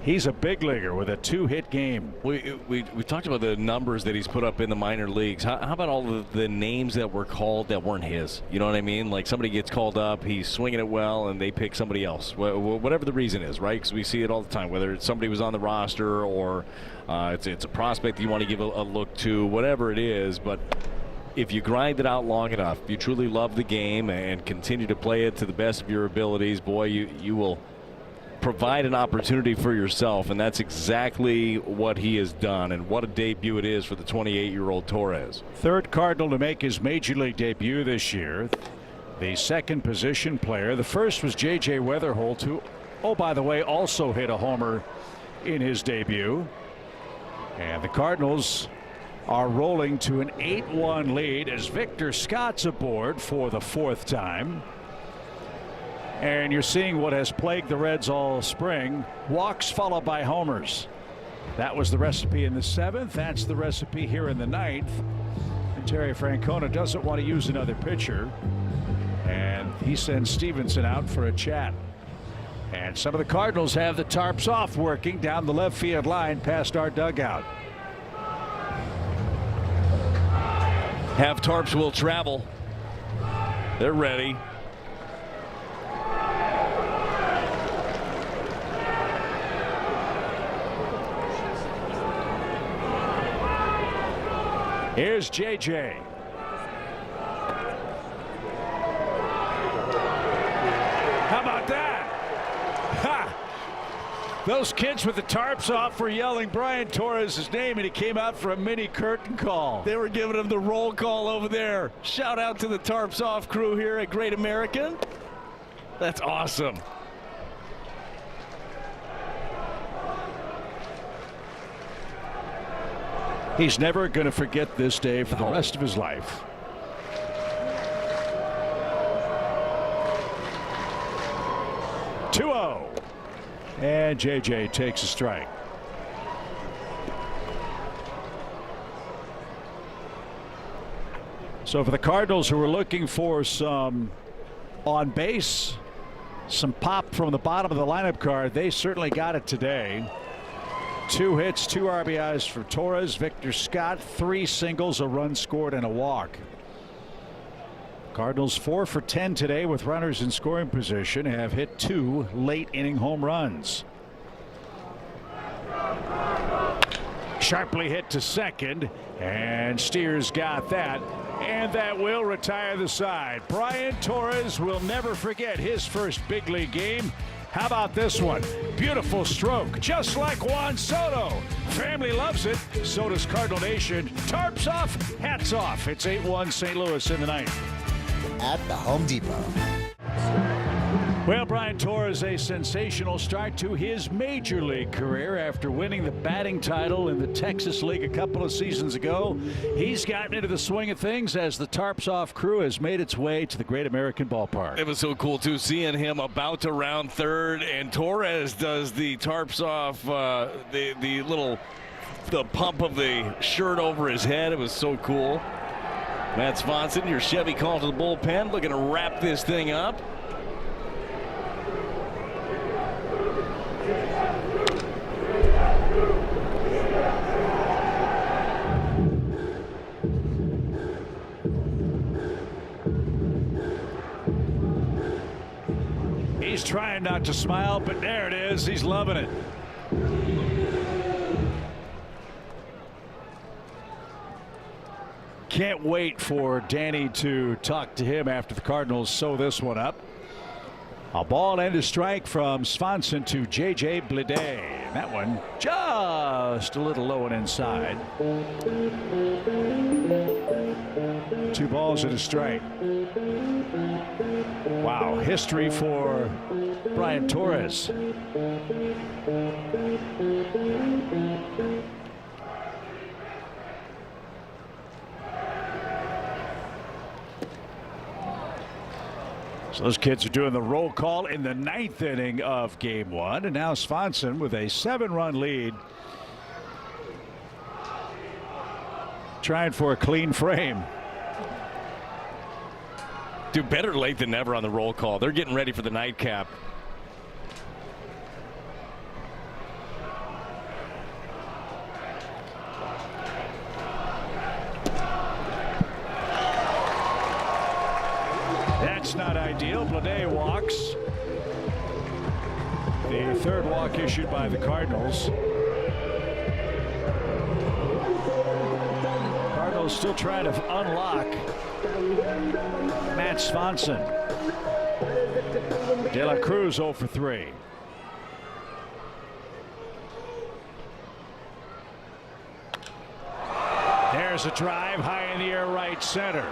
he's a big leaguer with a 2-hit game. We talked about the numbers that he's put up in the minor leagues. How about all of the names that were called that weren't his? You know what I mean? Like somebody gets called up, he's swinging it well, and they pick somebody else. Whatever the reason is, right? Because we see it all the time, whether it's somebody was on the roster or it's a prospect that you want to give a look to, whatever it is. But if you grind it out long enough, if you truly love the game and continue to play it to the best of your abilities, boy, you will provide an opportunity for yourself, and that's exactly what he has done. And what a debut it is for the 28-year-old Torres. Third Cardinal to make his major league debut this year. The second position player. The first was J.J. Weatherholt, who, oh, by the way, also hit a homer in his debut. And the Cardinals are rolling to an 8-1 lead as Victor Scott's aboard for the 4th time. And you're seeing what has plagued the Reds all spring: walks followed by homers. That was the recipe in the 7th. That's the recipe here in the 9th. And Terry Francona doesn't want to use another pitcher, and he sends Stevenson out for a chat. And some of the Cardinals have the tarps off, working down the left field line past our dugout. Half tarps will travel. They're ready. Here's JJ. How about that? Ha! Those kids with the tarps off were yelling Brian Torres' name, and he came out for a mini curtain call. They were giving him the roll call over there. Shout out to the tarps off crew here at Great American. That's awesome. He's never going to forget this day for the rest of his life. (2-0). And JJ takes a strike. So for the Cardinals, who are looking for some on base, some pop from the bottom of the lineup card, they certainly got it today. 2 hits, 2 RBIs for Torres. Victor Scott, 3 singles, a run scored, and a walk. Cardinals 4 for 10 today with runners in scoring position, have hit 2 late inning home runs. Sharply hit to second, and Steers got that, and that will retire the side. Brian Torres will never forget his first big league game. How about this one? Beautiful stroke, just like Juan Soto. Family loves it. So does Cardinal Nation. Tarps off, hats off. It's 8-1 St. Louis in the 9th. At the Home Depot. Well, Brian Torres, a sensational start to his major league career after winning the batting title in the Texas League a couple of seasons ago. He's gotten into the swing of things as the tarps off crew has made its way to the Great American Ballpark. It was so cool, too, seeing him about to round third, and Torres does the tarps off, the pump of the shirt over his head. It was so cool. Matt Swanson, your Chevy call to the bullpen, looking to wrap this thing up. He's trying not to smile, but there it is. He's loving it. Can't wait for Danny to talk to him after the Cardinals sew this one up. A ball and a strike from Swanson to J.J. Bleday. And that one just a little low and inside. 2 balls and a strike. Wow, history for Brian Torres. So those kids are doing the roll call in the 9th inning of game 1, and now Swanson with a 7-run lead, trying for a clean frame. Dude, better late than never on the roll call. They're getting ready for the nightcap. That's not ideal. Blade walks. The third walk issued by the Cardinals. Cardinals still trying to unlock Matt Swanson. De La Cruz 0 for 3. There's a drive high in the air right center.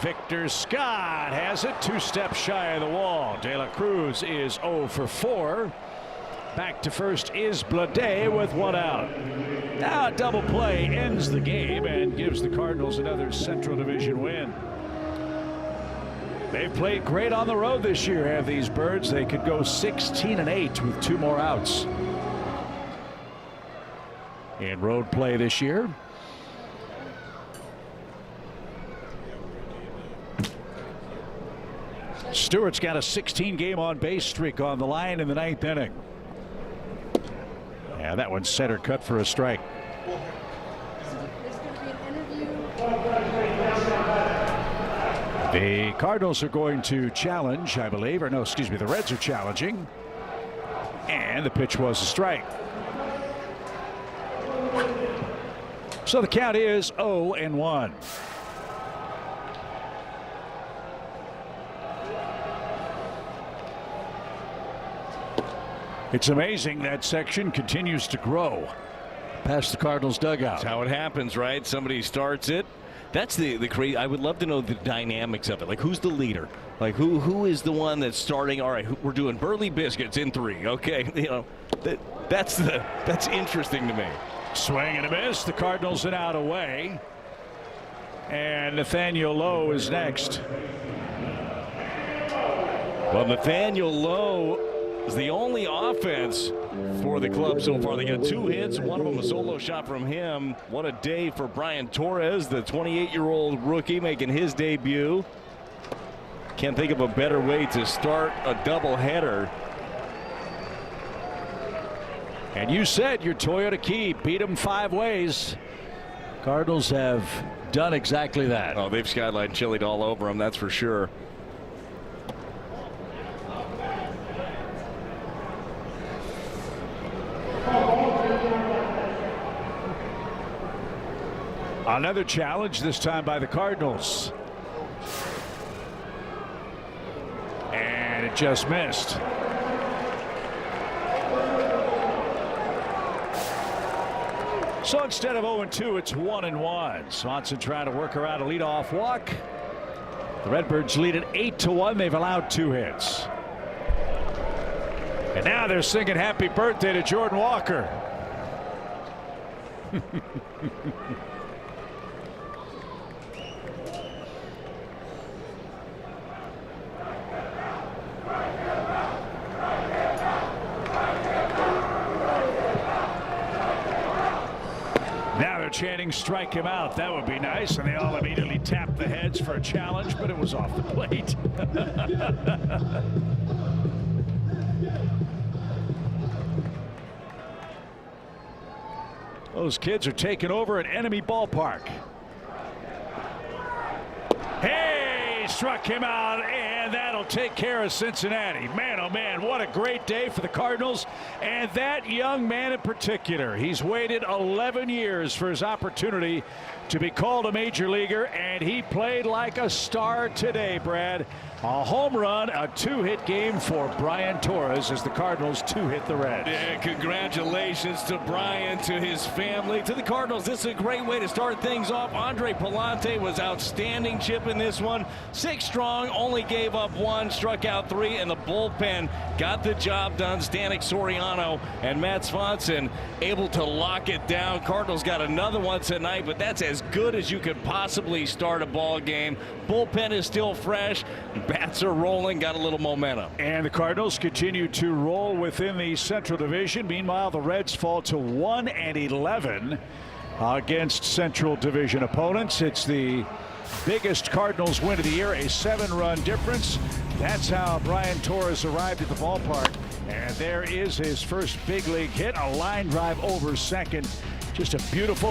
Victor Scott has it 2 steps shy of the wall. De La Cruz is 0 for 4. Back to first is Blade with 1 out. Now a double play ends the game and gives the Cardinals another Central Division win. They've played great on the road this year, have these Birds. They could go 16-8 with 2 more outs in road play this year. Stewart's got a 16-game on-base streak on the line in the 9th inning. Yeah, that one's center cut for a strike. The Cardinals are going to challenge, I believe, or no, excuse me, the Reds are challenging. And the pitch was a strike. So the count is 0-1. It's amazing that section continues to grow past the Cardinals dugout. That's how it happens, right? Somebody starts it. That's the crazy. I would love to know the dynamics of it. Like, who's the leader? Like, who is the one that's starting? All right, we're doing Burley Biscuits in 3. Okay, you know, that's interesting to me. Swing and a miss. The Cardinals an out away, and Nathaniel Lowe is next. Well, Nathaniel Lowe is the only offense for the club so far. They got 2 hits, one of them a solo shot from him. What a day for Brian Torres, the 28-year-old rookie making his debut. Can't think of a better way to start a doubleheader. And you said your Toyota key beat them 5 ways. Cardinals have done exactly that. Oh, they've skyline chilied all over them, that's for sure. Another challenge, this time by the Cardinals. And it just missed. So instead of 0-2, it's 1-1. Swanson trying to work around a leadoff walk. The Redbirds lead at 8-1. They've allowed 2 hits. And now they're singing happy birthday to Jordan Walker. Now they're chanting strike him out. That would be nice. And they all immediately tap the heads for a challenge, but it was off the plate. Those kids are taking over an enemy ballpark. Hey, struck him out, and that'll take care of Cincinnati. Man, oh man, what a great day for the Cardinals, and that young man in particular. He's waited 11 years for his opportunity to be called a major leaguer, and he played like a star today, Brad. A home run, a 2-hit game for Brian Torres as the Cardinals 2-hit the Reds. Yeah, congratulations to Brian, to his family, to the Cardinals. This is a great way to start things off. Andre Palante was outstanding chip in this one. 6 strong, only gave up 1, struck out 3, and the bullpen got the job done. Stanek Soriano and Matt Swanson able to lock it down. Cardinals got another one tonight, but that's as good as you could possibly start a ball game. Bullpen is still fresh. Bats are rolling, got a little momentum. And the Cardinals continue to roll within the Central Division. Meanwhile, the Reds fall to 1-11 against Central Division opponents. It's the biggest Cardinals win of the year, a 7-run difference. That's how Brian Torres arrived at the ballpark. And there is his first big league hit, a line drive over second. Just a beautiful